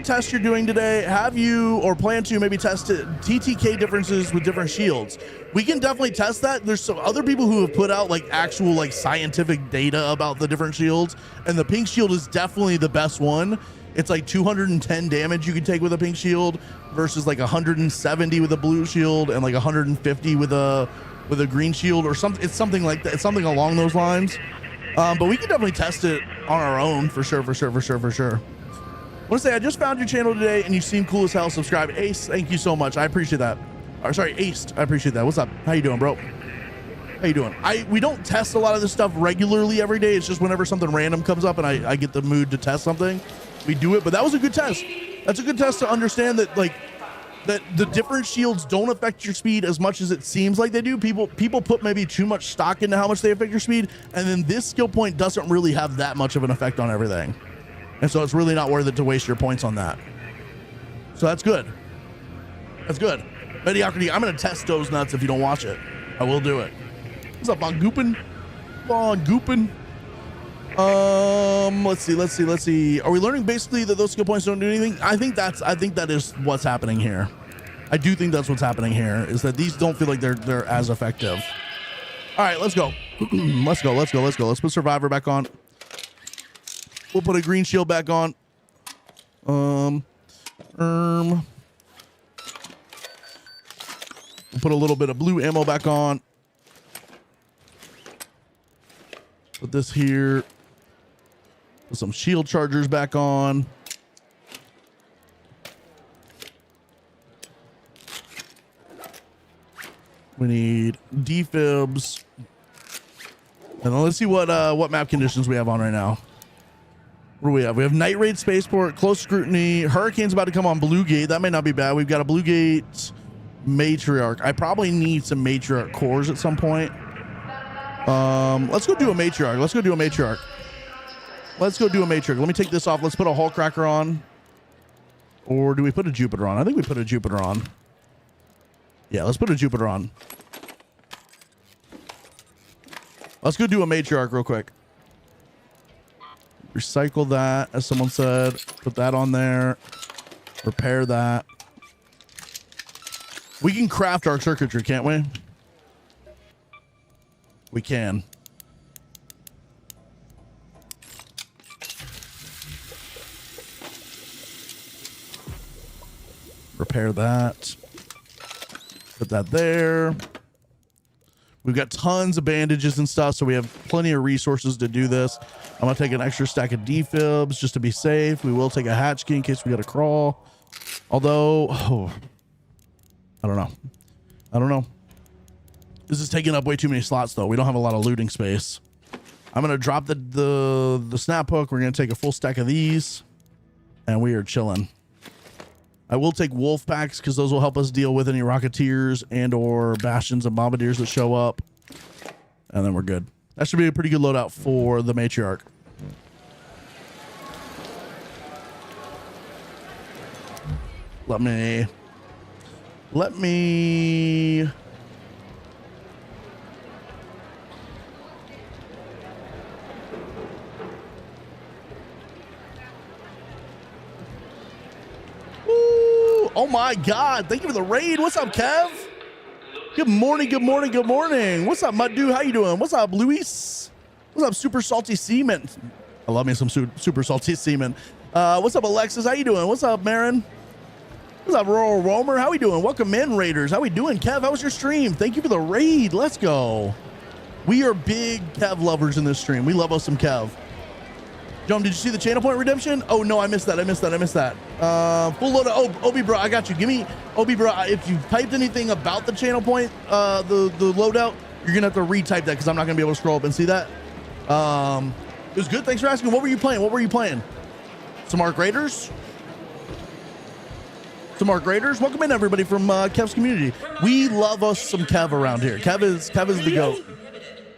tests you're doing today. Have you or plan to maybe test TTK differences with different shields? We can definitely test that. There's some other people who have put out like actual like scientific data about the different shields, and the pink shield is definitely the best one. It's like 210 damage you can take with a pink shield versus like 170 with a blue shield and like 150 with a green shield or something. It's something like that. It's something along those lines. But we can definitely test it on our own for sure. I want to say I just found your channel today and you seem cool as hell. Subscribe. Ace, thank you so much. I appreciate that. Or sorry, Aced. I appreciate that. What's up? How you doing, bro? How you doing? We don't test a lot of this stuff regularly every day. It's just whenever something random comes up and I get the mood to test something, we do it. But that was a good test. That's a good test to understand that like that the different shields don't affect your speed as much as it seems like they do. People put maybe too much stock into how much they affect your speed, and then this skill point doesn't really have that much of an effect on everything. And so it's really not worth it to waste your points on that. So that's good. That's good. Mediocrity, I'm gonna test those nuts if you don't watch it. I will do it. What's up, Von Goopin? Von Goopin. Let's see. Are we learning basically that those skill points don't do anything? I think that is what's happening here. I do think that's what's happening here, is that these don't feel like they're as effective. All right, let's go. Let's go. Let's put Survivor back on. We'll put a green shield back on. We'll put a little bit of blue ammo back on. Put this here. Put some shield chargers back on. We need defibs. And then let's see what map conditions we have on right now. What do we have? We have Night Raid Spaceport, Close Scrutiny, Hurricane's about to come on Blue Gate. That may not be bad. We've got a Blue Gate Matriarch. I probably need some Matriarch cores at some point. Let's go do a Matriarch. Let's go do a Matriarch. Let me take this off. Let's put a Hull Cracker on. Or do we put a Jupiter on? I think we put a Jupiter on. Yeah, let's put a Jupiter on. Let's go do a Matriarch real quick. Recycle that, as someone said. Put that on there. Repair that. We can craft our circuitry, can't we? We can. Repair that. Put that there. We've got tons of bandages and stuff, so we have plenty of resources to do this. I'm going to take an extra stack of defibs just to be safe. We will take a hatch key in case we got to crawl. Although, I don't know. This is taking up way too many slots though. We don't have a lot of looting space. I'm gonna drop the snap hook. We're gonna take a full stack of these, and we are chilling. I will take wolf packs because those will help us deal with any rocketeers and or bastions and bombardiers that show up, and then we're good. That should be a pretty good loadout for the matriarch. Let me. Oh my God. Thank you for the raid. What's up, Kev? Good morning, good morning, good morning. What's up, Mud Dude? How you doing? What's up, Luis? What's up, Super Salty Seaman? I love me some Super Salty Seaman. What's up, Alexis? How you doing? What's up, Marin? What's up, Rural Roamer? How we doing? Welcome in, Raiders. How we doing? Kev, how was your stream? Thank you for the raid. Let's go. We are big Kev lovers in this stream. We love us some Kev. John, did you see the channel point redemption? Oh no, I missed that. Full load of Obi bro, I got you. Give me Obi bro. If you typed anything about the channel point, the loadout, you're gonna have to retype that because I'm not gonna be able to scroll up and see that. It was good. Thanks for asking. What were you playing? Some Arc Raiders. Welcome in everybody from Kev's community. We love us some Kev around here. Kev is the goat.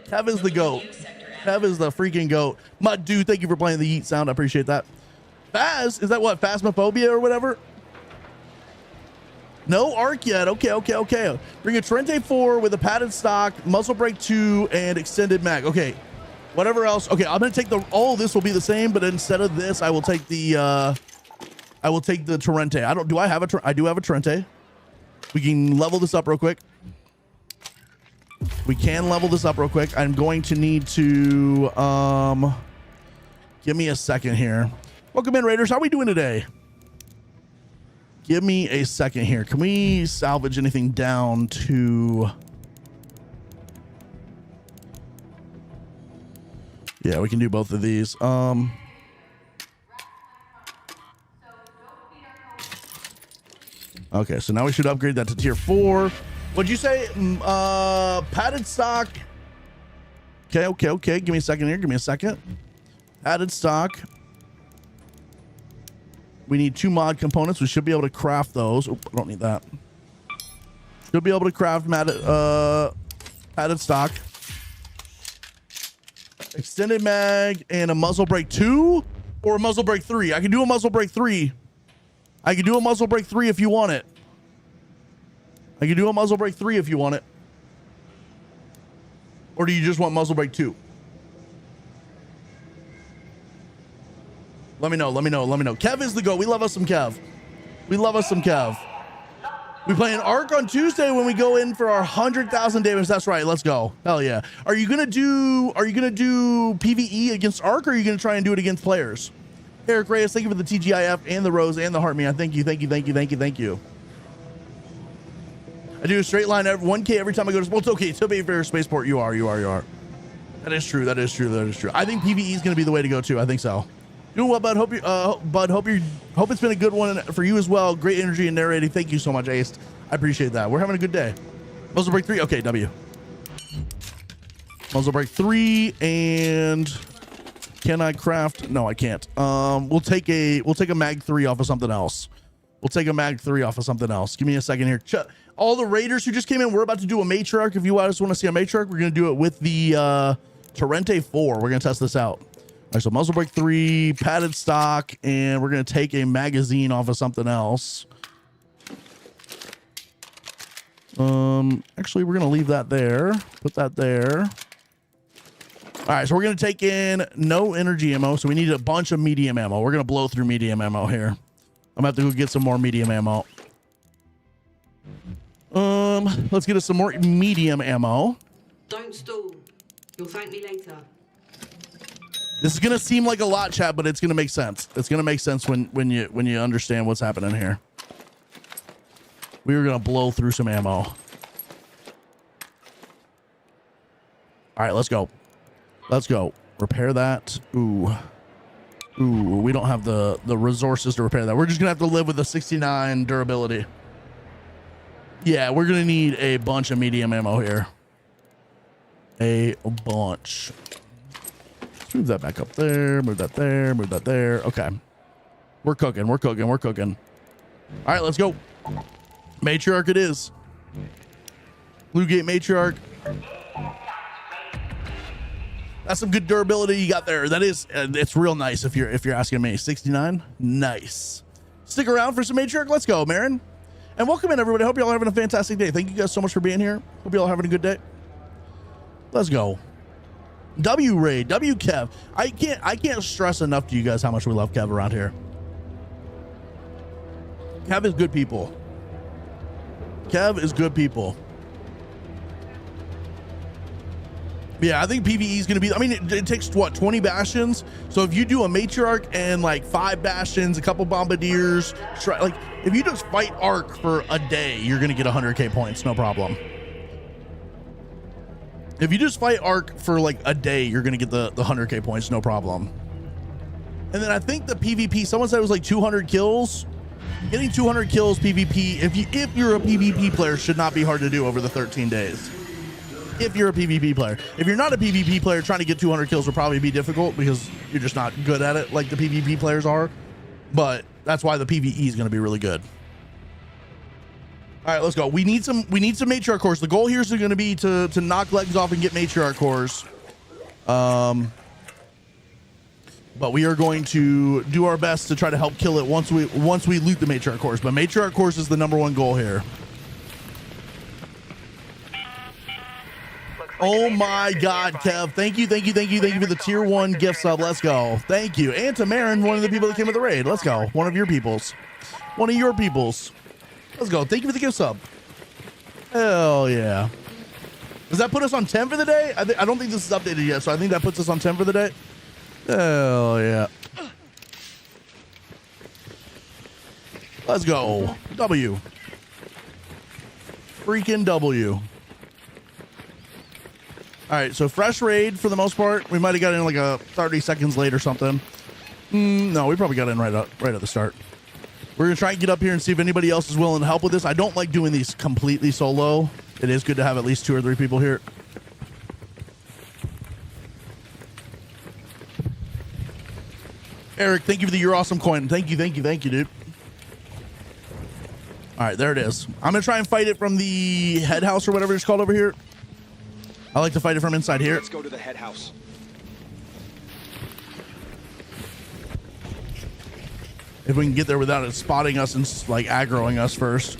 Kev is the goat. Kev is the freaking goat. Mud Dude, thank you for playing the Yeet sound. I appreciate that. Phas, is that what? Phasmophobia or whatever? No arc yet. Okay. Bring a Trente 4 with a padded stock, muzzle brake 2, and extended mag. Okay. Whatever else. Okay, I'm gonna take all this will be the same, but instead of this, I will take the Torrente. I do have a Torrente. We can level this up real quick. I'm going to need to give me a second here. Welcome in, Raiders. How are we doing today? Give me a second here. Can we salvage anything down to... Yeah, we can do both of these. Okay, so now we should upgrade that to tier 4. What'd you say? Padded stock. Okay. Give me a second here. Padded stock. We need 2 mod components. We should be able to craft those. Oh, I don't need that. Should be able to craft padded stock. Extended mag and a muzzle brake 2 or a muzzle brake 3. I can do a muzzle brake 3. If you want it. Or do you just want muzzle brake 2? Let me know. Kev is the go. We love us some Kev. We play an arc on Tuesday when we go in for our 100,000 damage. That's right. Let's go. Hell yeah. Are you gonna do PvE against arc, or are you gonna try and do it against players? Eric Reyes, thank you for the TGIF and the rose and the heart man. Thank you. I do a straight line 1K every time I go to sports. Okay, to be fair, spaceport, you are. That is true. I think PvE is gonna be the way to go too. I think so. Doing well, bud. Hope it's been a good one for you as well. Great energy and narrating. Thank you so much, Ace. I appreciate that. We're having a good day. Muzzle brake 3. Okay, W. Muzzle brake 3, and can I craft? No, I can't. We'll take a mag 3 off of something else. Give me a second here. All the Raiders who just came in, we're about to do a matriarch. If you guys want to see a matriarch, we're gonna do it with the Torrente 4. We're gonna test this out. All right, so muzzle brake 3, padded stock, and we're going to take a magazine off of something else. Actually, we're going to leave that there. Put that there. All right, so we're going to take in no energy ammo, so we need a bunch of medium ammo. We're going to blow through medium ammo here. I'm going to have to go get some more medium ammo. Let's get us some more medium ammo. Don't stall. You'll thank me later. This is gonna seem like a lot, chat, but it's gonna make sense. It's gonna make sense when you understand what's happening here. We are gonna blow through some ammo. All right, let's go. Repair that. Ooh, we don't have the resources to repair that. We're just gonna have to live with the 69 durability. Yeah, we're gonna need a bunch of medium ammo here. a bunch. Let's move that back up there. Move that there. Move that there. Okay. We're cooking. We're cooking. We're cooking. All right, let's go. Matriarch it is. Blue Gate Matriarch. That's some good durability you got there. That is, it's real nice if you're asking me. 69, nice. Stick around for some Matriarch. Let's go, Marin. And welcome in, everybody. Hope y'all are having a fantastic day. Thank you guys so much for being here. Hope y'all are having a good day. Let's go. W Raid, W Kev. I can't stress enough to you guys how much we love Kev around here. Kev is good people. Kev is good people. Yeah, I think PvE is going to be, I mean, it takes what, 20 bastions? So if you do a Matriarch and like 5 bastions, a couple bombardiers, like if you just fight Arc for a day, you're going to get 100k points, no problem. If you just fight Arc for like a day, you're going to get the 100k points, no problem. And then I think the PvP, someone said it was like 200 kills. Getting 200 kills PvP, if you're a PvP player, should not be hard to do over the 13 days. If you're a PvP player. If you're not a PvP player, trying to get 200 kills will probably be difficult because you're just not good at it like the PvP players are. But that's why the PvE is going to be really good. All right, let's go. We need some Matriarch cores. The goal here is going to be to knock legs off and get Matriarch cores. But we are going to do our best to try to help kill it once we loot the Matriarch cores. But Matriarch cores is the #1 goal here. Oh my God, Kev. Thank you for the tier 1 gift sub. Let's go. Thank you. And to Marin, one of the people that came with the raid. Let's go. One of your peoples. One of your peoples. Let's go. Thank you for the gift sub. Hell yeah. Does that put us on 10 for the day? I don't think this is updated yet, so I think that puts us on 10 for the day. Hell yeah. Let's go. W. Freaking W. All right, so fresh raid for the most part. We might have got in like a 30 seconds late or something. No, we probably got in right at the start. We're gonna try and get up here and see if anybody else is willing to help with this. I don't like doing these completely solo. It is good to have at least 2 or 3 people here. Eric, thank you for the You're Awesome coin. Thank you, dude. All right, there it is. I'm gonna try and fight it from the head house or whatever it's called over here. I like to fight it from inside here. Let's go to the head house. If we can get there without it spotting us and like aggroing us first.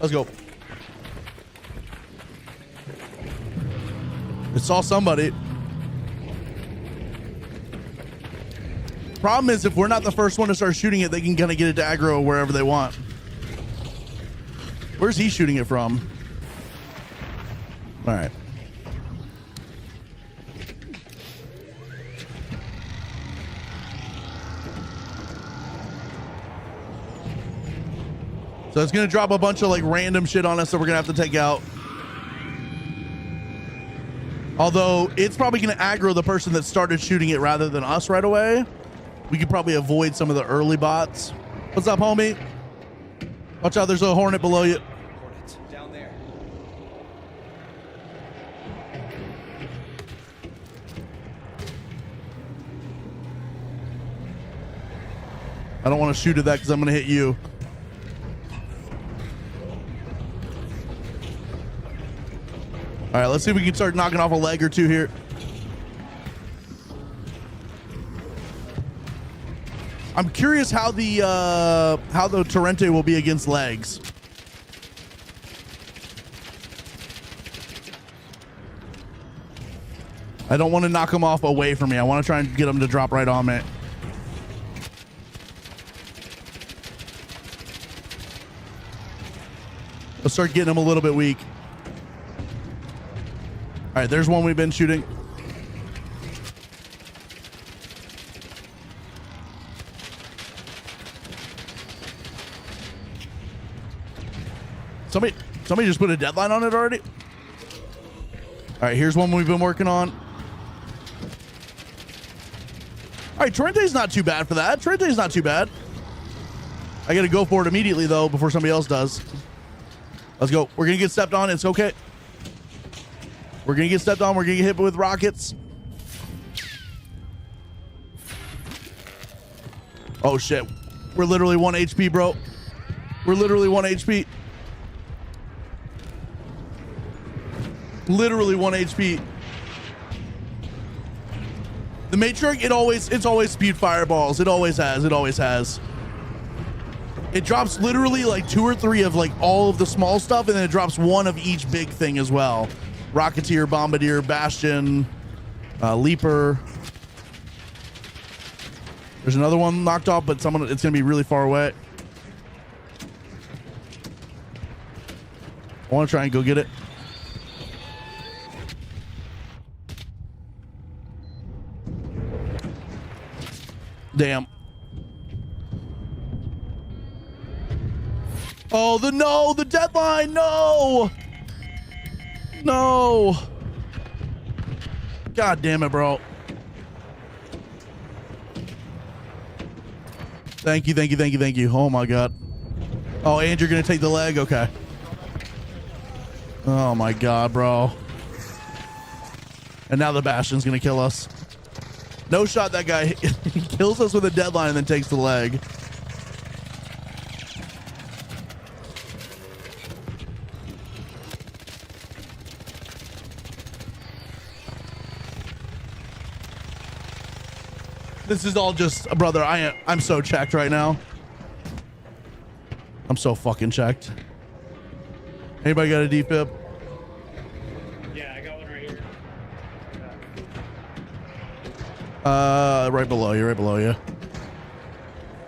Let's go. It saw somebody. Problem is, if we're not the first one to start shooting it, they can kind of get it to aggro wherever they want. Where's he shooting it from? All right. So it's going to drop a bunch of like random shit on us that we're going to have to take out. Although it's probably going to aggro the person that started shooting it rather than us right away. We could probably avoid some of the early bots. What's up, homie? Watch out, there's a hornet below you. Hornets down there. I don't want to shoot at that because I'm going to hit you. All right, let's see if we can start knocking off a leg or 2 here. I'm curious how the Torrente will be against legs. I don't want to knock him off away from me. I want to try and get him to drop right on me. Let's start getting him a little bit weak. All right, there's one we've been shooting. Somebody just put a deadline on it already? All right, here's one we've been working on. All right, Torrente's not too bad for that. Torrente's not too bad. I gotta go for it immediately though before somebody else does. Let's go. We're gonna get stepped on. It's okay. We're gonna get stepped on. We're gonna get hit with rockets. Oh shit. We're literally 1 HP, bro. We're literally 1 HP. Literally 1 HP. The Matrix, it's always spewed fireballs. It always has. It always has. It drops literally like 2 or 3 of like all of the small stuff, and then it drops 1 of each big thing as well. Rocketeer, Bombardier, Bastion, Leaper. There's another one knocked off, but it's gonna be really far away. I want to try and go get it. Damn. Oh, the deadline, no. No. God damn it, bro. Thank you, thank you, thank you, thank you. Oh my God. Oh, and you're gonna take the leg? Okay. Oh my God, bro. And now the Bastion's gonna kill us. No shot, that guy. He kills us with a deadline and then takes the leg. This is all just, brother, I'm so checked right now. I'm so fucking checked. Anybody got a defib? Yeah, I got one right here. Right below you, right below you.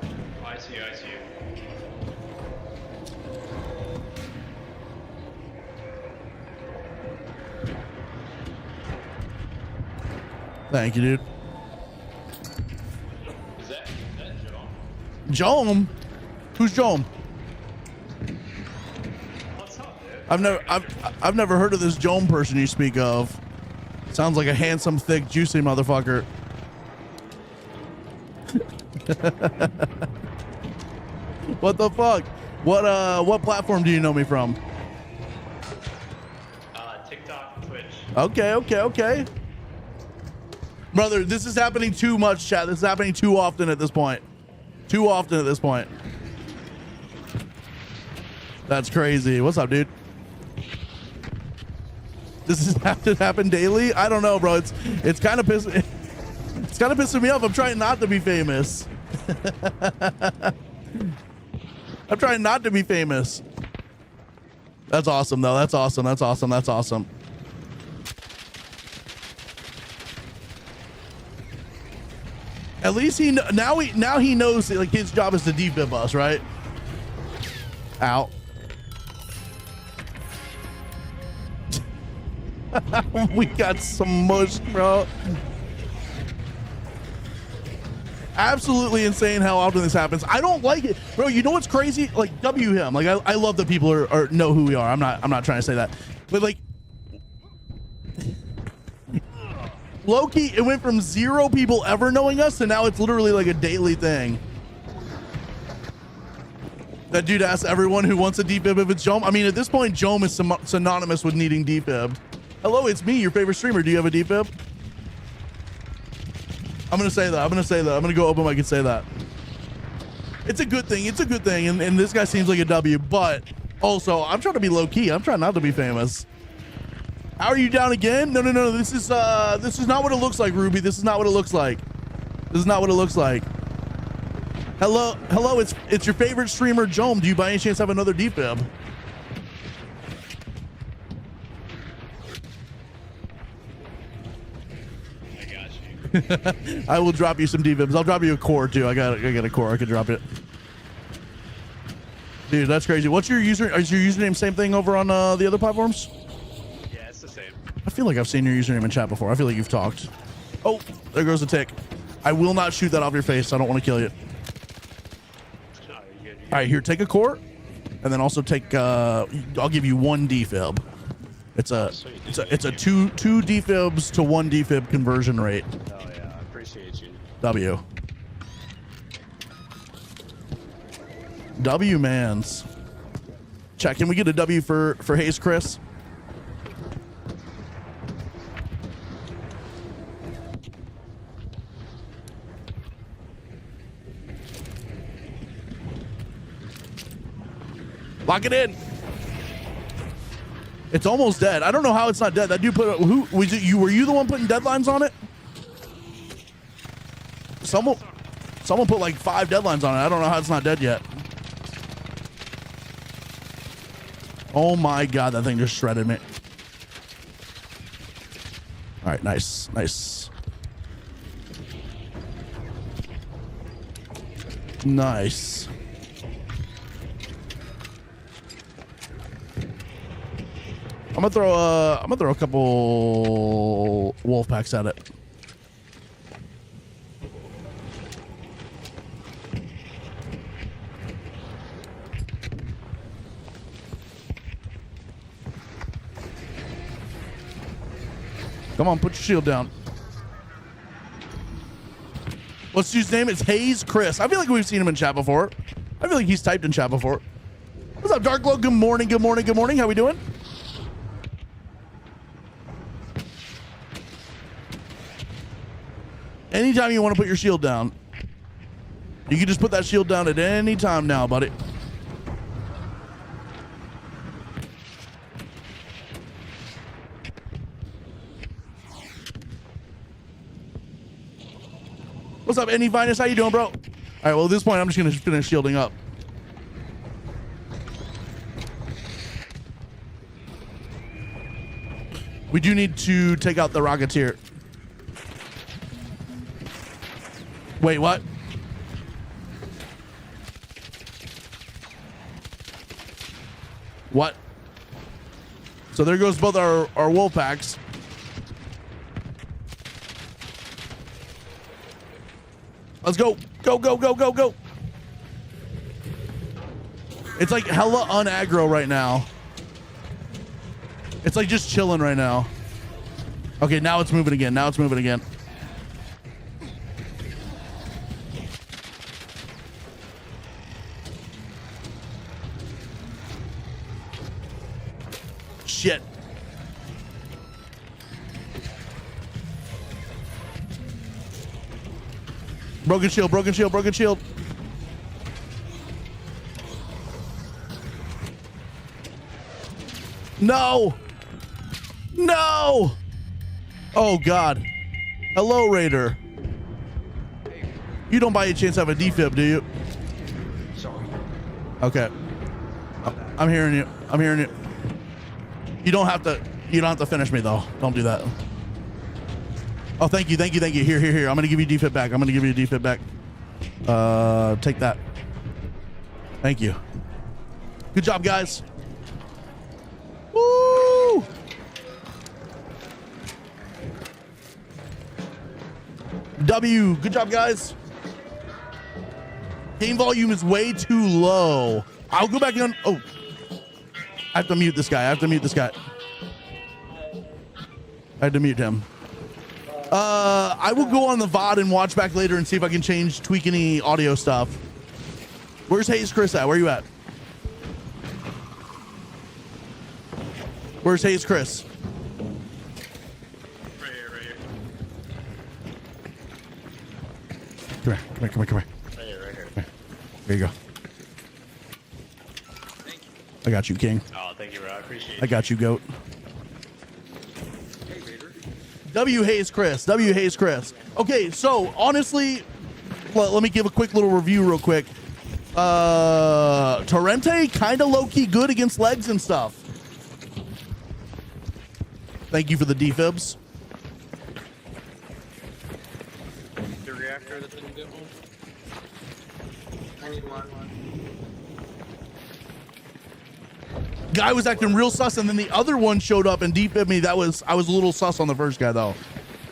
Oh, I see you, I see you. Thank you, dude. Is that Joe? Jome? Who's Jome? What's up, dude? I've never heard of this Jome person you speak of. Sounds like a handsome, thick, juicy motherfucker. What the fuck? What platform do you know me from? TikTok, Twitch. Okay. Brother, this is happening too much, chat. This is happening too often at this point. Too often at this point. That's crazy. What's up, dude? Does this have to happen daily? I don't know, bro. It's kind of pissing me off. I'm trying not to be famous. I'm trying not to be famous. That's awesome, though. That's awesome. That's awesome. That's awesome. At least now he knows that, like, his job is to defib us, right? Ow. We got some mush, bro. Absolutely insane how often this happens. I don't like it, bro. You know what's crazy? Like, W him. Like, I love that people are know who we are. I'm not trying to say that, but like, low-key, it went from 0 people ever knowing us to now it's literally like a daily thing. That dude asks everyone who wants a defib if it's Jome. I mean, at this point, Jome is synonymous with needing defibbed. Hello, it's me, your favorite streamer. Do you have a defib? I'm gonna say that. I'm gonna go open mic and say that. It's a good thing. It's a good thing. And this guy seems like a W, but also I'm trying to be low-key. I'm trying not to be famous. How are you down again? No. This is not what it looks like, Ruby. This is not what it looks like. This is not what it looks like. Hello. It's your favorite streamer, Jome. Do you by any chance have another defib? I got you. I will drop you some defibs. I'll drop you a core too. I got a core. I could drop it. Dude, that's crazy. What's your user? Is your username same thing over on the other platforms? Yeah, it's the same. I feel like I've seen your username in chat before. I feel like you've talked. Oh, there goes the tick. I will not shoot that off your face. I don't want to kill you. No, you're good. All right, here, take a core, and then also take. I'll give you 1 defib. It's a two defibs to 1 defib conversion rate. Oh yeah, I appreciate you. W. W mans. Check. Can we get a W for Hayes Chris? Lock it in. It's almost dead. I don't know how it's not dead. That dude put who was it? You were you the one putting deadlines on it? Someone put like 5 deadlines on it. I don't know how it's not dead yet. Oh my god, that thing just shredded me. All right, nice, nice. Nice. I'm gonna throw a couple wolf packs at it. Come on, put your shield down. What's his name? It's Hayes Chris. I feel like we've seen him in chat before. I feel like he's typed in chat before. What's up, Dark Glow? Good morning, good morning, good morning. How we doing? Anytime you want to put your shield down, you can just put that shield down at any time now, buddy. What's up, Any Vinus? How you doing, bro? All right, well, at this point, I'm just going to finish shielding up. We do need to take out the Rocketeer. Wait, what? What? So there goes both our wolf packs. Let's go. Go, go, go, go, go. It's like hella unaggro right now. It's like just chilling right now. Okay, now it's moving again. Now it's moving again. Shit. Broken shield, broken shield, broken shield. No. No. Oh, God. Hello, Raider. You don't by any chance have a defib, do you? Sorry. Okay. I'm hearing you. I'm hearing you. You don't have to finish me though. Don't do that. Oh, thank you, thank you, thank you. Here. I'm gonna give you defib back. I'm gonna give you a defib back. Take that. Thank you. Good job, guys. Woo! W. Good job, guys. Game volume is way too low. I'll go back on. Oh. I have to mute this guy. I have to mute him. I will go on the VOD and watch back later and see if I can tweak any audio stuff. Where's Hayes Chris at? Where you at? Where's Hayes Chris? Right here. Come here. Right here. There you go. I got you, King. Oh, thank you, bro. I appreciate it. I got you, Goat. W Hayes Chris. W Hayes Chris. Okay, so honestly, let me give a quick little review real quick. Torrente kind of low-key good against legs and stuff. Thank you for the defibs. The reactor that didn't get one? I need one. Guy was acting real sus, and then the other one showed up and defibbed me. I was a little sus on the first guy though.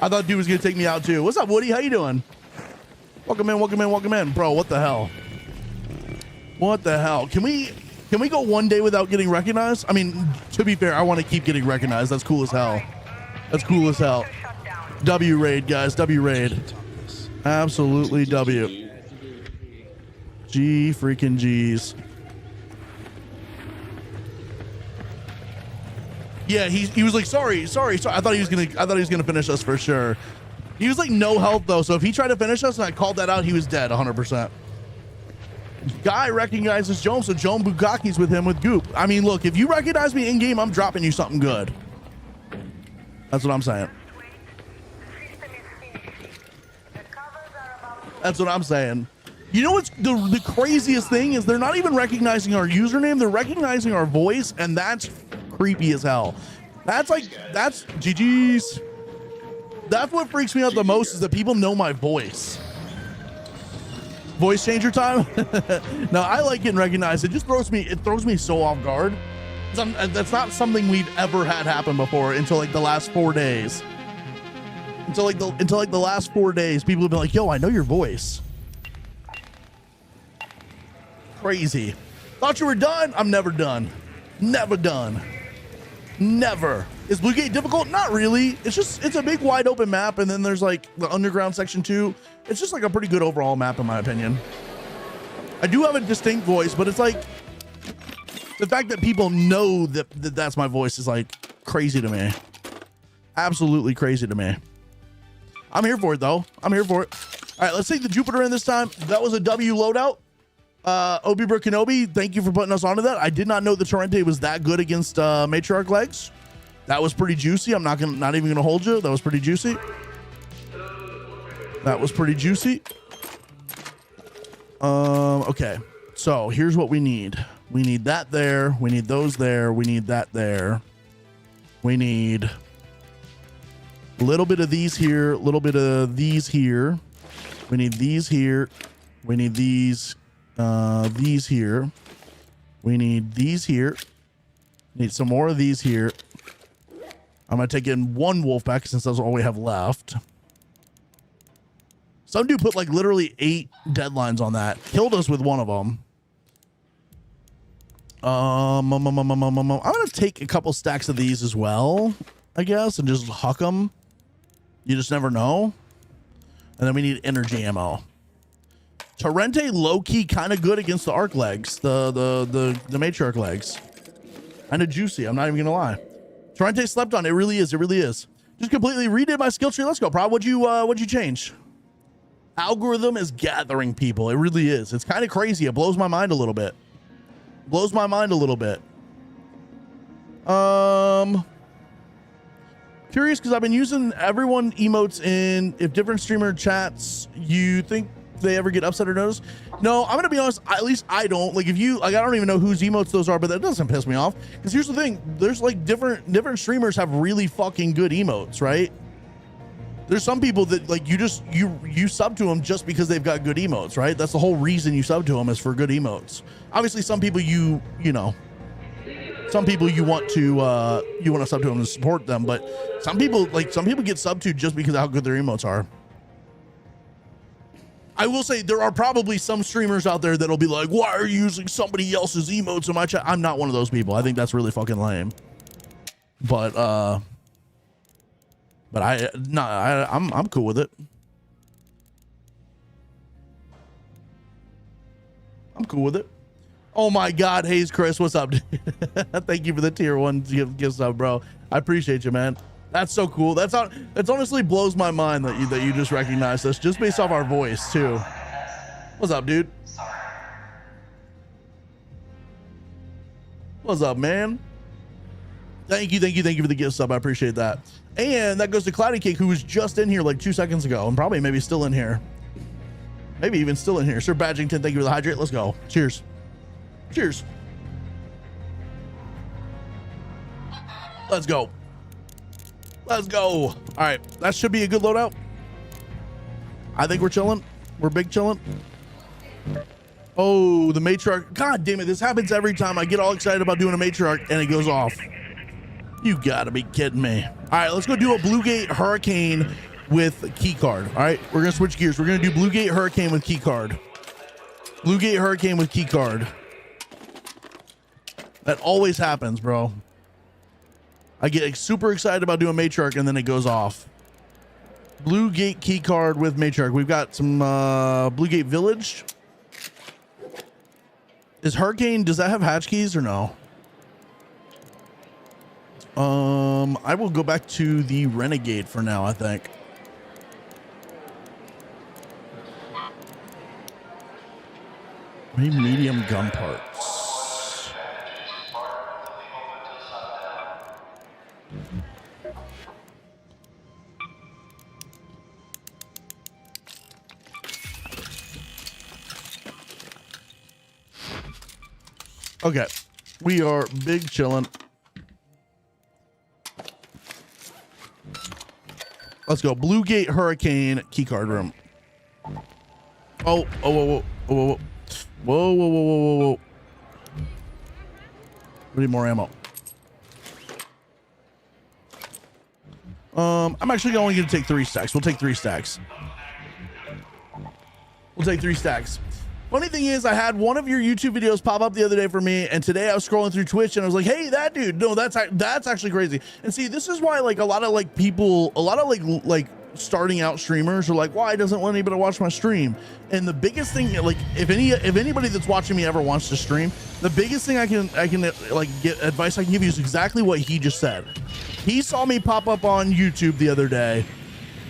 I thought dude was gonna take me out too. What's up, Woody? How you doing? Welcome in, bro. What the hell? What the hell? Can we go one day without getting recognized? I mean, to be fair, I want to keep getting recognized. That's cool as hell. That's cool as hell. W raid, guys. W raid. Absolutely W. G freaking G's. Yeah, he was like, sorry. I thought he was gonna finish us for sure. He was like no health though, so if he tried to finish us and I called that out, he was dead 100%. Guy recognizes Joan, so Joan Bukaki's with him with Goop. I mean, look, if you recognize me in game, I'm dropping you something good. That's what I'm saying. That's what I'm saying. You know what's the craziest thing is they're not even recognizing our username, they're recognizing our voice, and that's creepy as hell. That's GG's. That's what freaks me out the most is that people know my voice. Voice changer time. No, I like getting recognized. It just throws me so off guard. That's not something we've ever had happen before until like the last 4 days. Until like the last 4 days, people have been like, yo, I know your voice. Crazy. Thought you were done? I'm never done. Never done. Never. Is Blue Gate difficult? Not really. It's a big wide open map, and then there's like the underground section 2. It's just like a pretty good overall map in my opinion. I do have a distinct voice, but it's like the fact that people know that's my voice is like crazy to me. Absolutely crazy to me. I'm here for it though. I'm here for it. All right, let's take the Jupiter in this time. That was a W loadout. Obi-Brook Kenobi, thank you for putting us onto that. I did not know the Torrente was that good against Matriarch legs. That was pretty juicy. I'm not even gonna hold you. That was pretty juicy. That was pretty juicy. Okay. So here's what we need. We need that there. We need those there. We need that there. We need a little bit of these here. A little bit of these here. We need these here. We need these here. We need these here. Need some more of these here. I'm gonna take in one wolf pack since that's all we have left. Some dude put like literally 8 deadlines on that. Killed us with one of them. I'm gonna take a couple stacks of these as well, I guess, and just huck them. You just never know. And then we need energy ammo. Torrente low-key kind of good against the arc legs, the matriarch legs. Kind of juicy, I'm not even gonna lie. Torrente slept on it. Really is. It really is. Just completely redid my skill tree. Let's go, Prob. What'd you change? Algorithm is gathering people. It really is. It's kind of crazy. It blows my mind a little bit. Blows my mind a little bit. Curious because I've been using everyone emotes in if different streamer chats. You think they ever get upset or notice? No, I'm gonna be honest, at least I don't. Like if you like, I don't even know whose emotes those are, but that doesn't piss me off. Because here's the thing, there's like different streamers have really fucking good emotes, right? There's some people that like you sub to them just because they've got good emotes, right? That's the whole reason you sub to them is for good emotes. Obviously some people you know, some people you want to sub to them and support them, but some people get subbed to just because of how good their emotes are. I will say there are probably some streamers out there that'll be like, why are you using somebody else's emotes in my chat? I'm not one of those people. I think that's really fucking lame. But I'm cool with it. I'm cool with it. Oh my God, Hayes Chris, what's up? Thank you for the tier 1 gift sub, bro. I appreciate you, man. That's so cool. That's honestly blows my mind that you just recognized us just based off our voice too. What's up, dude? What's up, man? Thank you for the gift sub. I appreciate that. And that goes to Cloudy Cake, who was just in here like 2 seconds ago, and probably maybe still in here. Maybe even still in here. Sir Badgington, thank you for the hydrate. Let's go. Cheers. Cheers. Let's go. Let's go. All right, that should be a good loadout. I think we're chilling. We're big chilling. Oh, the matriarch. God damn it, this happens every time I get all excited about doing a matriarch and it goes off. You gotta be kidding me. All right, let's go do a Blue Gate Hurricane with key card. All right, we're gonna switch gears. We're gonna do Blue Gate Hurricane with key card. Blue Gate Hurricane with key card. That always happens, bro. I get super excited about doing matriarch and then it goes off. Blue Gate key card with matriarch. We've got some Blue Gate Village. Is Hurricane, does that have hatch keys or no? I will go back to the Renegade for now, I think. Maybe medium gun parts. Okay, we are big chillin'. Let's go. Blue Gate Hurricane keycard room. Oh, oh, whoa, whoa, whoa, whoa, whoa, whoa, whoa, whoa, whoa, whoa. We need more ammo. I'm actually only going to take 3 stacks. We'll take 3 stacks. We'll take 3 stacks. Funny thing is, I had one of your YouTube videos pop up the other day for me, and today I was scrolling through Twitch and I was like, hey, that dude, no, that's actually crazy. And see, this is why like a lot of like people, a lot of like starting out streamers are like, why doesn't want anybody to watch my stream? And the biggest thing, like if anybody that's watching me ever wants to stream, the biggest thing I can like get advice I can give you is exactly what he just said. He saw me pop up on YouTube the other day,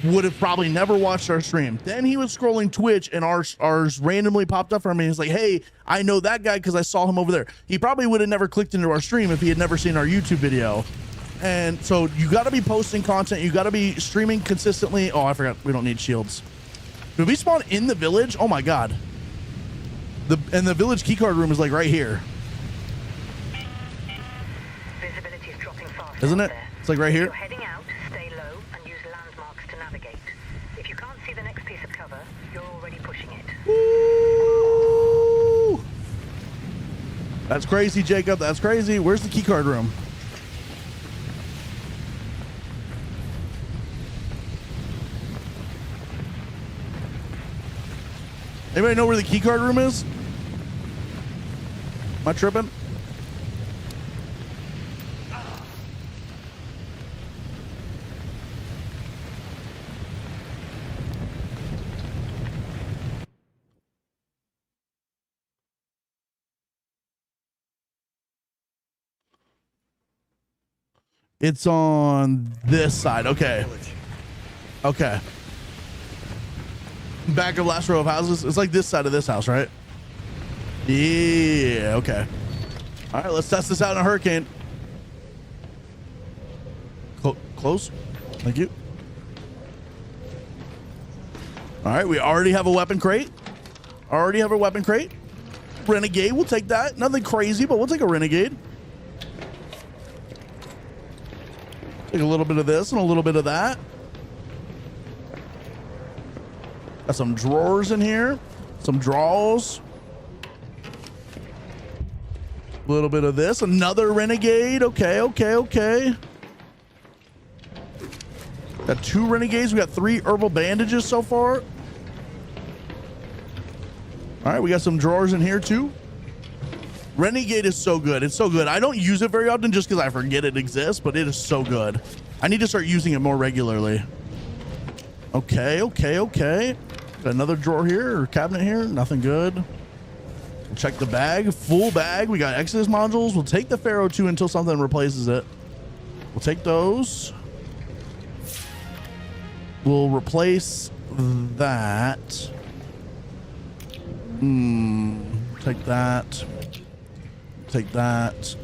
would have probably never watched our stream. Then he was scrolling Twitch and ours randomly popped up for me. He's like, hey, I know that guy because I saw him over there. He probably would have never clicked into our stream if he had never seen our YouTube video. And so you got to be posting content. You got to be streaming consistently. Oh, I forgot. We don't need shields. Did we spawn in the village? Oh my God. And the village keycard room is like right here. Visibility is dropping fast. Isn't it? It's like right here. You're heading out, stay low, and use landmarks to navigate. If you can't see the next piece of cover, you're already pushing it. Woo! That's crazy, Jacob. That's crazy. Where's the keycard room? Anybody know where the keycard room is? Am I tripping? It's on this side. Okay. Okay. Back of last row of houses. It's like this side of this house, right? Yeah. Okay. All right. Let's test this out in a hurricane. Close. Thank you. All right. We already have a weapon crate. Renegade. We'll take that. Nothing crazy, but we'll take a Renegade. Take a little bit of this and a little bit of that. Got some drawers in here. Some drawers. A little bit of this. Another Renegade. Okay, okay, okay. Got 2 Renegades. We got 3 herbal bandages so far. All right, we got some drawers in here too. Renegade is so good. It's so good. I don't use it very often just because I forget it exists, but it is so good. I need to start using it more regularly. Okay, okay, okay. Got another drawer here or cabinet here. Nothing good. We'll check the bag. Full bag. We got Exodus modules. We'll take the Pharaoh 2 until something replaces it. We'll take those. We'll replace that. Take that. Take that.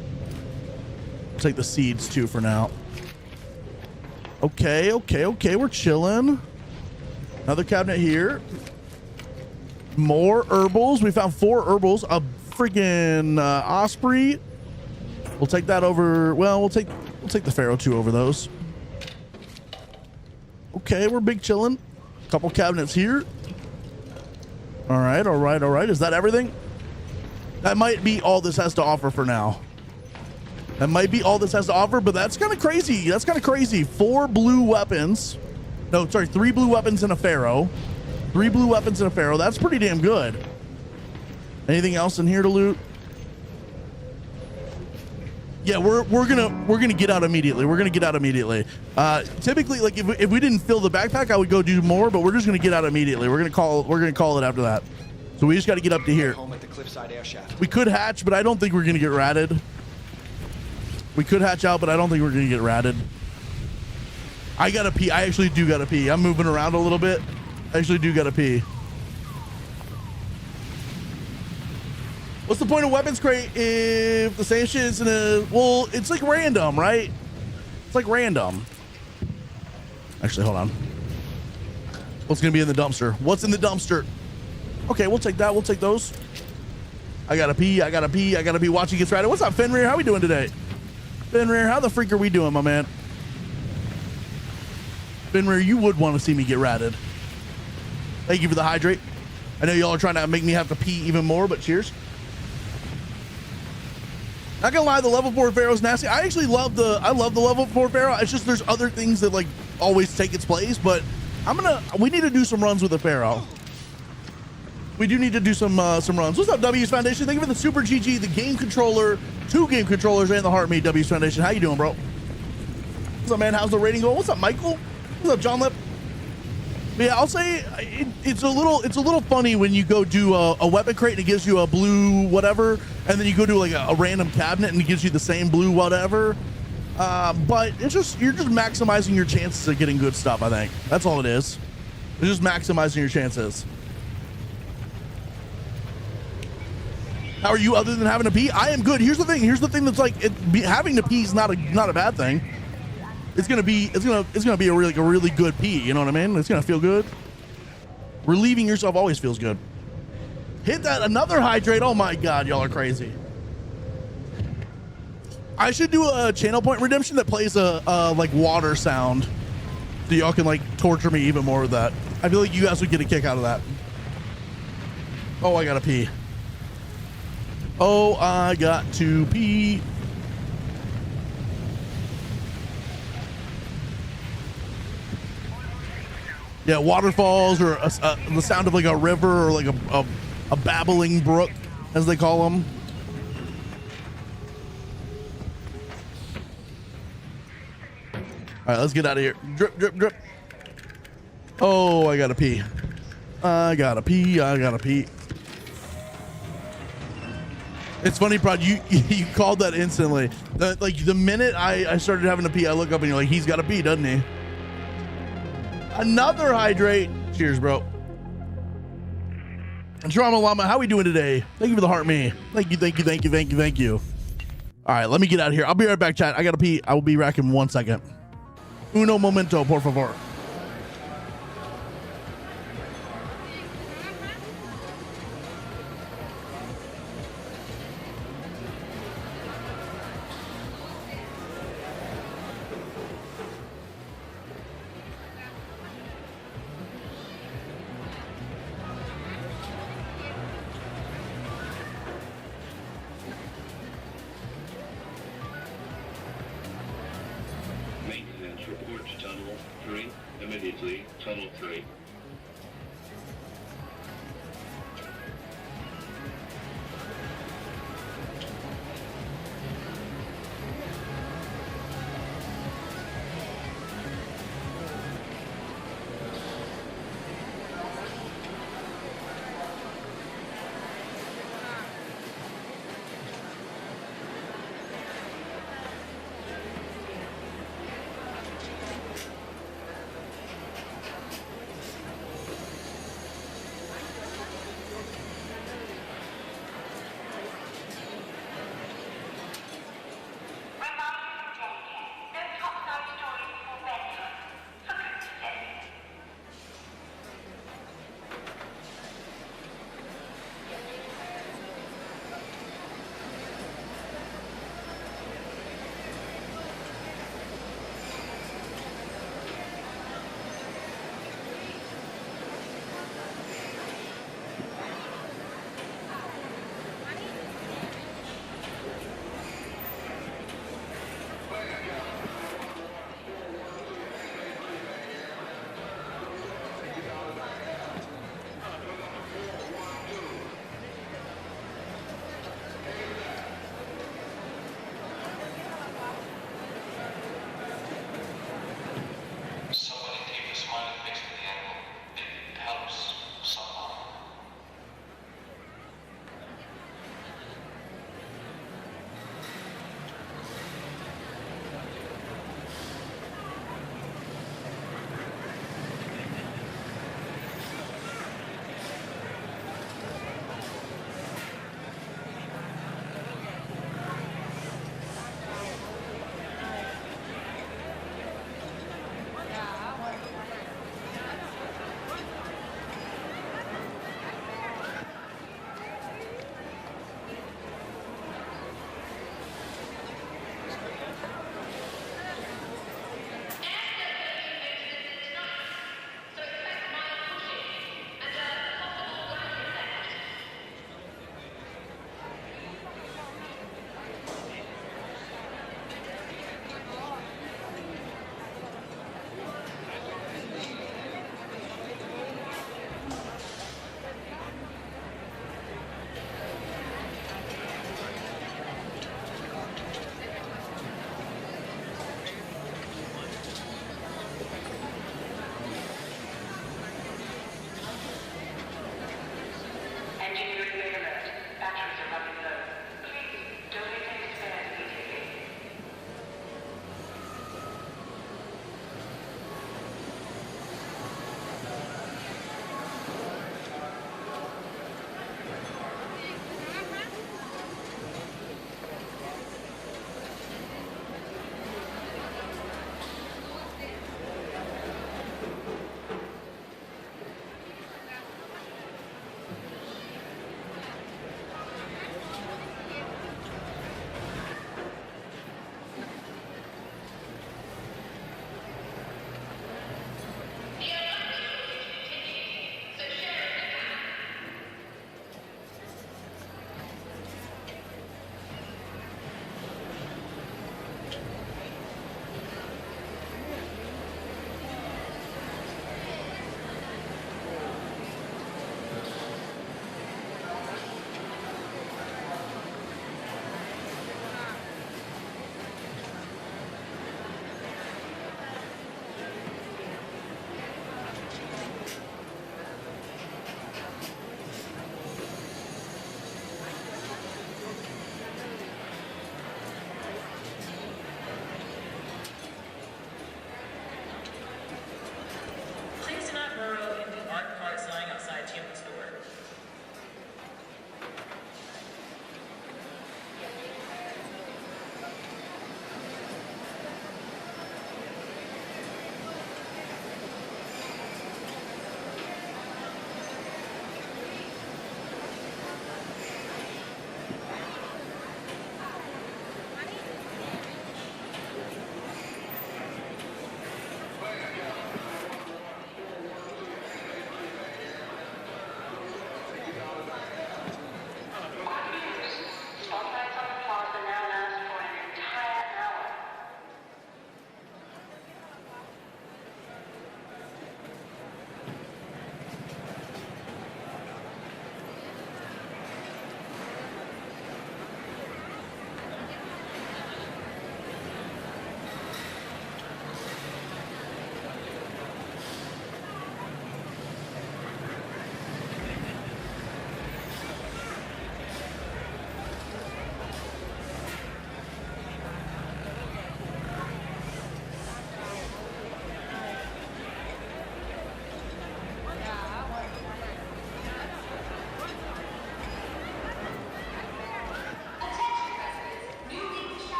Take the seeds too for now. Okay, okay, okay. We're chilling. Another cabinet here. More herbals. We found 4 herbals. A freaking osprey. We'll take that over. Well, we'll take the Pharaoh 2 over those. Okay, we're big chilling. Couple cabinets here. All right, all right, all right. Is that everything? That might be all this has to offer for now. That might be all this has to offer, but that's kind of crazy. That's kind of crazy. 4 blue weapons. No, sorry, 3 blue weapons and a Pharaoh. 3 blue weapons and a Pharaoh. That's pretty damn good. Anything else in here to loot? Yeah, we're gonna get out immediately. We're gonna get out immediately. Typically, like if we didn't fill the backpack, I would go do more, but we're just gonna get out immediately. We're gonna call it after that. So So we just got to get up to here. Home at the cliffside air shaft. We could hatch, but I don't think we're going to get ratted. We could hatch out, but I don't think we're going to get ratted. I got to pee. I actually do got to pee. I'm moving around a little bit. I actually do got to pee. What's the point of weapons crate if the same shit is in a... Well, it's like random, right? It's like random. Actually, hold on. What's going to be in the dumpster? What's in the dumpster? Okay, we'll take that. We'll take those. I got to pee. I got to pee. I got to be watching Gets Ratted. What's up, Fenrir? How we doing today? Fenrir, how the freak are we doing, my man? Fenrir, you would want to see me get ratted. Thank you for the hydrate. I know y'all are trying to make me have to pee even more, but cheers. Not gonna lie, the level 4 Pharaoh's nasty. I actually love the level 4 Pharaoh. It's just there's other things that like always take its place, but we need to do some runs with the Pharaoh. We do need to do some runs. What's up, W's Foundation? Thank you for the super GG, the game controller, 2 game controllers, and the heart meat. W's Foundation. How you doing, bro? What's up, man? How's the rating going? What's up, Michael? What's up, John Lip? But yeah, I'll say it's a little funny when you go do a weapon crate and it gives you a blue whatever, and then you go do like a random cabinet and it gives you the same blue whatever. But it's just you're just maximizing your chances of getting good stuff. I think that's all it is. It's just maximizing your chances. How are you other than having to pee? I am good. Here's the thing. Here's the thing that's like having to pee is not a bad thing. It's gonna be a really good pee. You know what I mean? It's gonna feel good. Relieving yourself always feels good. Hit that another hydrate. Oh my God, y'all are crazy. I should do a channel point redemption that plays a like water sound, so y'all can like torture me even more with that. I feel like you guys would get a kick out of that. Oh, I gotta pee. Oh, I got to pee. Yeah, waterfalls or the sound of like a river or like a babbling brook, as they call them. All right, let's get out of here. Drip, drip, drip. Oh, I gotta pee. I gotta pee. I gotta pee. It's funny, Prod, you called that instantly. Like the minute I started having to pee, I look up and you're like, he's got to pee, doesn't he? Another hydrate. Cheers, bro. And Trauma Llama, how we doing today? Thank you for the heart me. Thank you, thank you, thank you, thank you, thank you. All right, let me get out of here. I'll be right back, chat. I got to pee. I will be back in 1 second. Uno momento, por favor. Maintenance report to Tunnel 3. Immediately, Tunnel 3.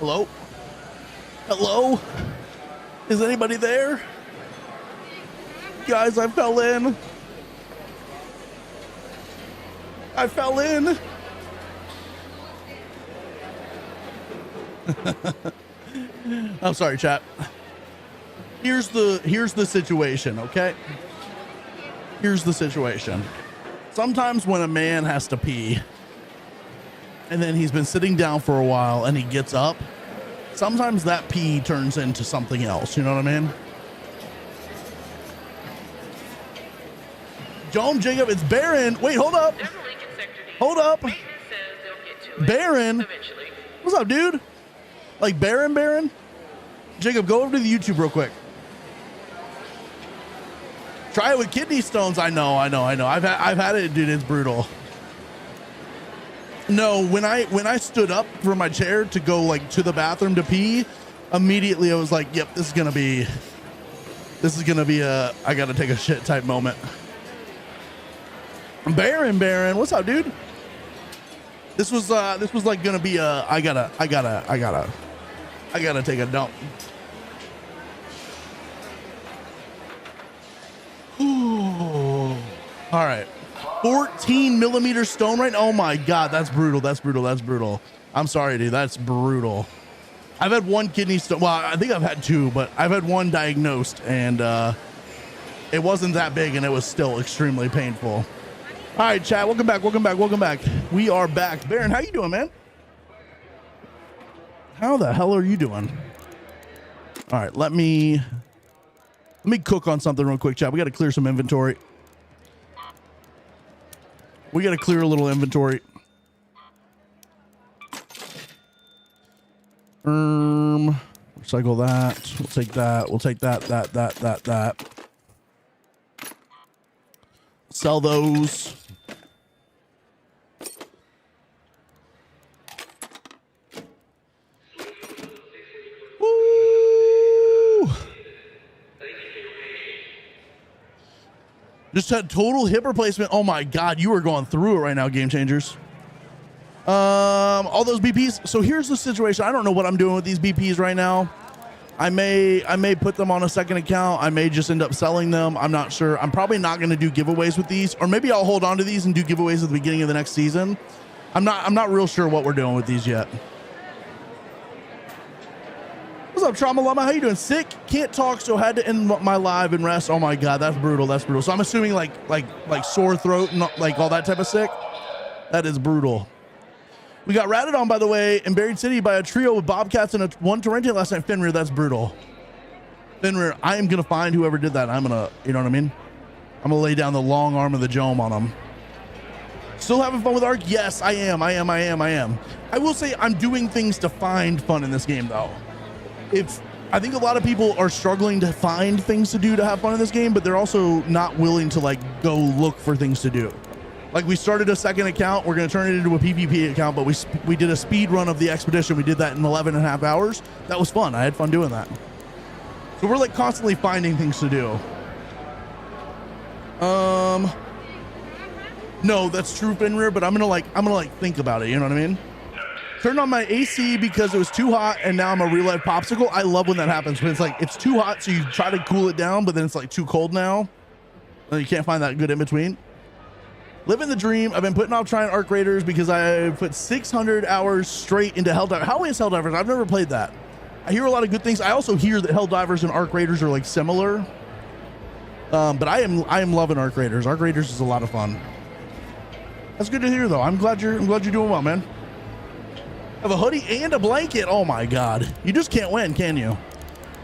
Hello? Hello? Is anybody there? Guys, I fell in. I fell in. I'm sorry, chat. Here's the situation, okay? Here's the situation. Sometimes when a man has to pee and then he's been sitting down for a while and he gets up, sometimes that pee turns into something else, you know what I mean? Joan, Jacob, it's Baron. Wait, hold up. Hold up. Baron. What's up, dude? Like Baron? Jacob, go over to the YouTube real quick. Try it with kidney stones. I know. I've had it, dude. It's brutal. No, when I stood up from my chair to go like to the bathroom to pee, immediately I was like, yep, this is gonna be a I gotta take a shit type moment. Baron, what's up, dude? This was like gonna be a I gotta take a dump. Ooh. All right. 14 millimeter stone right now. Oh my God, that's brutal. I'm sorry, dude. That's brutal. I've had one kidney stone. Well, I think I've had two, but I've had one diagnosed, and it wasn't that big, and it was still extremely painful. All right, chat. Welcome back. We are back. Baron, how you doing, man? How the hell are you doing? All right, let me cook on something real quick, chat. We got to clear some inventory. We got to clear a little inventory. Recycle that. We'll take that. We'll take that. Sell those. Woo! Just had total hip replacement. Oh my God, you are going through it right now, Game Changers. All those BPs. So here's the situation. I don't know what I'm doing with these BPs right now. I may put them on a second account. I may just end up selling them. I'm not sure. I'm probably not going to do giveaways with these, or maybe I'll hold on to these and do giveaways at the beginning of the next season. I'm not real sure what we're doing with these yet. What's up, Trauma Llama? How you doing? Sick. Can't talk, so had to end my live and rest. Oh my God, that's brutal. So I'm assuming like sore throat and like all that type of sick. That is brutal. We got ratted on, by the way, in Buried City by a trio with Bobcats and one Torrential last night. Fenrir, that's brutal. Fenrir, I am going to find whoever did that. I'm going to, you know what I mean? I'm going to lay down the long arm of the Jome on them. Still having fun with Ark? Yes, I am. I will say I'm doing things to find fun in this game, though. I think a lot of people are struggling to find things to do to have fun in this game, but they're also not willing to like go look for things to do. Like we started a second account. We're going to turn it into a PvP account, but we did a speed run of the expedition. We did that in 11 and a half hours. That was fun. I had fun doing that. So we're like constantly finding things to do. No, that's true, Fenrir, but I'm gonna think about it. You know what I mean? Turned on my AC because it was too hot, and now I'm a real life popsicle. I love when that happens, but it's like it's too hot, so you try to cool it down, but then it's like too cold now, and you can't find that good in between. Living the dream. I've been putting off trying Arc Raiders because I put 600 hours straight into Helldivers. How is Helldivers? I've never played that. I hear a lot of good things. I also hear that Helldivers and Arc Raiders are like similar. But I am loving Arc Raiders. Arc Raiders is a lot of fun. That's good to hear, though. I'm glad you're doing well, man. Have a hoodie and a blanket. Oh my God. You just can't win, can you?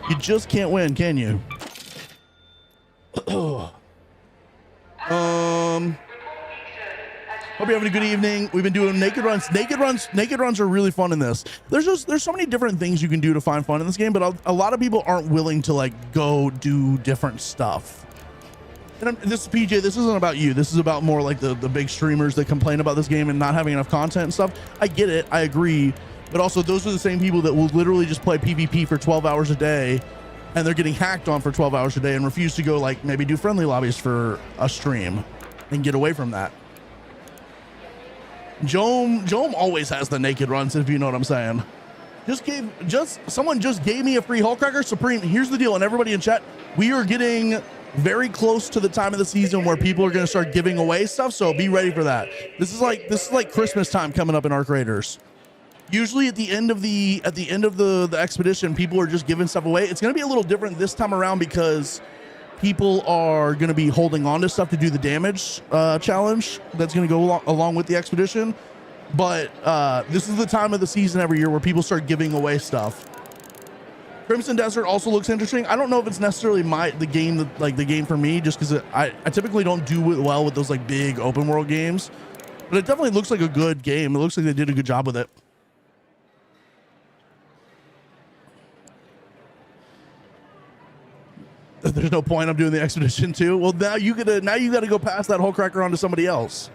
You just can't win, can you? Hope you're having a good evening. We've been doing naked runs. Naked runs are really fun in this. There's so many different things you can do to find fun in this game, but a lot of people aren't willing to like go do different stuff. And this PJ, this isn't about you. This is about more like the big streamers that complain about this game and not having enough content and stuff. I get it. I agree. But also those are the same people that will literally just play PvP for 12 hours a day, and they're getting hacked on for 12 hours a day and refuse to go like maybe do friendly lobbies for a stream and get away from that. Jome always has the naked runs, if you know what I'm saying. Someone just gave me a free Hulk Cracker Supreme. Here's the deal, and everybody in chat, we are getting very close to the time of the season where people are going to start giving away stuff, so be ready for that. This is like Christmas time coming up in Arc Raiders. Usually at the end of the expedition, people are just giving stuff away. It's going to be a little different this time around because people are going to be holding on to stuff to do the damage challenge that's going to go along with the expedition. But this is the time of the season every year where people start giving away stuff. Crimson Desert also looks interesting. I don't know if it's necessarily the game for me, just because I typically don't do well with those like big open world games. But it definitely looks like a good game. It looks like they did a good job with it. There's no point. I'm doing the expedition too. Well, now you got to go pass that whole cracker on to somebody else.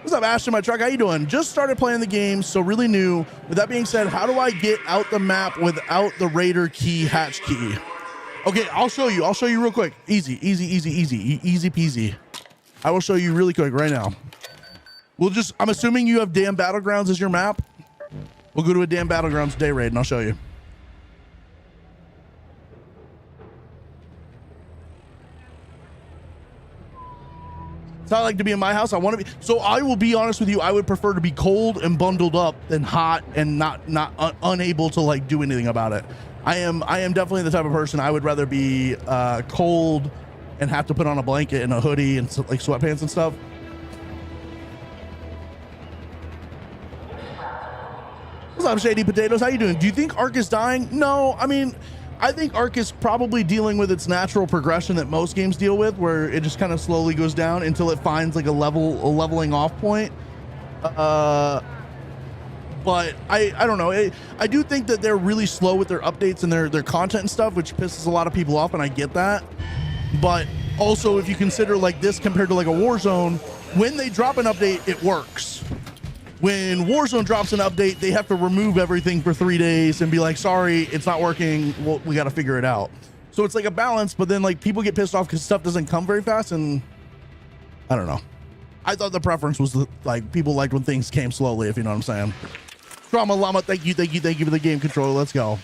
What's up, Ashton, my truck? How you doing? Just started playing the game, so really new. With that being said, how do I get out the map without the Raider key, hatch key? Okay, I'll show you. I'll show you real quick. Easy peasy. I will show you really quick right now. I'm assuming you have Damn Battlegrounds as your map. We'll go to a Damn Battlegrounds day raid and I'll show you. It's not like to be in my house. I want to be. So I will be honest with you. I would prefer to be cold and bundled up than hot and not unable to like do anything about it. I am definitely the type of person I would rather be cold and have to put on a blanket and a hoodie and like sweatpants and stuff. What's up, Shady Potatoes? How you doing? Do you think Ark is dying? No, I mean, I think Ark is probably dealing with its natural progression that most games deal with, where it just kind of slowly goes down until it finds like a leveling off point. But I don't know. I do think that they're really slow with their updates and their content and stuff, which pisses a lot of people off, and I get that. But also, if you consider like this compared to like a Warzone, when they drop an update, it works. When Warzone drops an update, they have to remove everything for 3 days and be like, sorry, it's not working. Well, we got to figure it out. So it's like a balance, but then like people get pissed off because stuff doesn't come very fast. And I don't know. I thought the preference was like people liked when things came slowly, if you know what I'm saying. Trauma Llama, thank you for the game controller. Let's go.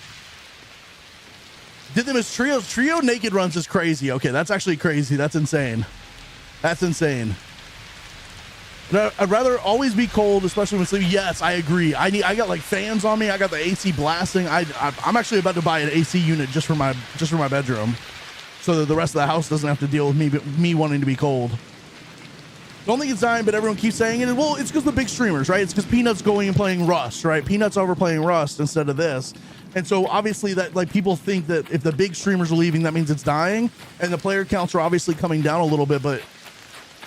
Did them as trios. Trio naked runs is crazy. Okay, that's actually crazy. That's insane. That's insane. I'd rather always be cold, especially when sleeping. Yes, I agree. I got like fans on me. I got the AC blasting. I'm actually about to buy an AC unit just for my bedroom, so that the rest of the house doesn't have to deal with me wanting to be cold. Don't think it's dying, but everyone keeps saying it. Well, it's because the big streamers, right? It's because Peanut's going and playing Rust, right? Peanut's over playing Rust instead of this. And so obviously that like people think that if the big streamers are leaving, that means it's dying, and the player counts are obviously coming down a little bit, but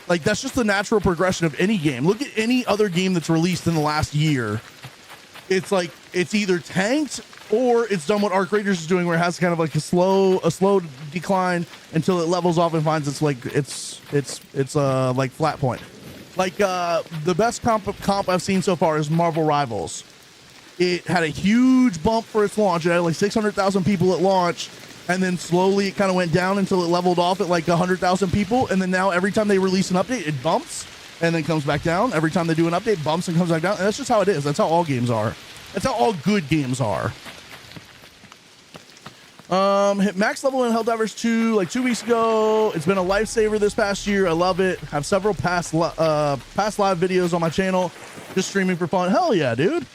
like that's just the natural progression of any game. Look at any other game that's released in the last year. It's like it's either tanked or it's done what Arc Raiders is doing, where it has kind of like a slow decline until it levels off and finds its like flat point. Like the best comp I've seen so far is Marvel Rivals. It had a huge bump for its launch. It had like 600,000 people at launch. And then slowly it kind of went down until it leveled off at like 100,000 people. And then now every time they release an update, it bumps and then comes back down. Every time they do an update, bumps and comes back down. And that's just how it is. That's how all games are. That's how all good games are. Hit max level in Helldivers 2 like 2 weeks ago. It's been a lifesaver this past year. I love it. Have several past live videos on my channel. Just streaming for fun. Hell yeah, dude.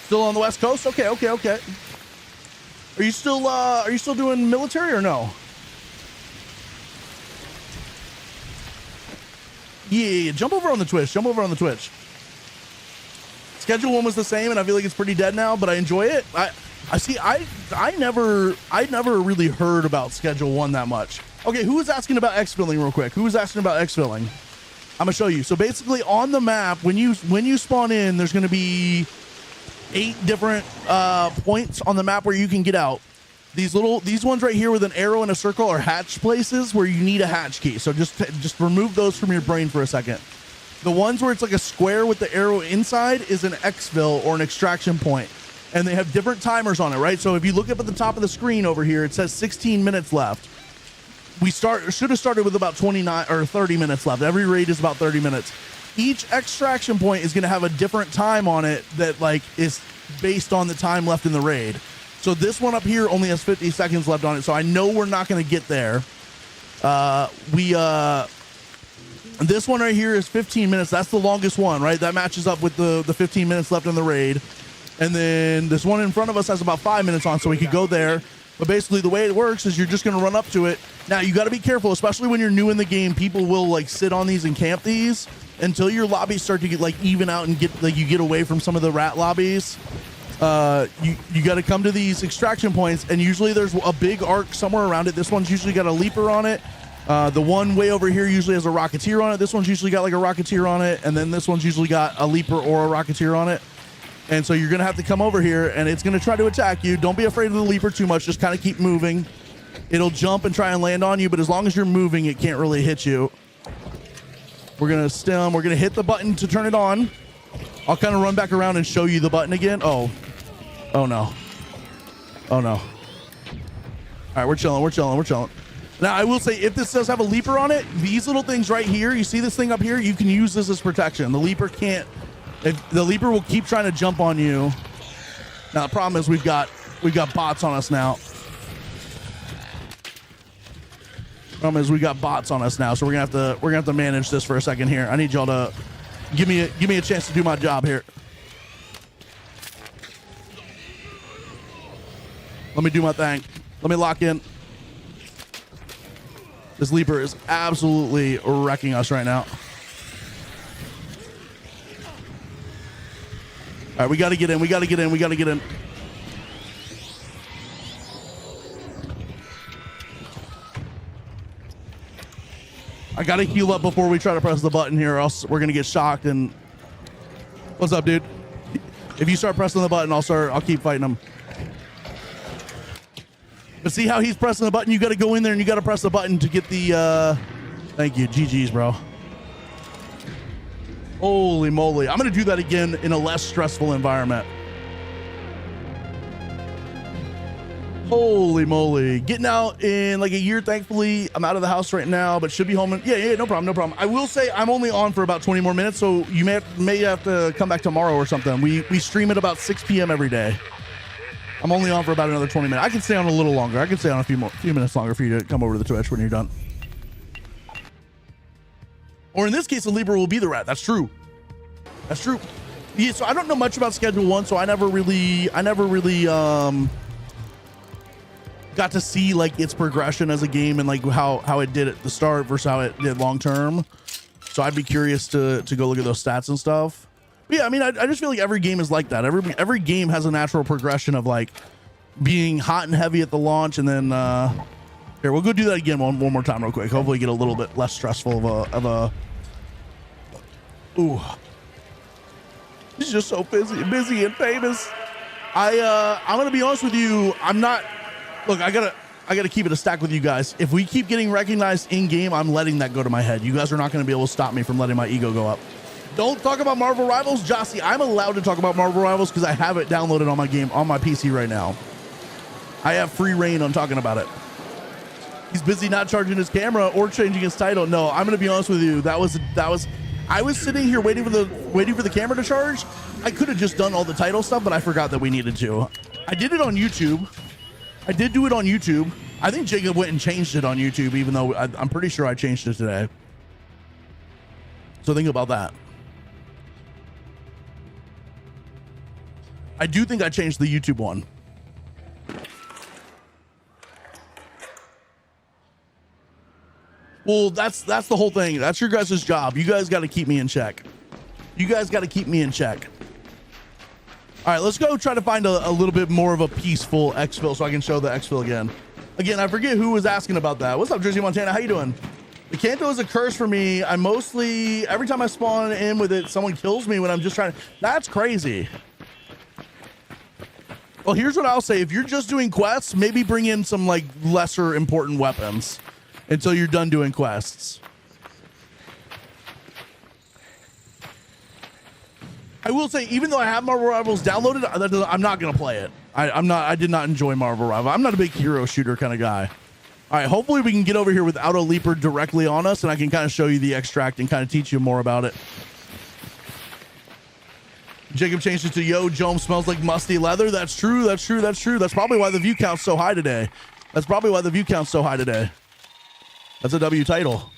Still on the West Coast? Okay. Are you still doing military or no? Yeah, jump over on the Twitch. Schedule 1 was the same, and I feel like it's pretty dead now, but I enjoy it. I never really heard about Schedule 1 that much. Okay, who was asking about exfilling real quick? I'm gonna show you. So basically on the map, when you spawn in, there's gonna be 8 different points on the map where you can get out. These ones right here with an arrow and a circle are hatch places where you need a hatch key. So just remove those from your brain for a second. The ones where it's like a square with the arrow inside is an exfil or an extraction point. And they have different timers on it, right? So if you look up at the top of the screen over here, it says 16 minutes left. We should have started with about 29 or 30 minutes left. Every raid is about 30 minutes. each extraction point is going to have a different time on it that like is based on the time left in the raid. So this one up here only has 50 seconds left on it. So I know we're not going to get there. This one right here is 15 minutes. That's the longest one, right? That matches up with the 15 minutes left in the raid. And then this one in front of us has about 5 minutes on, so we could go there. But basically the way it works is you're just going to run up to it. Now you got to be careful, especially when you're new in the game. People will like sit on these and camp these until your lobbies start to get like even out and get like you get away from some of the rat lobbies. You got to come to these extraction points, and usually there's a big arc somewhere around it. This one's usually got a leaper on it. The one way over here usually has a rocketeer on it. This one's usually got like a rocketeer on it, and then this one's usually got a leaper or a rocketeer on it. And so you're going to have to come over here, and it's going to try to attack you. Don't be afraid of the leaper too much. Just kind of keep moving. It'll jump and try and land on you, but as long as you're moving, it can't really hit you. We're going to stem. We're going to hit the button to turn it on. I'll kind of run back around and show you the button again. Oh no. Oh no. All right, we're chilling. Now, I will say, if this does have a leaper on it, these little things right here, you see this thing up here? You can use this as protection. The leaper can't. The leaper will keep trying to jump on you. Now, the problem is we've got bots on us now. So we're gonna have to manage this for a second here. I need y'all to give me a chance to do my job here. Let me do my thing. Let me lock in. This leaper is absolutely wrecking us right now. All right, we got to get in. We got to get in. I got to heal up before we try to press the button here, or else we're going to get shocked. And what's up, dude? If you start pressing the button, I'll keep fighting him. But see how he's pressing the button? You got to go in there and you got to press the button to get the, thank you. GG's, bro. Holy moly. I'm going to do that again in a less stressful environment. Holy moly. Getting out in like a year, thankfully. I'm out of the house right now, but should be home. Yeah, no problem. I will say I'm only on for about 20 more minutes, so you may have to come back tomorrow or something. We stream at about 6 p.m. every day. I'm only on for about another 20 minutes. I can stay on a little longer. I can stay on a few minutes longer for you to come over to the Twitch when you're done. Or in this case, the Libra will be the rat. That's true. Yeah, so I don't know much about Schedule 1, so I never really got to see like its progression as a game and like how it did at the start versus how it did long term. So I'd be curious to go look at those stats and stuff. But yeah, I mean, I just feel like every game is like that. Every game has a natural progression of like being hot and heavy at the launch, and then here, we'll go do that again one more time real quick. Hopefully get a little bit less stressful of a ooh. He's just so busy and famous. I'm gonna be honest with you. Look, I gotta keep it a stack with you guys. If we keep getting recognized in game, I'm letting that go to my head. You guys are not gonna be able to stop me from letting my ego go up. Don't talk about Marvel Rivals, Jossie. I'm allowed to talk about Marvel Rivals because I have it downloaded on my game on my PC right now. I have free reign on talking about it. He's busy not charging his camera or changing his title. No, I'm gonna be honest with you. That was. I was sitting here waiting for the camera to charge. I could have just done all the title stuff, but I forgot that we needed to. I did it on YouTube. I did do it on YouTube. I think Jacob went and changed it on YouTube, even though I'm pretty sure I changed it today. So think about that. I do think I changed the YouTube one. Well, that's the whole thing. That's your guys' job. You guys got to keep me in check. All right, let's go try to find a little bit more of a peaceful exfil so I can show the exfil again. Again, I forget who was asking about that. What's up, Jersey Montana? How you doing? The Kanto is a curse for me. I mostly, every time I spawn in with it, someone kills me when I'm just trying to. That's crazy. Well, here's what I'll say. If you're just doing quests, maybe bring in some like lesser important weapons until you're done doing quests. I will say, even though I have Marvel Rivals downloaded, I'm not going to play it. I did not enjoy Marvel Rivals. I'm not a big hero shooter kind of guy. All right, hopefully we can get over here without a leaper directly on us, and I can kind of show you the extract and kind of teach you more about it. Jacob changed it to yo, Jome smells like musty leather. That's true. That's true. That's true. That's probably why the view count's so high today. That's probably why the view count's so high today. That's a W title.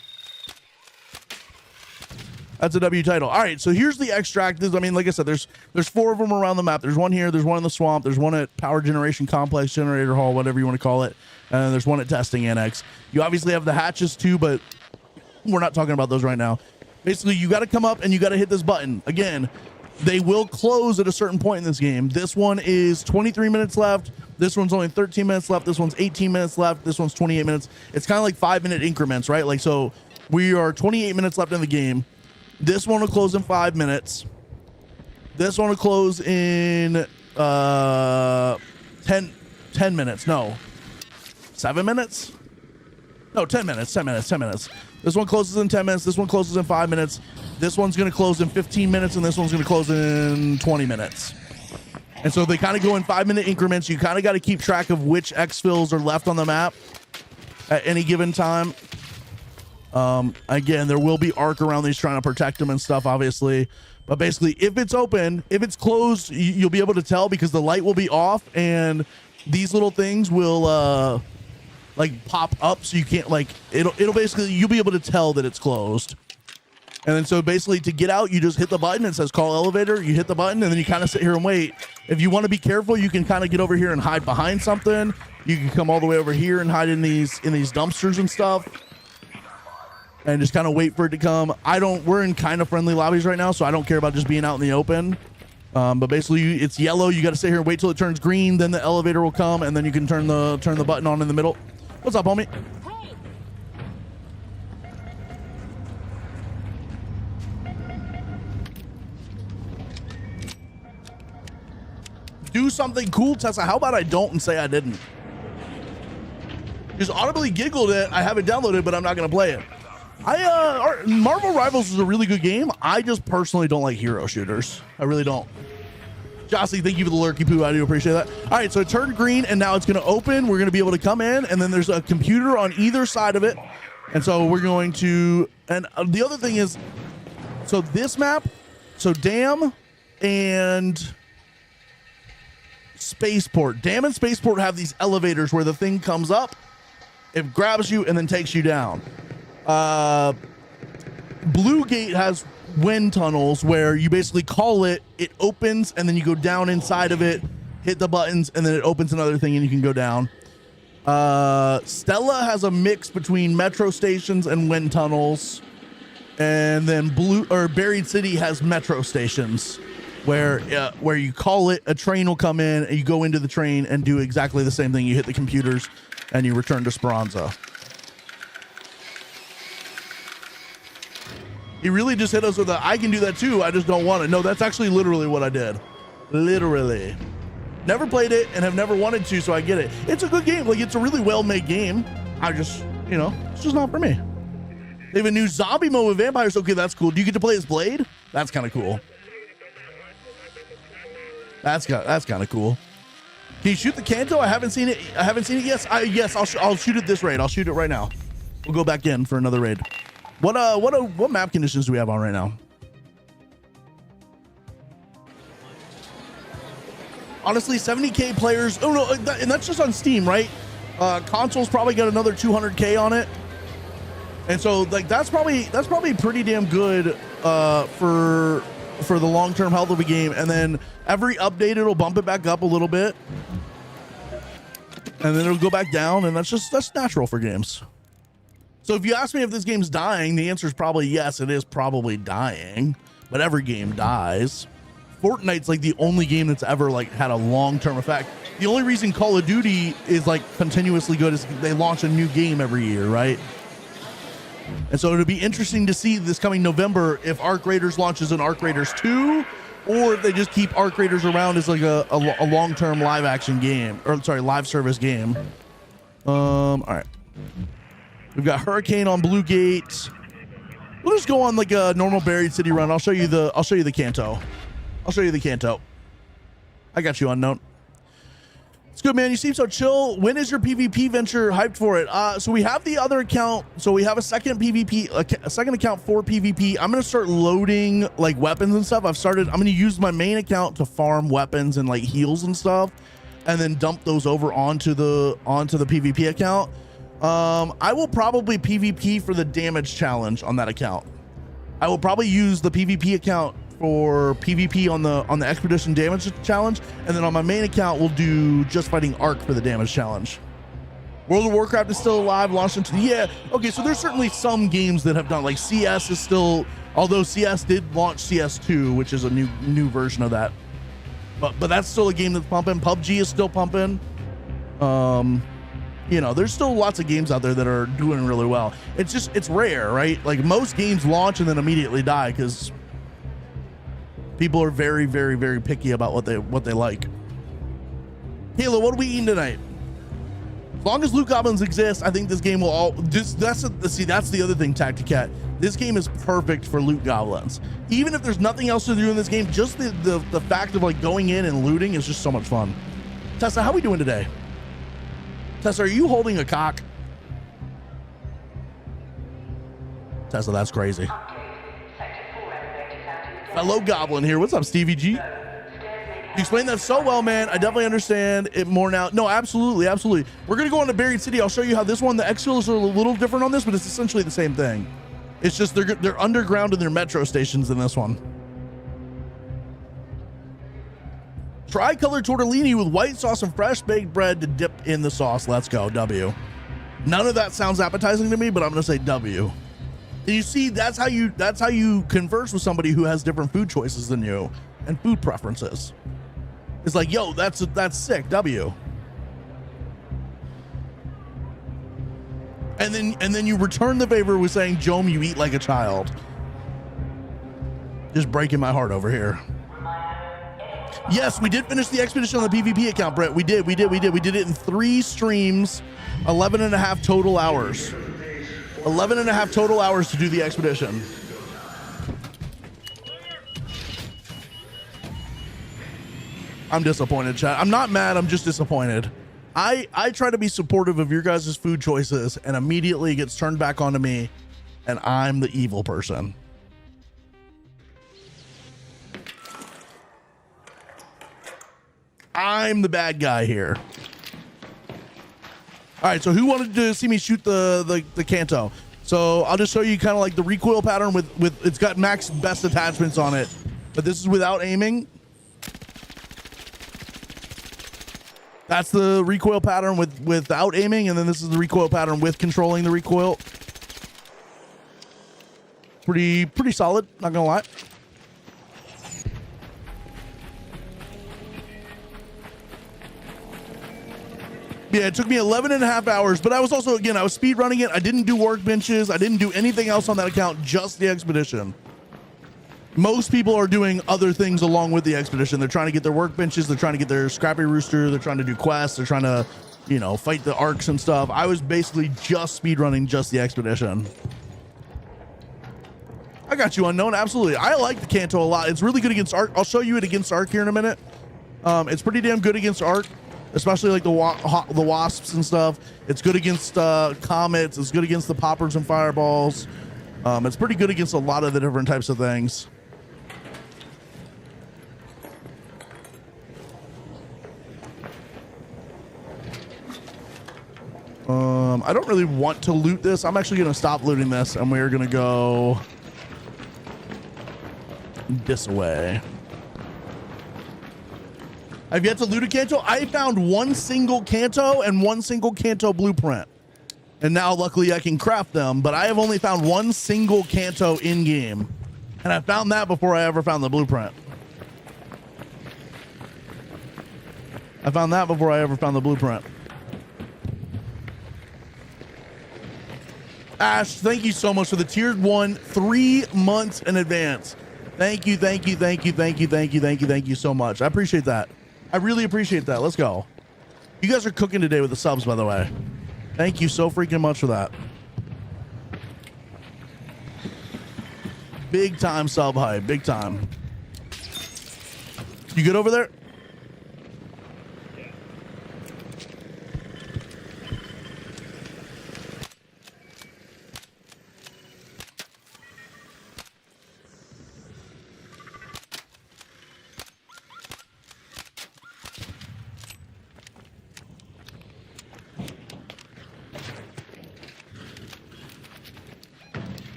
That's a W title. All right, so here's the extract. I mean, like I said, there's 4 of them around the map. There's one here. There's one in the swamp. There's one at Power Generation Complex, Generator Hall, whatever you want to call it. And then there's one at Testing Annex. You obviously have the hatches too, but we're not talking about those right now. Basically, you got to come up and you got to hit this button. Again, they will close at a certain point in this game. This one is 23 minutes left. This one's only 13 minutes left. This one's 18 minutes left. This one's 28 minutes. It's kind of like 5-minute increments, right? Like, so we are 28 minutes left in the game. This one will close in 5 minutes. This one will close in 10 minutes. No, 7 minutes? No, 10 minutes, 10 minutes, 10 minutes. This one closes in 10 minutes. This one closes in 5 minutes. This one's going to close in 15 minutes, and this one's going to close in 20 minutes. And so they kind of go in 5-minute increments. You kind of got to keep track of which exfils are left on the map at any given time. Again, there will be arc around these trying to protect them and stuff, obviously. But basically, if it's open, if it's closed, you'll be able to tell because the light will be off, and these little things will like pop up, so you can't like it'll basically you'll be able to tell that it's closed. And then so basically to get out, you just hit the button. It says call elevator. You hit the button, and then you kind of sit here and wait. If you want to be careful, you can kind of get over here and hide behind something. You can come all the way over here and hide in these dumpsters and stuff, and just kind of wait for it to come. We're in kind of friendly lobbies right now, so I don't care about just being out in the open. But basically it's yellow. You got to sit here and wait till it turns green. Then the elevator will come, and then you can turn the button on in the middle. What's up, homie? Do something cool, Tessa. How about I don't and say I didn't? Just audibly giggled it. I haven't downloaded it, but I'm not going to play it. Marvel Rivals is a really good game. I just personally don't like hero shooters. I really don't. Jossie, thank you for the lurky poo. I do appreciate that. All right, so it turned green, and now it's going to open. We're going to be able to come in, and then there's a computer on either side of it. And so we're going to, and the other thing is, so this map, so Dam and Spaceport. Dam and Spaceport have these elevators where the thing comes up, it grabs you, and then takes you down. Blue Gate has wind tunnels where you basically call it, it opens, and then you go down inside of it, hit the buttons, and then it opens another thing and you can go down. Stella has a mix between metro stations and wind tunnels, and then Buried City has metro stations where you call it, a train will come in, and you go into the train and do exactly the same thing. You hit the computers and you return to Speranza. He really just hit us with a, I can do that too, I just don't want it. No, that's actually literally what I did. Literally. Never played it and have never wanted to, so I get it. It's a good game. Like, it's a really well-made game. I just, it's just not for me. They have a new zombie mode with vampires. Okay, that's cool. Do you get to play as Blade? That's kind of cool. That's kind of cool. Can you shoot the Kanto? I haven't seen it. Yes, I'll shoot it this raid. I'll shoot it right now. We'll go back in for another raid. What map conditions do we have on right now? Honestly, 70K players. Oh no, and that's just on Steam, right? Console's probably got another 200K on it, and so like that's probably pretty damn good for the long-term health of a game. And then every update it'll bump it back up a little bit, and then it'll go back down, and that's natural for games. So if you ask me if this game's dying, the answer is probably yes, it is probably dying, but every game dies. Fortnite's like the only game that's ever like had a long-term effect. The only reason Call of Duty is like continuously good is they launch a new game every year, right? And so it'll be interesting to see this coming November if Arc Raiders launches an Arc Raiders 2, or if they just keep Arc Raiders around as like a long-term live action game, or sorry, live service game. All right. We've got Hurricane on Blue Gate. We'll just go on like a normal Buried City run. I'll show you the Kanto. I got you, Unknown. It's good, man. You seem so chill. When is your PvP venture hyped for it? So we have the other account. So we have a second PvP, a second account for PvP. I'm going to start loading like weapons and stuff. I'm going to use my main account to farm weapons and like heals and stuff, and then dump those over onto the PvP account. I will probably PvP for the damage challenge on that account. I will probably use the PvP account for PvP on the expedition damage challenge, and then on my main account we'll do just fighting Ark for the damage challenge. World of Warcraft is still alive, launched into okay, so there's certainly some games that have done, like CS is still, although CS did launch CS2, which is a new version of that, but that's still a game that's pumping. PUBG is still pumping. You know, there's still lots of games out there that are doing really well. It's rare, right? Like most games launch and then immediately die because people are very, very, very picky about what they like. Kayla, what are we eating tonight? As long as loot goblins exist, I think this game will all that's the other thing, Tacticat. This game is perfect for loot goblins. Even if there's nothing else to do in this game, just the fact of like going in and looting is just so much fun. Tessa, how we doing today? Tessa, are you holding a cock? Tessa, that's crazy. Hello, Goblin here. What's up, Stevie G? You explained that so well, man. I definitely understand it more now. No, absolutely, absolutely. We're gonna go on to Buried City. I'll show you how this one, the exfils are a little different on this, but it's essentially the same thing. It's just they're underground in their metro stations in this one. Tri-colored tortellini with white sauce and fresh baked bread to dip in the sauce. Let's go, W. None of that sounds appetizing to me, but I'm gonna say W. And you see, that's how you converse with somebody who has different food choices than you and food preferences. It's like, yo, that's sick, W. And then you return the favor with saying, Jome, you eat like a child. Just breaking my heart over here. Yes, we did finish the expedition on the PvP account, Brett. We did it in 3 streams, 11 and a half total hours. 11 and a half total hours to do the expedition. I'm disappointed, chat. I'm not mad, I'm just disappointed. I try to be supportive of your guys' food choices and immediately it gets turned back onto me and I'm the evil person. I'm the bad guy here. All right, so who wanted to see me shoot the Kanto? So I'll just show you kind of like the recoil pattern with it's got max best attachments on it, but this is without aiming. That's the recoil pattern without aiming, and then this is the recoil pattern with controlling the recoil. Pretty solid, not gonna lie. Yeah, it took me 11 and a half hours, but I was also, again, I was speed running it. I didn't do workbenches. I didn't do anything else on that account, just the expedition. Most people are doing other things along with the expedition. They're trying to get their workbenches. They're trying to get their scrappy rooster. They're trying to do quests. They're trying to, you know, fight the arcs and stuff. I was basically just speed running just the expedition. I got you, Unknown. Absolutely. I like the Kanto a lot. It's really good against arc. I'll show you it against arc here in a minute. It's pretty damn good against arc. Especially like the wasps and stuff. It's good against comets. It's good against the poppers and fireballs. It's pretty good against a lot of the different types of things. I don't really want to loot this. I'm actually going to stop looting this, and we're going to go this way. I've yet to loot a Kanto. I found one single Kanto and one single Kanto blueprint. And now luckily I can craft them, but I have only found one single Kanto in game. And I found that before I ever found the blueprint. I found that before I ever found the blueprint. Ash, thank you so much for the tiered 1 3 months in advance. Thank you so much. I appreciate that. I really appreciate that. Let's go. You guys are cooking today with the subs, by the way. Thank you so freaking much for that. Big time sub hype. Big time. You good over there?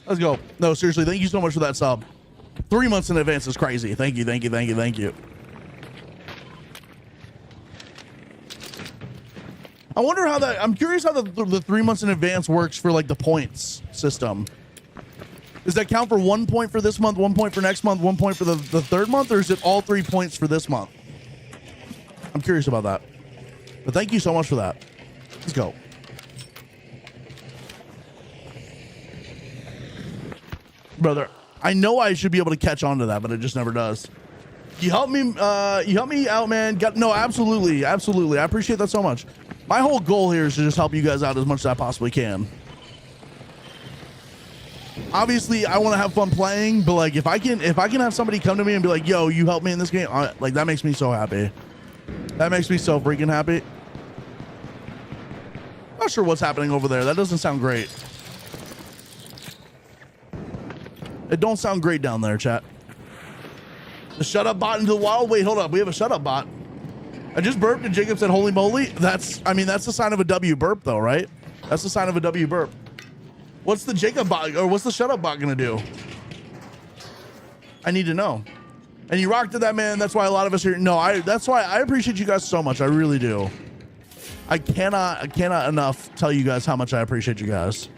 Let's go. No, seriously, thank you so much for that sub. 3 months in advance is crazy. Thank you, thank you, thank you, thank you. I wonder how that, I'm curious how the 3 months in advance works for like the points system. Does that count for 1 point for this month, 1 point for next month, 1 point for the third month, or is it all 3 points for this month? I'm curious about that. But thank you so much for that. Let's go. Brother, I know I should be able to catch on to that, but it just never does. You help me out, man. No, absolutely, absolutely. I appreciate that so much. My whole goal here is to just help you guys out as much as I possibly can. Obviously, I want to have fun playing, but like if I can have somebody come to me and be like, "Yo, you help me in this game," like that makes me so happy. That makes me so freaking happy. Not sure what's happening over there. That doesn't sound great. It don't sound great down there, chat. The shut up bot into the wild. Wait, hold up. We have a shut up bot. I just burped and Jacob said, "Holy moly." That's the sign of a W burp though, right? That's the sign of a W burp. What's the Jacob bot or what's the shut up bot gonna do? I need to know. And you rocked it, that, man. That's why a lot of us here. No, that's why I appreciate you guys so much. I really do. I cannot enough tell you guys how much I appreciate you guys.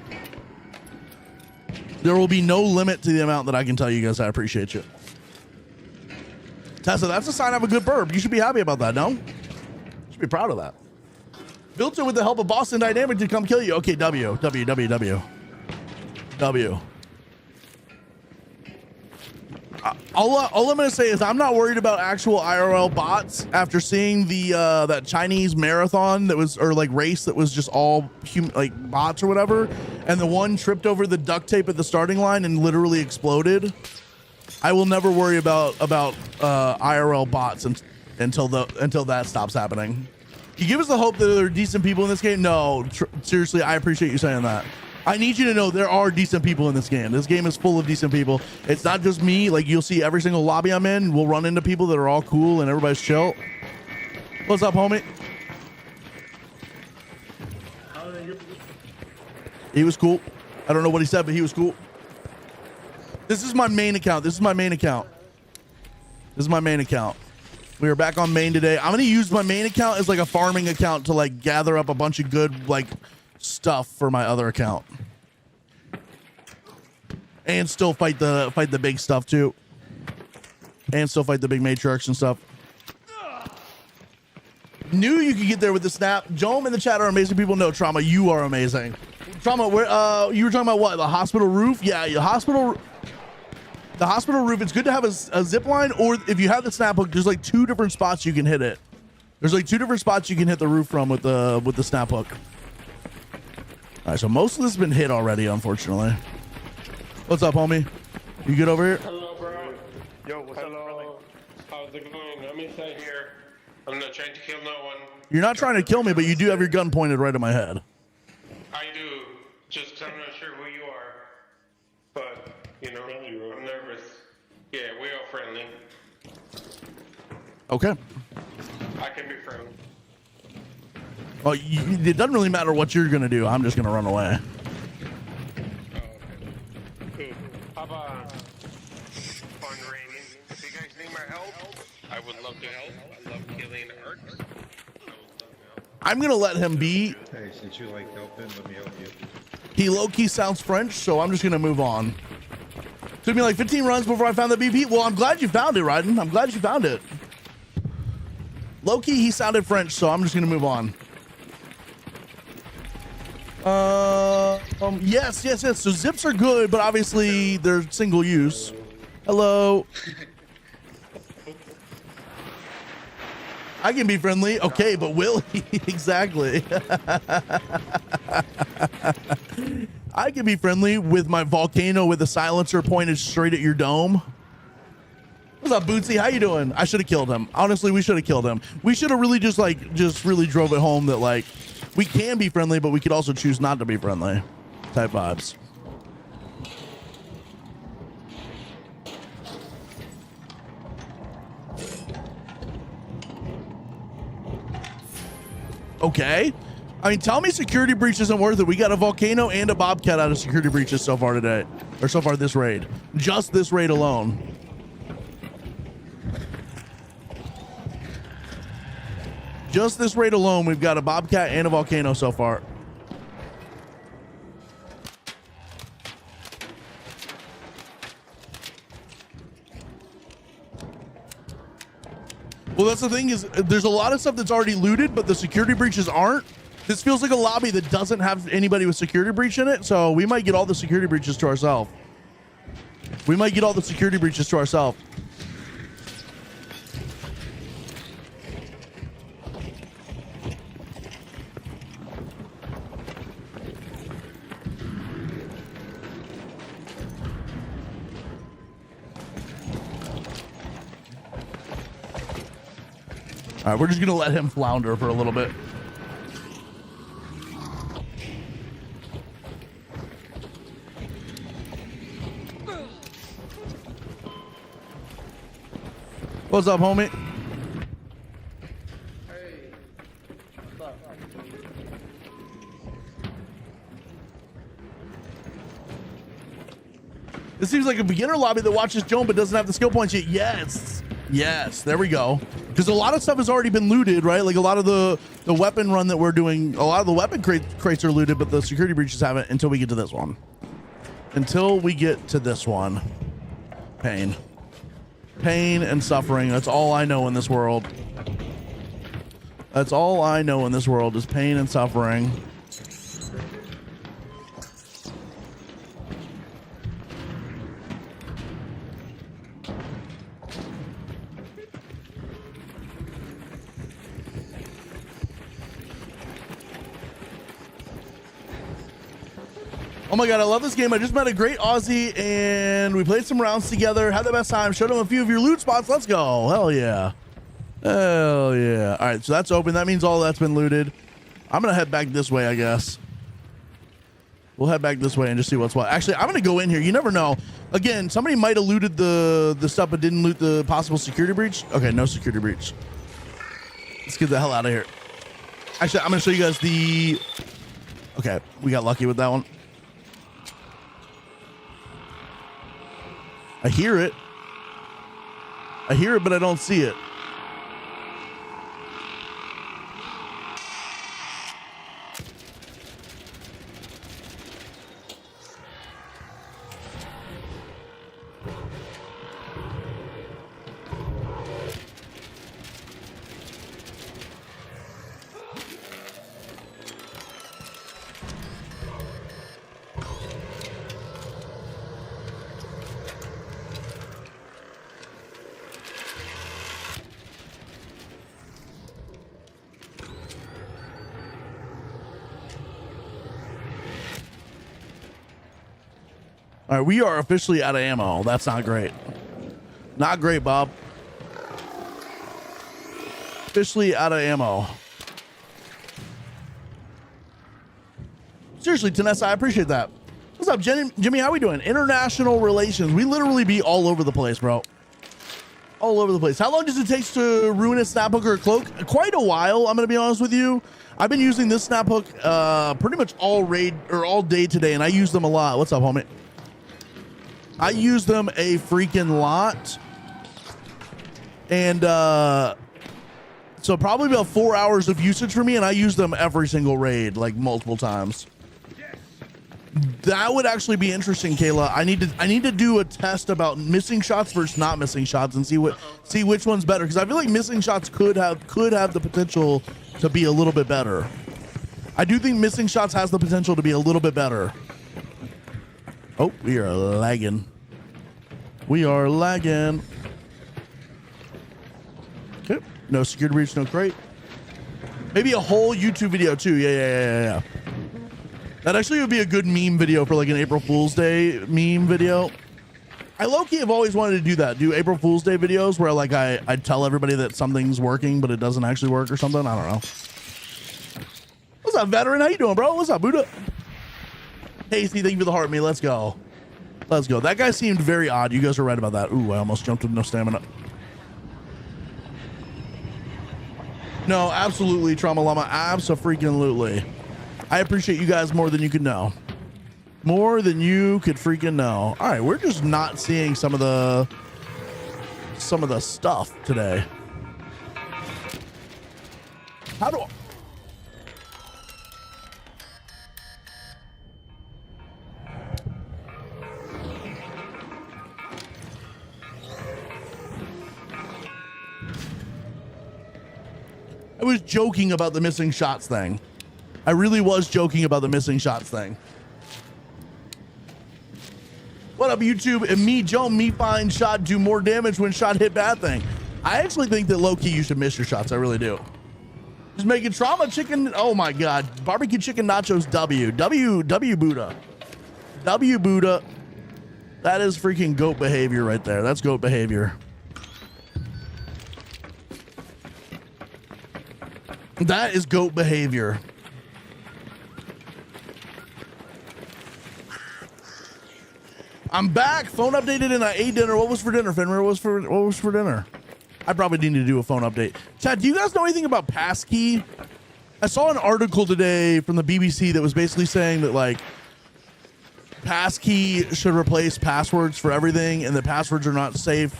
There will be no limit to the amount that I can tell you guys I appreciate you. Tessa, that's a sign of a good burp. You should be happy about that, no? You should be proud of that. Built it with the help of Boston Dynamic to come kill you. Okay, W. All I'm gonna say is I'm not worried about actual IRL bots after seeing the that Chinese marathon that was, or like race that was just all like bots or whatever, and the one tripped over the duct tape at the starting line and literally exploded. I will never worry about IRL bots until that stops happening. You give us the hope that there are decent people in this game. No, seriously, I appreciate you saying that. I need you to know there are decent people in this game. This game is full of decent people. It's not just me. Like, you'll see every single lobby I'm in, we'll run into people that are all cool and everybody's chill. What's up, homie? He was cool. I don't know what he said, but he was cool. This is my main account. We are back on main today. I'm going to use my main account as like a farming account to like gather up a bunch of good like stuff for my other account. And still fight the big stuff too. And still fight the big matriarchs and stuff. Knew you could get there with the snap. Jome in the chat are amazing people. No, Trauma, you are amazing. Trauma, where you were talking about what? The hospital roof? Yeah, the hospital roof. It's good to have a zip line, or if you have the snap hook, there's like 2 different spots you can hit it. There's like 2 different spots you can hit the roof from with the snap hook. All right, so most of this has been hit already, unfortunately. What's up, homie? You good over here? Hello, bro. Yo, what's up? How's it going? I'm inside here. I'm not trying to kill no one. You're not trying to kill me, but you do have your gun pointed right at my head. I do. Just I'm not sure who you are. But, you know, I'm nervous. Yeah, we are friendly. Okay. I can be friendly. Well, it doesn't really matter what you're going to do. I'm just going to run away. Cool. How about fun raiding? If you guys need my help, I would love to help. I love killing orcs. I'm going to let him be. Hey, since you like helping, let me help you. He low-key sounds French, so I'm just going to move on. Took me like 15 runs before I found the BP. Well, I'm glad you found it, Ryden. I'm glad you found it. Low-key, he sounded French, so I'm just going to move on. Yes. So zips are good, but obviously they're single use. Hello. I can be friendly. Okay, but will he? Exactly. I can be friendly with my volcano with a silencer pointed straight at your dome. What's up, Bootsy? How you doing? I should have killed him. Honestly, we should have killed him. We should have really just really drove it home that like we can be friendly, but we could also choose not to be friendly type vibes. Okay. I mean, tell me security breach isn't worth it. We got a volcano and a bobcat out of security breaches so far today. Or so far this raid. Just this raid alone. Just this raid alone, we've got a bobcat and a volcano so far. Well, that's the thing is there's a lot of stuff that's already looted, but the security breaches aren't. This feels like a lobby that doesn't have anybody with security breach in it, so we might get all the security breaches to ourselves. We might get all the security breaches to ourselves. All right, we're just gonna let him flounder for a little bit. What's up, homie? Hey. What's up? This seems like a beginner lobby that watches Joan but doesn't have the skill points yet. Yes. Yes, there we go. Because a lot of stuff has already been looted, right? Like a lot of the weapon run that we're doing, a lot of the weapon crates are looted, but the security breaches haven't until we get to this one. Until we get to this one. Pain. Pain and suffering. That's all I know in this world. That's all I know in this world is pain and suffering. Oh my god, I love this game. I just met a great Aussie and we played some rounds together, had the best time, showed him a few of your loot spots. Let's go. Hell yeah. Hell yeah. All right, so that's open. That means all that's been looted. I'm going to head back this way, I guess. We'll head back this way and just see what's what. Actually, I'm going to go in here. You never know. Again, somebody might have looted the stuff but didn't loot the possible security breach. Okay, no security breach. Let's get the hell out of here. Actually, I'm going to show you guys the... Okay, we got lucky with that one. I hear it. I hear it, but I don't see it. All right, we are officially out of ammo. That's not great. Not great, Bob. Officially out of ammo. Seriously, Tanessa, I appreciate that. What's up, Jimmy? How we doing? International relations. We literally be all over the place, bro. All over the place. How long does it take to ruin a snap hook or a cloak? Quite a while, I'm going to be honest with you. I've been using this snap hook pretty much all day today, and I use them a lot. What's up, homie? I use them a freaking lot. And so probably about 4 hours of usage for me, and I use them every single raid, like multiple times. That would actually be interesting, Kayla. I need to do a test about missing shots versus not missing shots and see which one's better, because I feel like missing shots could have the potential to be a little bit better. I do think missing shots has the potential to be a little bit better. Oh, we are lagging. We are lagging. Okay. No security breach, no crate. Maybe a whole YouTube video too. Yeah. That actually would be a good meme video for like an April Fool's Day meme video. I low-key have always wanted to do that. Do April Fool's Day videos where like I tell everybody that something's working, but it doesn't actually work or something. I don't know. What's up, veteran? How you doing, bro? What's up, Buddha? Hasty, thank you for the heart, me. Let's go. Let's go. That guy seemed very odd. You guys are right about that. Ooh, I almost jumped with no stamina. No, absolutely, Trauma Llama. Abso-freaking-lutely. I appreciate you guys more than you could know. More than you could freaking know. All right, we're just not seeing some of the stuff today. How do I was joking about the missing shots thing. I really was joking about the missing shots thing. What up, YouTube? And me, Joe, me find shot do more damage when shot hit bad thing. I actually think that low-key you should miss your shots. I really do. Just making trauma chicken. Oh my God. Barbecue chicken nachos W. W Buddha. W Buddha. That is freaking goat behavior right there. That's goat behavior. That is goat behavior. I'm back. Phone updated and I ate dinner. What was for dinner, Fenrir? What was for dinner? I probably need to do a phone update. Chad, do you guys know anything about passkey? I saw an article today from the BBC that was basically saying that like passkey should replace passwords for everything and that passwords are not safe.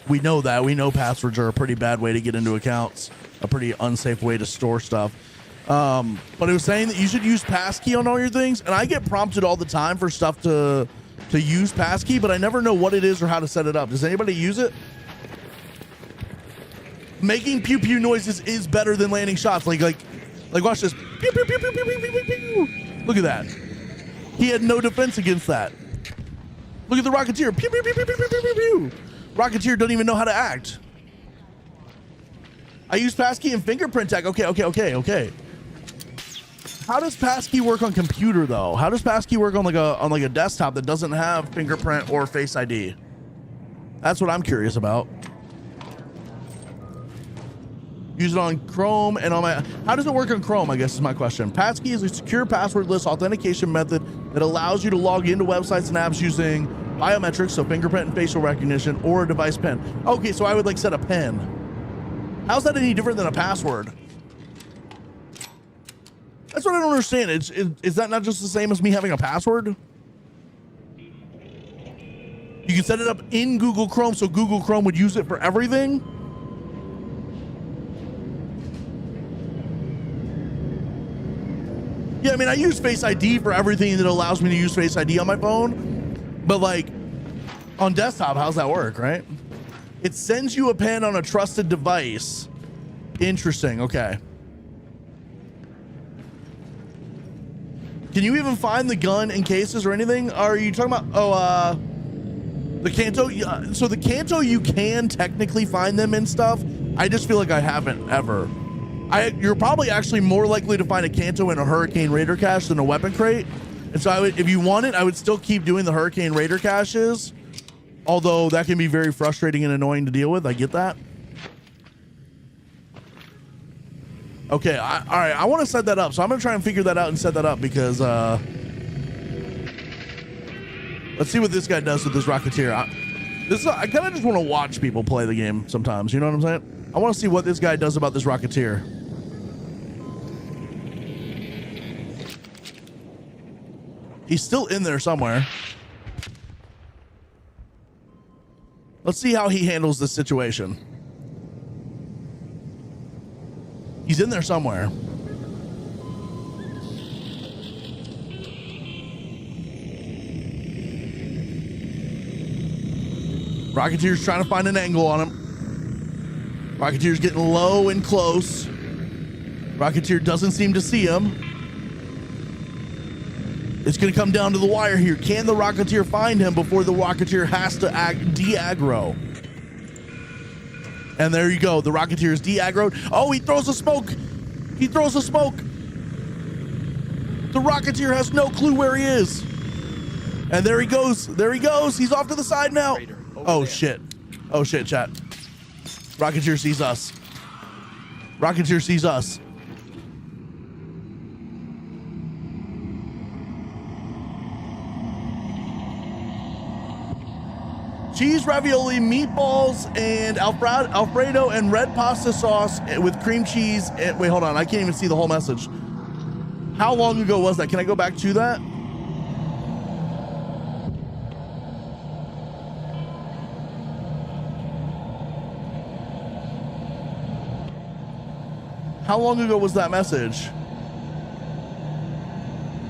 We know that. We know passwords are a pretty bad way to get into accounts, a pretty unsafe way to store stuff. But it was saying that you should use passkey on all your things. And I get prompted all the time for stuff to use passkey, but I never know what it is or how to set it up. Does anybody use it? Making pew pew noises is better than landing shots. Like watch this. Pew, pew, pew, pew, pew, pew, pew, pew. Look at that. He had no defense against that. Look at the Rocketeer. Pew, pew, pew, pew, pew, pew, pew, pew. Rocketeer doesn't even know how to act. I use passkey and fingerprint tag. Okay. How does passkey work on computer though? How does passkey work on like a desktop that doesn't have fingerprint or face ID? That's what I'm curious about. Use it on Chrome and on my... How does it work on Chrome, I guess is my question. Passkey is a secure passwordless authentication method that allows you to log into websites and apps using biometrics, so fingerprint and facial recognition, or a device PIN. Okay, so I would like set a PIN. How's that any different than a password? That's what I don't understand. Is that not just the same as me having a password? You can set it up in Google Chrome, so Google Chrome would use it for everything? Yeah, I mean, I use Face ID for everything that allows me to use Face ID on my phone. But like on desktop, how's that work, right? It sends you a PIN on a trusted device. Interesting, okay. Can you even find the gun in cases or anything? Are you talking about, the Kanto? So the Kanto, you can technically find them and stuff. I just feel like I haven't ever. You're probably actually more likely to find a Kanto in a Hurricane Raider cache than a weapon crate. And so I would, if you want it, I would still keep doing the Hurricane Raider caches. Although that can be very frustrating and annoying to deal with. I get that. Okay, all right, I want to set that up. So I'm going to try and figure that out and set that up because let's see what this guy does with this Rocketeer. I kind of just want to watch people play the game sometimes. You know what I'm saying? I want to see what this guy does about this Rocketeer. He's still in there somewhere. Let's see how he handles this situation. He's in there somewhere. Rocketeer's trying to find an angle on him. Rocketeer's getting low and close. Rocketeer doesn't seem to see him. It's going to come down to the wire here. Can the Rocketeer find him before the Rocketeer has to de-aggro? And there you go. The Rocketeer is de-aggroed. Oh, he throws a smoke. He throws a smoke. The Rocketeer has no clue where he is. And there he goes. There he goes. He's off to the side now. Oh, shit. Oh, shit, chat. Rocketeer sees us. Rocketeer sees us. cheese ravioli, meatballs, and Alfredo and red pasta sauce with cream cheese. Wait, hold on. I can't even see the whole message. How long ago was that? Can I go back to that? How long ago was that message?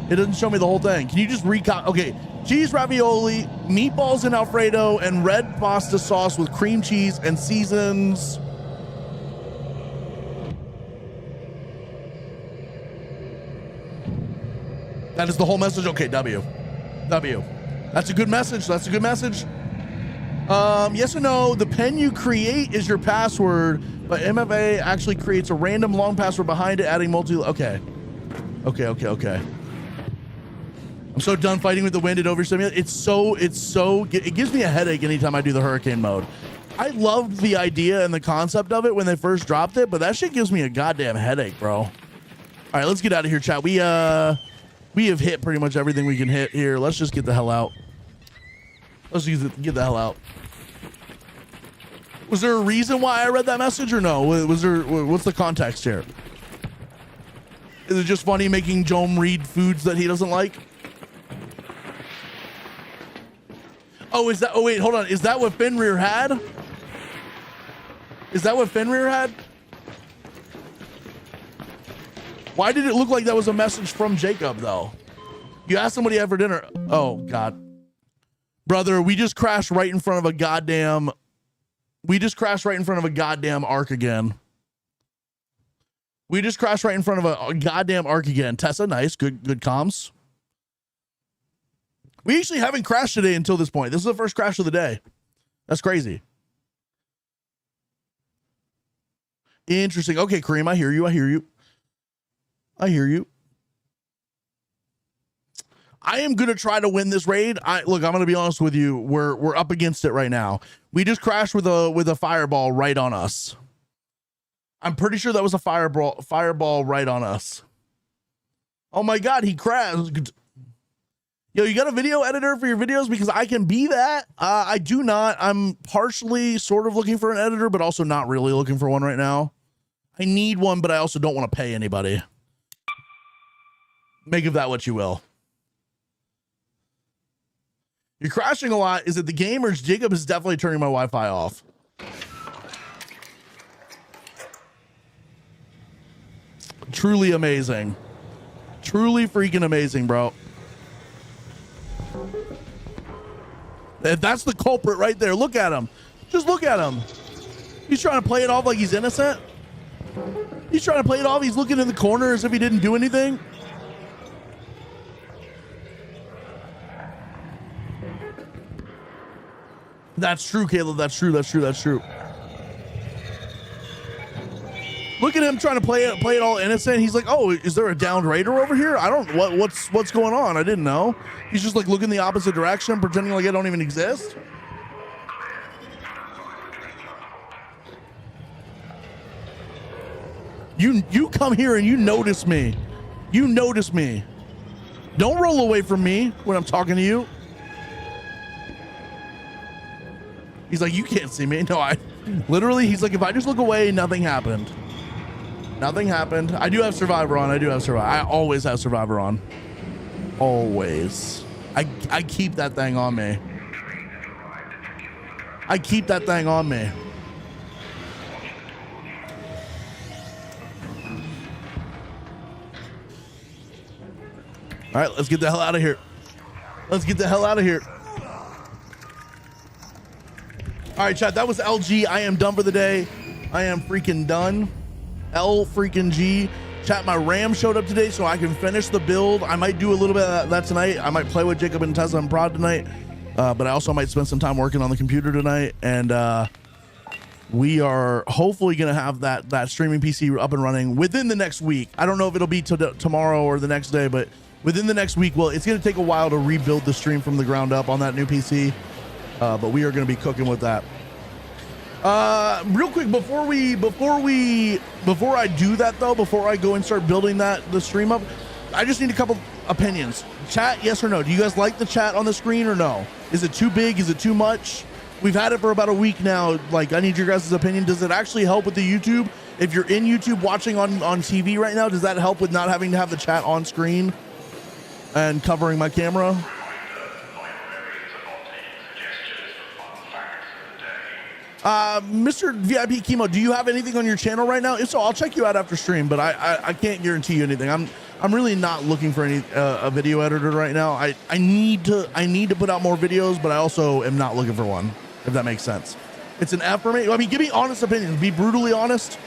It doesn't show me the whole thing. Can you just recap? Okay, cheese ravioli, meatballs in Alfredo, and red pasta sauce with cream cheese and seasons. That is the whole message. Okay, W. That's a good message. That's a good message. Yes or no, the pen you create is your password, but MFA actually creates a random long password behind it, adding Okay. I'm so done fighting with the wind and overstimulated. It gives me a headache anytime I do the hurricane mode. I loved the idea and the concept of it when they first dropped it, but that shit gives me a goddamn headache, bro. All right, let's get out of here, chat. We have hit pretty much everything we can hit here. Let's just get the hell out. Let's just get the hell out. Was there a reason why I read that message or no? What's the context here? Is it just funny making Jome read foods that he doesn't like? Oh, wait, hold on. Is that what Fenrir had? Is that what Fenrir had? Why did it look like that was a message from Jacob, though? You asked him what he had for dinner. Oh, God. Brother, we just crashed right in front of a goddamn... arc again. We just crashed right in front of a goddamn arc again. Tessa, nice. Good comms. We actually haven't crashed today until this point. This is the first crash of the day. That's crazy. Interesting. Okay, Kareem, I hear you. I am going to try to win this raid. Look, I'm going to be honest with you. We're up against it right now. We just crashed with a fireball right on us. I'm pretty sure that was a fireball right on us. Oh my God, he crashed. Yo, you got a video editor for your videos? Because I can be that. I do not. I'm partially sort of looking for an editor, but also not really looking for one right now. I need one, but I also don't want to pay anybody. Make of that what you will. You're crashing a lot. Is it the game or Jacob is definitely turning my Wi-Fi off? Truly amazing. Truly freaking amazing, bro. If that's the culprit right there, look at him. Just look at him. He's trying to play it off like he's innocent. He's trying to play it off. He's looking in the corner as if he didn't do anything. That's true, Caleb. That's true. Look at him trying to play it all innocent. He's like, oh, is there a downed raider over here? I don't, what's going on? I didn't know. He's just like looking the opposite direction, pretending like I don't even exist. You come here and you notice me. You notice me. Don't roll away from me when I'm talking to you. He's like, you can't see me. No, literally, he's like, if I just look away, nothing happened. Nothing happened. I do have Survivor on. I always have Survivor on. Always. I keep that thing on me. All right, let's get the hell out of here. All right, chat, that was LG. I am done for the day. I am freaking done. L freaking G. Chat, my RAM showed up today, so I can finish the build. I might do a little bit of that tonight. I might play with Jacob and Tessa and Prod tonight, but I also might spend some time working on the computer tonight. And we are hopefully going to have that streaming PC up and running within the next week. I don't know if it'll be tomorrow or the next day, but within the next week. Well, it's going to take a while to rebuild the stream from the ground up on that new PC. But we are going to be cooking with that. Real quick, before I do that though, before I go and start building the stream up, I just need a couple opinions. Chat, yes or no? Do you guys like the chat on the screen or no? Is it too big? Is it too much? we've had it for about a week now. Like, I need your guys' opinion. Does it actually help with the YouTube? If you're in YouTube watching on TV right now, does that help with not having to have the chat on screen and covering my camera? Mr. VIP Chemo, do you have anything on your channel right now? If so, I'll check you out after stream, but I can't guarantee you anything. I'm really not looking for any a video editor right now. I need to put out more videos, but I also am not looking for one, if that makes sense. It's an effort for me. I mean, give me honest opinions. Be brutally honest.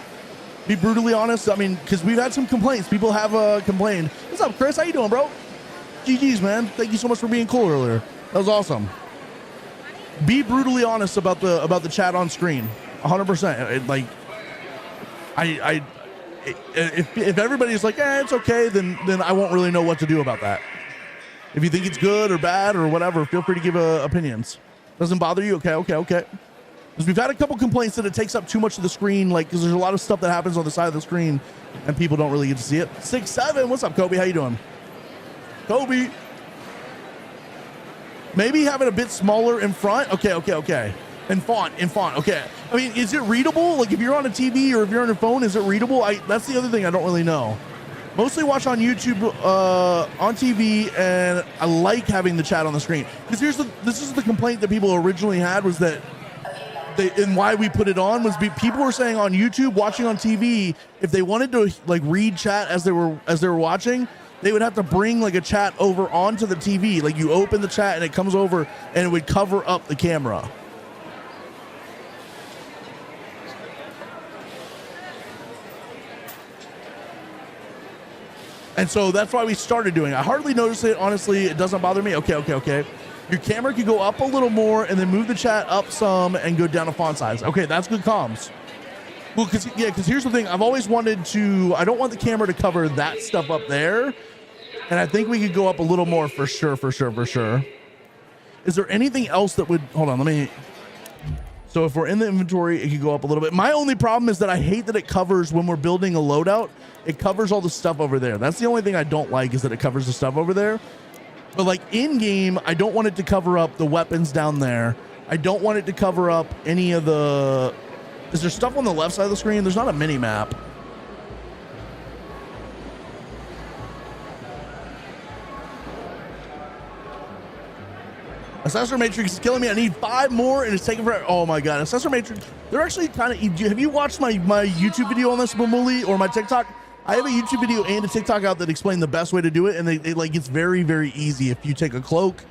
Be brutally honest. I mean, because we've had some complaints. People have complained. What's up, Chris? How you doing, bro? GG's, man. Thank you so much for being cool earlier. That was awesome. Be brutally honest about the chat on screen. 100%. Like, if everybody's like, it's okay, then I won't really know what to do about that. If you think it's good or bad or whatever, feel free to give opinions. Doesn't bother you? Okay. Because we've had a couple complaints that it takes up too much of the screen, like, because there's a lot of stuff that happens on the side of the screen and people don't really get to see it. 6'7", what's up, Kobe? How you doing? Kobe. Maybe have it a bit smaller in front. Okay. In font. Okay. I mean, is it readable? Like, if you're on a TV or if you're on your phone, is it readable? That's the other thing I don't really know. Mostly watch on YouTube, on TV, and I like having the chat on the screen. Because this is the complaint that people originally had, was that and why we put it on was people were saying on YouTube, watching on TV, if they wanted to like read chat as they were watching, they would have to bring like a chat over onto the TV. Like, you open the chat and it comes over and it would cover up the camera. And so that's why we started doing it. I hardly notice it. Honestly, it doesn't bother me. Okay. Your camera could go up a little more and then move the chat up some and go down to font size. Okay, that's good comms. Well, because here's the thing. I've always wanted to, I don't want the camera to cover that stuff up there. And I think we could go up a little more for sure. Is there anything else that would, hold on, so if we're in the inventory, it could go up a little bit. My only problem is that I hate that it covers, when we're building a loadout, it covers all the stuff over there. That's the only thing I don't like, is that it covers the stuff over there. But like in game, I don't want it to cover up the weapons down there. I don't want it to cover up any of the, is there stuff on the left side of the screen? There's not a mini map. Assessor Matrix is killing me. I need 5 more and it's taking forever. Oh my God. Assessor Matrix, they're actually kind of, have you watched my YouTube video on this, Mamuli, or my TikTok? I have a YouTube video and a TikTok out that explain the best way to do it. And they like, it's very, very easy. If you take a cloak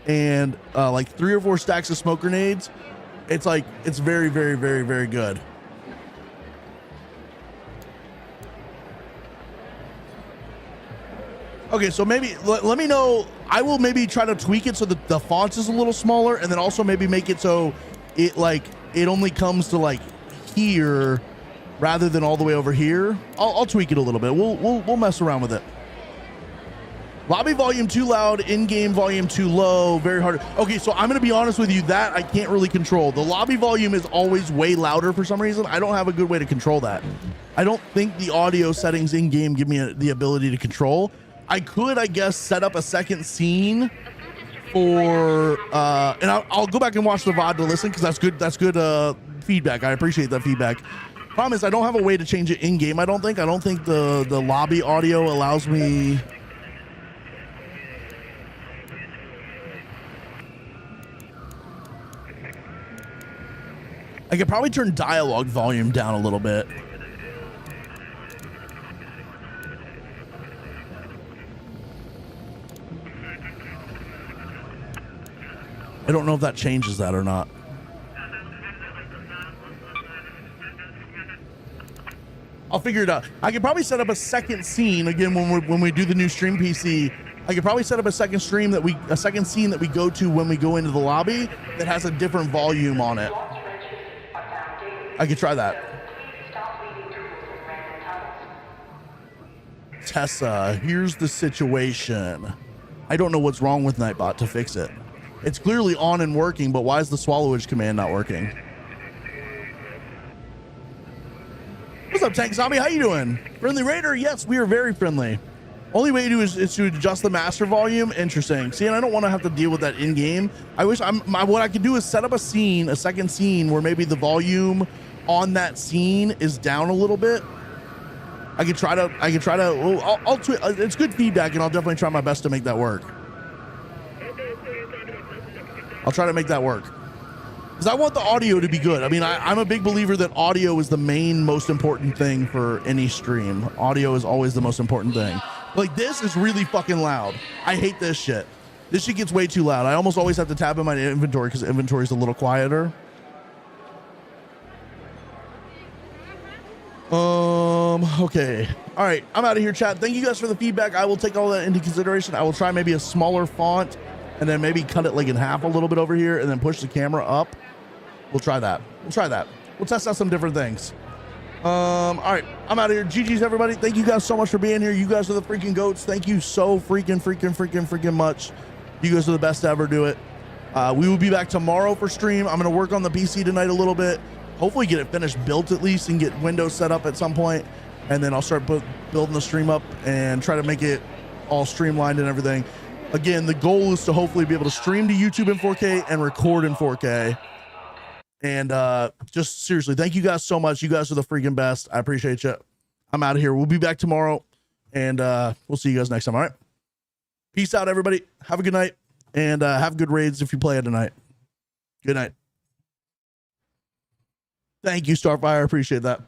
and like 3 or 4 stacks of smoke grenades, it's like, it's very, very, very, very good. Okay, so maybe let me know. I will maybe try to tweak it so that the font is a little smaller, and then also maybe make it so it like it only comes to like here rather than all the way over here. I'll tweak it a little bit. We'll mess around with it. Lobby volume too loud, in-game volume too low, very hard. Okay, so I'm gonna be honest with you, that I can't really control. The lobby volume is always way louder for some reason. I don't have a good way to control that. I don't think the audio settings in-game give me the ability to control. I could, I guess, set up a second scene for, and I'll go back and watch the VOD to listen, because that's good feedback. I appreciate that feedback. Problem is, I don't have a way to change it in-game, I don't think. I don't think the lobby audio allows me. I could probably turn dialogue volume down a little bit. I don't know if that changes that or not. I'll figure it out. I could probably set up a second scene again when we do the new stream PC. I could probably set up a second scene that we go to when we go into the lobby that has a different volume on it. I could try that. Tessa, here's the situation. I don't know what's wrong with Nightbot to fix it. It's clearly on and working, but why is the swallowage command not working? What's up, Tank Zombie? How you doing? Friendly Raider? Yes, we are very friendly. Only way to do is to adjust the master volume. Interesting. See, and I don't want to have to deal with that in game. I wish what I could do is set up a second scene where maybe the volume on that scene is down a little bit. I could try to. It's good feedback, and I'll definitely try my best to make that work. I'll try to make that work. Because I want the audio to be good. I mean, I'm a big believer that audio is the most important thing for any stream. Audio is always the most important thing. Like, this is really fucking loud. I hate this shit. This shit gets way too loud. I almost always have to tab in my inventory because inventory is a little quieter. Okay. All right. I'm out of here, chat. Thank you guys for the feedback. I will take all that into consideration. I will try maybe a smaller font and then maybe cut it like in half a little bit over here and then push the camera up. We'll try that. We'll test out some different things. All right. I'm out of here. GG's, everybody. Thank you guys so much for being here. You guys are the freaking goats. Thank you so freaking much. You guys are the best to ever do it. We will be back tomorrow for stream. I'm going to work on the PC tonight a little bit. Hopefully get it finished built at least and get Windows set up at some point. And then I'll start building the stream up and try to make it all streamlined and everything. Again, the goal is to hopefully be able to stream to YouTube in 4K and record in 4K. And just seriously, thank you guys so much. You guys are the freaking best. I appreciate you. I'm out of here. We'll be back tomorrow. And we'll see you guys next time. All right. Peace out, everybody. Have a good night. And have good raids if you play it tonight. Good night. Thank you, Starfire. I appreciate that.